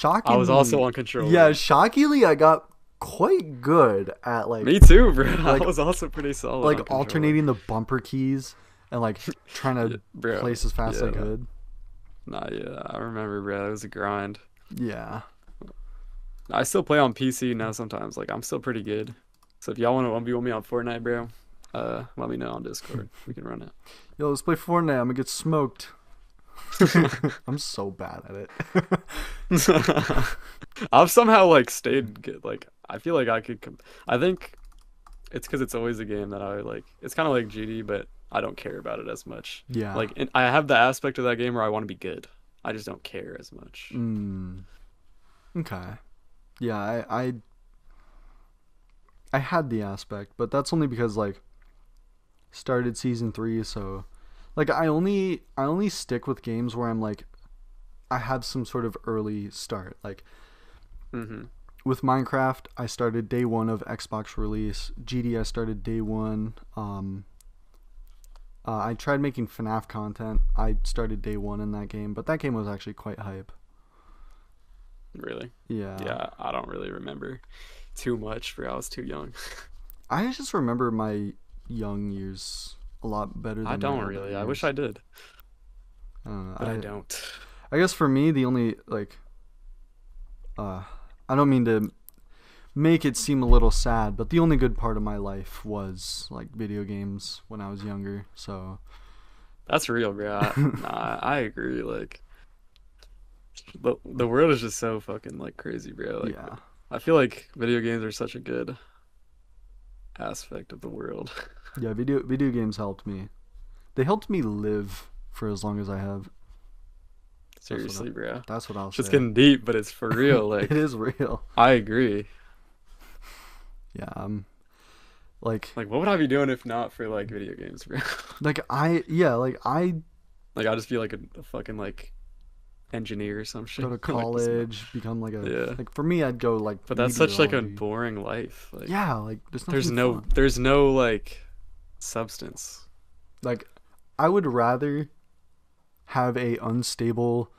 I was also Shockingly, on yeah, controller. shockingly, I got quite good at Me too, bro. I like was also pretty solid on controller. alternating the bumper keys and like trying Yeah, to bro. place as fast as I Yeah. could. Nah, yeah. I remember, bro. It was a grind. Yeah. I still play on PC now sometimes. Like I'm still pretty good. So if y'all want to 1v1 me on Fortnite, bro, let me know on Discord. We can run Yo, let's play Fortnite. I'm gonna get smoked. it. I'm so bad at it. I've somehow like stayed good. Like I feel like I could. I think it's because it's always a game that I like. It's kind of like GD, but I don't care about it as much. Yeah. Like I have the aspect of that game where I want to be good. I just don't care as much. Mm, okay. Yeah, I had the aspect, but that's only because like started season 3, so like I only stick with games where I'm like I have some sort of early start. Like Hmm. with Minecraft, I started day 1 of Xbox release. GD I started day 1. I tried making FNAF content. I started day 1 in that game, but that game was actually quite hype. Really? Yeah. Yeah, I don't really remember too much, bro. I was too young. I just remember my young years a lot better I than my don't older really. I wish years. I did, I don't know. but I don't. I guess for me the only like uh I don't mean to make it seem a little sad, but the only good part of my life was like video games when I was younger. So That's real, bro. Nah, I agree. Like the world is just so fucking like crazy, bro. Like yeah. I feel like video games are such a good aspect of the world. Yeah, video games helped me. They helped me live for as long as I have. That's what Seriously, bro. that's what I'll Just say. getting deep, but it's for real. It Like is real. I agree. Yeah, like Like what would I be doing if not for like video games, bro? I Like I'd just be like a fucking like engineer or some shit. go to Like just college, become like a yeah. like for me I'd go like But that's such like a meteorology. boring life. Like Yeah, like there's nothing fun. there's no like substance. Like I would rather have a unstable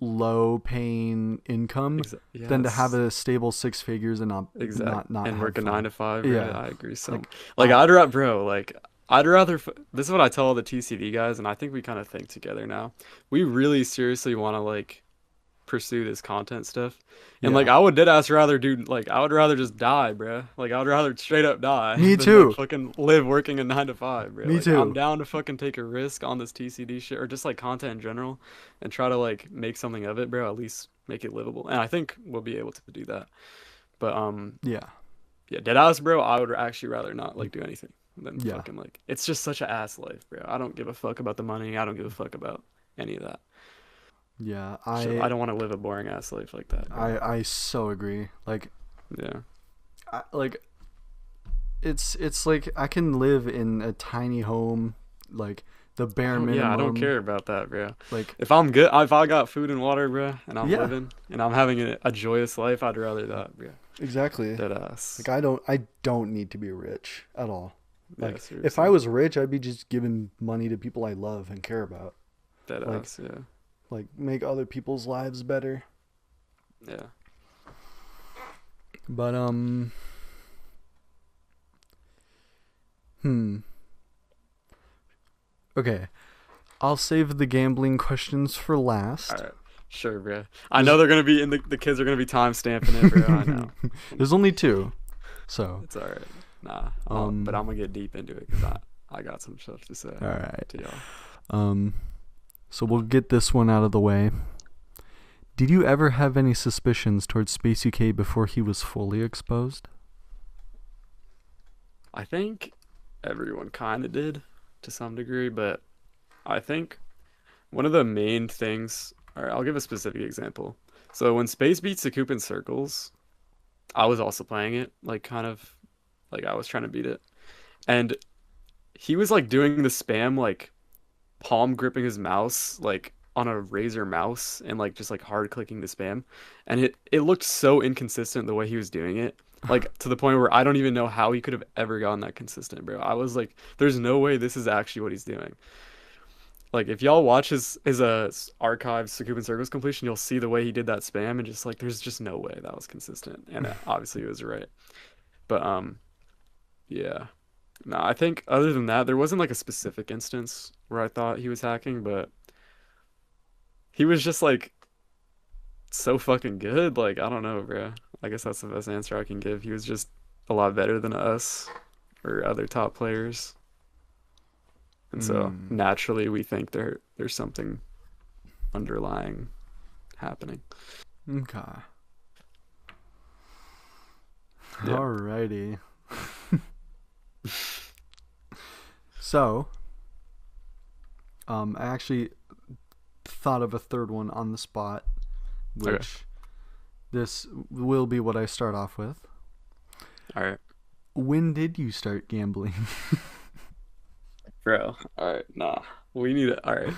low paying income than to have Yes. a stable 6 figures and Exact not and have work a nine fun. to five, right? Yeah. I agree. So, Like like, I I'd rather, bro, like, I'd rather. This is what I tell all the TCV guys, and I think we kind of think together now. We really seriously want to like pursue this content stuff, and like, yeah. I would dead ass rather do like I would rather just die, bro. Like, I would rather straight up die Me than like too. fucking live working a 9 to 5, bro. Me Like, I'm too. down to fucking take a risk on this TCD shit or just like content in general, and try to like make something of it, bro. At least make it livable, and I think we'll be able to do that. But Yeah. yeah, dead ass, bro. I would actually rather not like do anything than Yeah. fucking like. It's just such a ass life, bro. I don't give a fuck about the money. I don't give a fuck about any of that. Yeah. So I don't want to live a boring ass life like that, bro. I so agree. Like Yeah, like it's like I can live in a tiny home, like the bare I don't minimum. care about that, bro. Like If I'm good, if I got food and water, bro, and I'm yeah. living and I'm having a joyous life, I'd rather that, bro. Exactly. Dead ass. Like I don't need to be rich at all. Yeah, Like if I seriously. was rich, I'd be just giving money to people I love and care about. Dead Like ass, yeah. make other people's lives better. Yeah. But hmm. Okay. I'll save the gambling questions for All last. right. Sure, bro. I know There's they're gonna be in the kids are gonna be time stamping it, bro. I know. there's only two. So, It's all right. Nah, but um I'm gonna get deep into it because I got some stuff to say all right. to y'all. Um so we'll get this one out of the way. Did you ever have any suspicions towards Space UK before he was fully exposed? I think everyone kind of did to some degree, but I think one of the main things. All right, I'll give a specific example. So when Space beats the Coop in circles, I was also playing it, like kind of like I was trying to beat it, and he was like doing the spam like palm gripping his mouse like on a Razer mouse and like just like hard clicking the spam, and it looked so inconsistent the way he was doing it, like to the point where I don't even know how he could have ever gotten that consistent, bro. I was like, there's no way this is actually what he's doing. Like if y'all watch his archived Sakubin Circles completion, you'll see the way he did that spam and just like there's just no way that was consistent, and obviously he was right. But yeah. No, I think other than that, there wasn't like a specific instance where I thought he was hacking, but he was just like so fucking good. Like, I don't know, bro. I guess that's the best answer I can give. He was just a lot better than us or other top players. And so Hmm. naturally we think there's something underlying happening. Okay. Yeah. Alrighty. So, I actually thought of a third one on the spot, Okay. which this will be what I start off with. All right. When did you start gambling? Bro. All right. Nah. We need it. All right,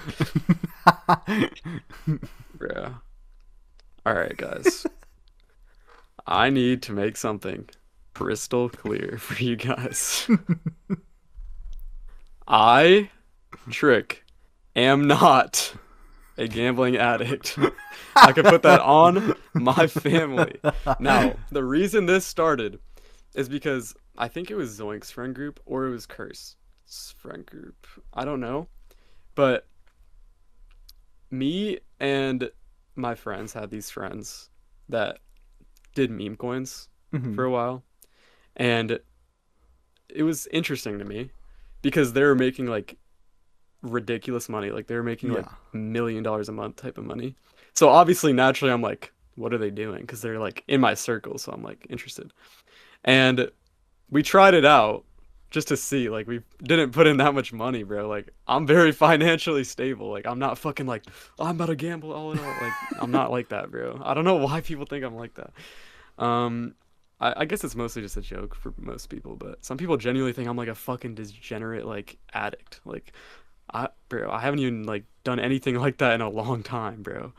bro. All right, guys. I need to make something crystal clear for you guys. I, Trick, am not a gambling addict. I could put that on my family. Now, the reason this started is because I think it was Zoink's friend group or it was Curse's friend group. I don't know. But me and my friends had these friends that did meme coins Hmm. for a while. And it was interesting to me because they were making like ridiculous money. Like they were making like Yeah. $1 million a month type of money. So obviously, naturally, I'm like, what are they doing? Because they're like in my circle. So I'm like interested. And we tried it out just to see. Like we didn't put in that much money, bro. Like I'm very financially stable. Like I'm not fucking like, oh, I'm about to gamble all in all. Like I'm not like that, bro. I don't know why people think I'm like that. Um, I guess it's mostly just a joke for most people, but some people genuinely think I'm like a fucking degenerate like addict. Like I haven't even like done anything like that in a long time, bro.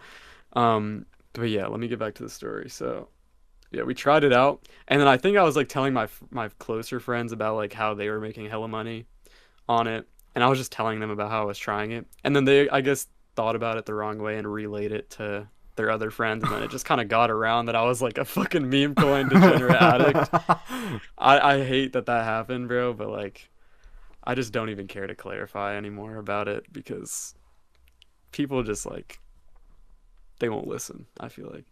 But yeah, let me get back to the story. So yeah, we tried it out, and then I think I was like telling my closer friends about like how they were making hella money on it, and I was just telling them about how I was trying it, and then they I guess thought about it the wrong way and relayed it to their other friends, and then it just kind of got around that I was like a fucking meme coin degenerate addict. I hate that that happened, bro, but like I just don't even care to clarify anymore about it because people just like they won't listen, I feel like.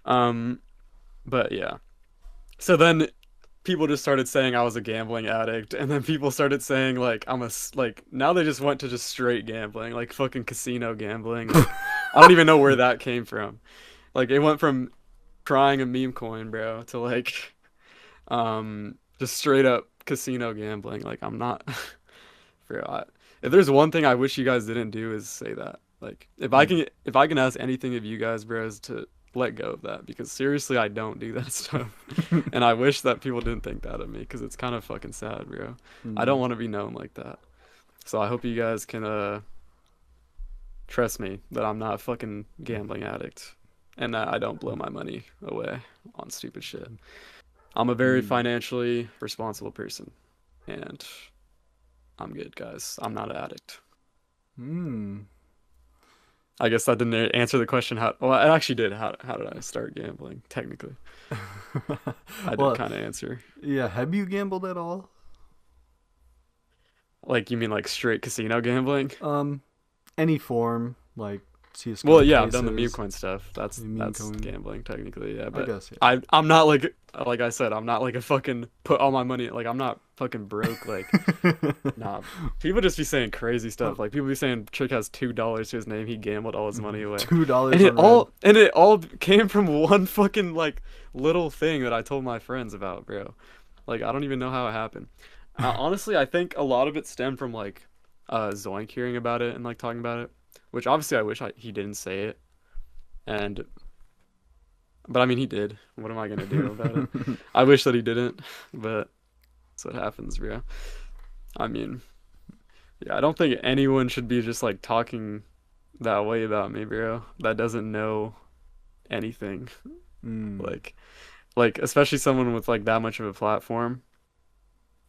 Um, but yeah. So then people just started saying I was a gambling addict, and then people started saying like like now they just went to just straight gambling, like fucking casino gambling. Like I don't even know where that came from. Like it went from trying a meme coin, bro, to like just straight up casino gambling. Like I'm not bro. If there's one thing I wish you guys didn't do is say that. Like Mm. if I can ask anything of you guys, bro, is to let go of that because seriously, I don't do that stuff. And I wish that people didn't think that of me because it's kind of fucking sad, bro. I don't Mm. want to be known like that. So I hope you guys can trust me that I'm not a fucking gambling addict. and that I don't blow my money away on stupid shit. I'm a very Mm. financially responsible person, and I'm good, guys. I'm not an addict. Mm. I guess that didn't answer the question. How? Well, it actually did. How did I start gambling? Technically, I did Well, kind of answer. yeah. Have you gambled at all? Like, you mean like straight casino gambling? Um, any form, like Well, CS:GO yeah, I've done the meme cases, coin stuff. meme That's coin. gambling technically, yeah. I But guess, I'm not like I said, I'm not like a fucking put all my money like I'm not fucking broke. Like, yeah. nah. People just be saying crazy stuff. Like people be saying Trick has $2 to his name. He gambled all his money away, $2 on red. and it all came from one fucking like little thing that I told my friends about, bro. Like I don't even know how it happened. Honestly, I think a lot of it stemmed from like Zoink hearing about it and like talking about it, which obviously I wish he didn't say it. And but I mean he did. What am I gonna do about it? I wish that he didn't, but that's what happens, bro. I mean, yeah, I don't think anyone should be just like talking that way about me, bro. That doesn't know anything. Mm. Like like especially someone with like that much of a platform,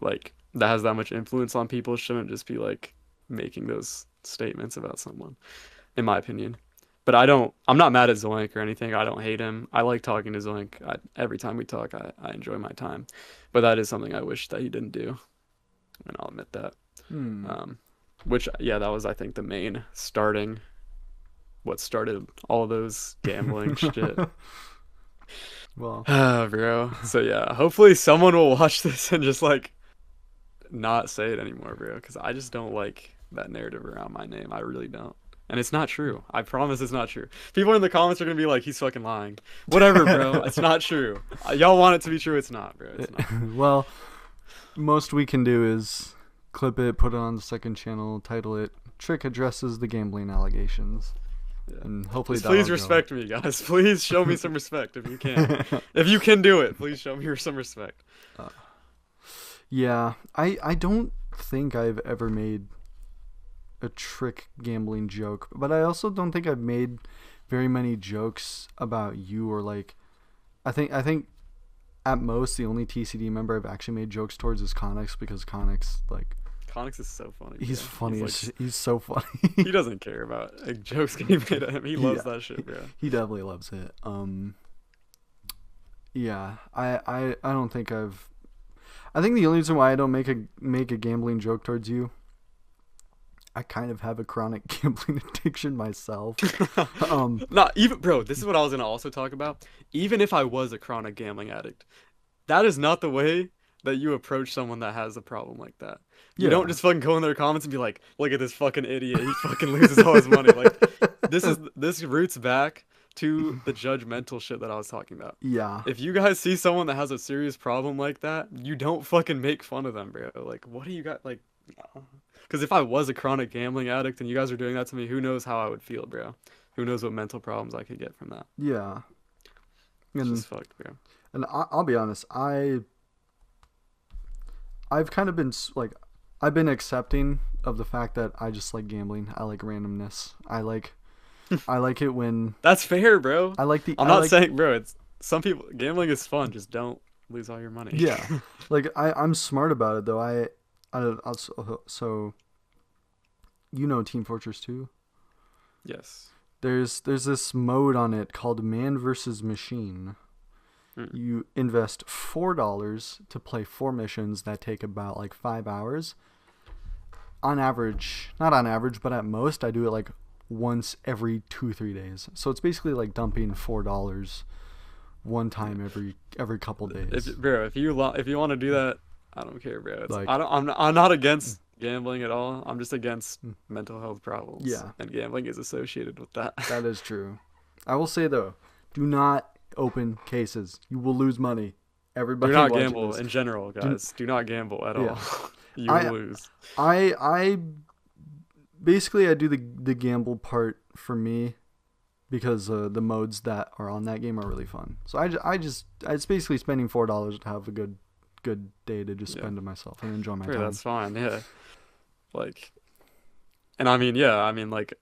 like that has that much influence on people shouldn't just be like making those statements about someone, in my opinion. But I'm not mad at Zoink or anything. I don't hate him. I like talking to Zoink. Every time we talk, I enjoy my time. But that is something I wish that he didn't do, and I'll admit that. Hmm. Um, which, yeah, that was, I think, the main what started all those gambling shit. Well, Bro. So, yeah, hopefully someone will watch this and just, like, not say it anymore, bro. Because I just don't like that narrative around my name. I really don't. And it's not true. I promise it's not true. People in the comments are gonna be like, he's fucking lying. Whatever, bro. It's not true. Y'all want it to be true. It's not, bro. It's not. well, most we can do is clip it, put it on the second channel, title it "Trick addresses the gambling allegations," Yeah. and hopefully Just that'll please go. respect me, guys. Please show me some respect if you can. If you can do it, please show me some respect. Uh, yeah, I don't think I've ever made a trick gambling joke, but I also don't think I've made very many jokes about you or like I think at most the only TCD member I've actually made jokes towards is Connix because Connix like Connix is so funny, he's bro. funny He's as like, shit. He's so funny. he doesn't care about like, jokes getting made at him. He loves Yeah, that shit, bro. he definitely loves it. Yeah, I don't think I think the only reason why I don't make a gambling joke towards you, I kind of have a chronic gambling addiction myself. Um, Not even, bro. This is what I was gonna also talk about. Even if I was a chronic gambling addict, that is not the way that you approach someone that has a problem like that. You don't yeah. just fucking go in their comments and be like, "Look at this fucking idiot. He fucking loses all his money." Like, this roots back to the judgmental shit that I was talking about. Yeah. If you guys see someone that has a serious problem like that, you don't fucking make fun of them, bro. Like, what do you got? Like, because if I was a chronic gambling addict and you guys are doing that to me, who knows how I would feel, bro? Who knows what mental problems I could get from that? Yeah. It's And just fucked, bro. I'll be honest, I've kind of been like I've been accepting of the fact that I just like gambling. I like randomness. I like it when That's fair, bro. I like the I'm I not like saying, bro. It's some people gambling is fun. Just don't lose all your money. yeah. Like I'm smart about it though. I so you know Team Fortress 2? Yes. There's this mode on it called Man versus Machine. Mm. You invest $4 to play 4 missions that take about like 5 hours. On average, not on average, but at most, I do it like once every 2-3 days. So it's basically like dumping $4 one time every couple days. Bro, if you want to do that, I don't care, bro. Like I'm not against gambling at all. I'm just against mental health problems. yeah, And gambling is associated with that. that is true. I will say though, do not open cases. You will lose money. Everybody Do not watching gamble this. in general, guys. Do not gamble at all. Yeah. You I will lose. I basically I do the gamble part for me because the modes that are on that game are really fun. So it's basically spending $4 to have a good day to just Yeah. spend to myself and enjoy my Bro, time. that's fine. Yeah. Like, and I mean, yeah, I mean, like,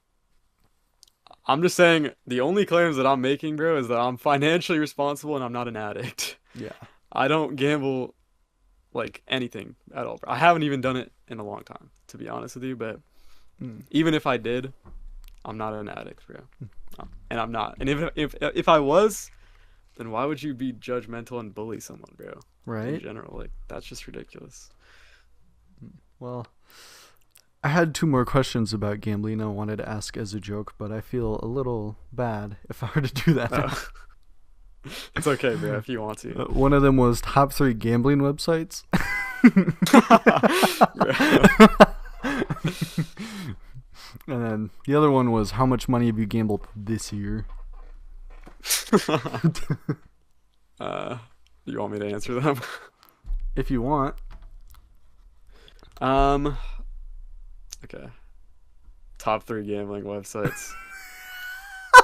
I'm just saying the only claims that I'm making, bro, is that I'm financially responsible and I'm not an addict. Yeah. I don't gamble like anything at all, bro. I haven't even done it in a long time, to be honest with you. But Mm. even if I did, I'm not an addict, bro. And I'm not. And if I was, then why would you be judgmental and bully someone, bro? In Right. general, like that's just ridiculous. Well, I had two more questions about gambling I wanted to ask as a joke, but I feel a little bad if I were to do that now. Uh, it's okay, bro, if you want to. One of them was top 3 gambling websites. And then the other one was how much money have you gambled this year? uh, you want me to answer them? If you want. Um, okay. Top 3 gambling websites.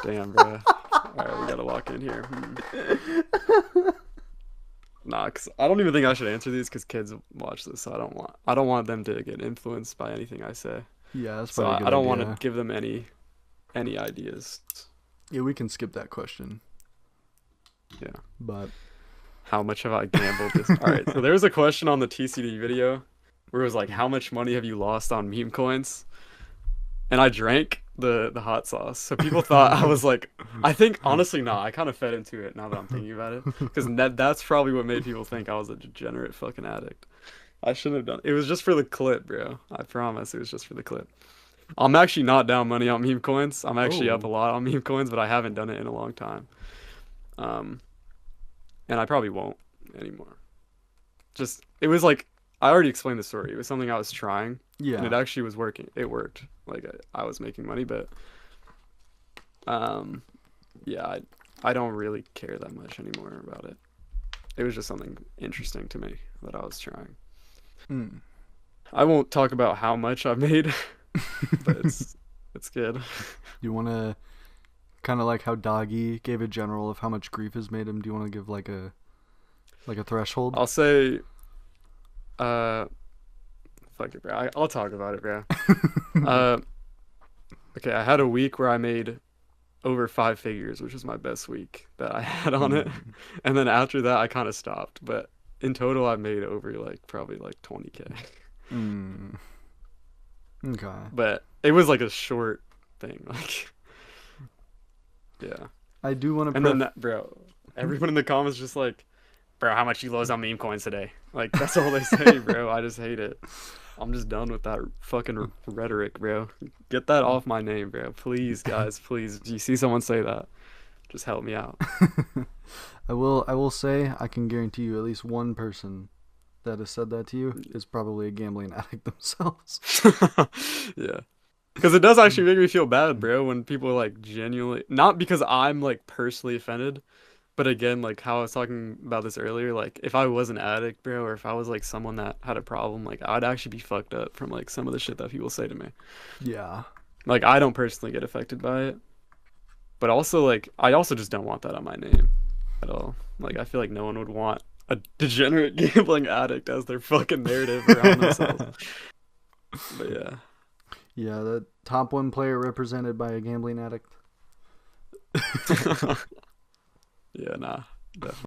Damn, bro. All right, we gotta lock in here. Nah, cause I don't even think I should answer these because kids watch this, so I don't want them to get influenced by anything I say. Yeah, that's So probably a I good don't want to idea. give them any ideas. Yeah, we can skip that question. Yeah. But How much have I gambled this? All right, so there was a question on the TCD video where it was like, how much money have you lost on meme coins? And I drank the hot sauce. So people thought I was like, I think honestly, nah, I kind of fed into it now that I'm thinking about it. Because that's probably what made people think I was a degenerate fucking addict. I shouldn't have done it. It was just for the clip, bro. I promise it was just for the clip. I'm actually not down money on meme coins. I'm actually up a oh, lot on meme coins, but I haven't done it in a long time. Um, and I probably won't anymore. Just, it was like, I already explained the story. It was something I was trying, and it yeah. actually was working. It worked. Like I was making money, but um, yeah, I don't really care that much anymore about it. It was just something interesting to me that I was trying. Mm. I won't talk about how much I've made, but it's good. You want to kind of like how Doggy gave a general of how much grief has made him. Do you want to give like a threshold? I'll say, uh, fuck it, bro. I'll talk about it, bro. Uh, okay, I had a week where I made over 5 figures, which was my best week that I had on it. Mm. And then after that, I kind of stopped. But in total, I made over like probably like 20K. Mm. Okay. But it was like a short thing. Like, yeah. I do want to And then that, bro, everyone in the comments just like, bro, how much you lose on meme coins today? Like, that's all they say, bro. I just hate it. I'm just done with that fucking rhetoric, bro. Get that off my name, bro. Please, guys, please. If you see someone say that, just help me out. I will say I can guarantee you at least one person that has said that to you is probably a gambling addict themselves. Yeah. Because it does actually make me feel bad, bro, when people like genuinely, not because I'm like personally offended, but again, like how I was talking about this earlier, like if I was an addict, bro, or if I was like someone that had a problem, like I'd actually be fucked up from like some of the shit that people say to me. Yeah. Like I don't personally get affected by it, but also like I also just don't want that on my name at all. Like I feel like no one would want a degenerate gambling addict as their fucking narrative around themselves. But yeah. Yeah, the top 1 player represented by a gambling addict. Yeah, nah, definitely.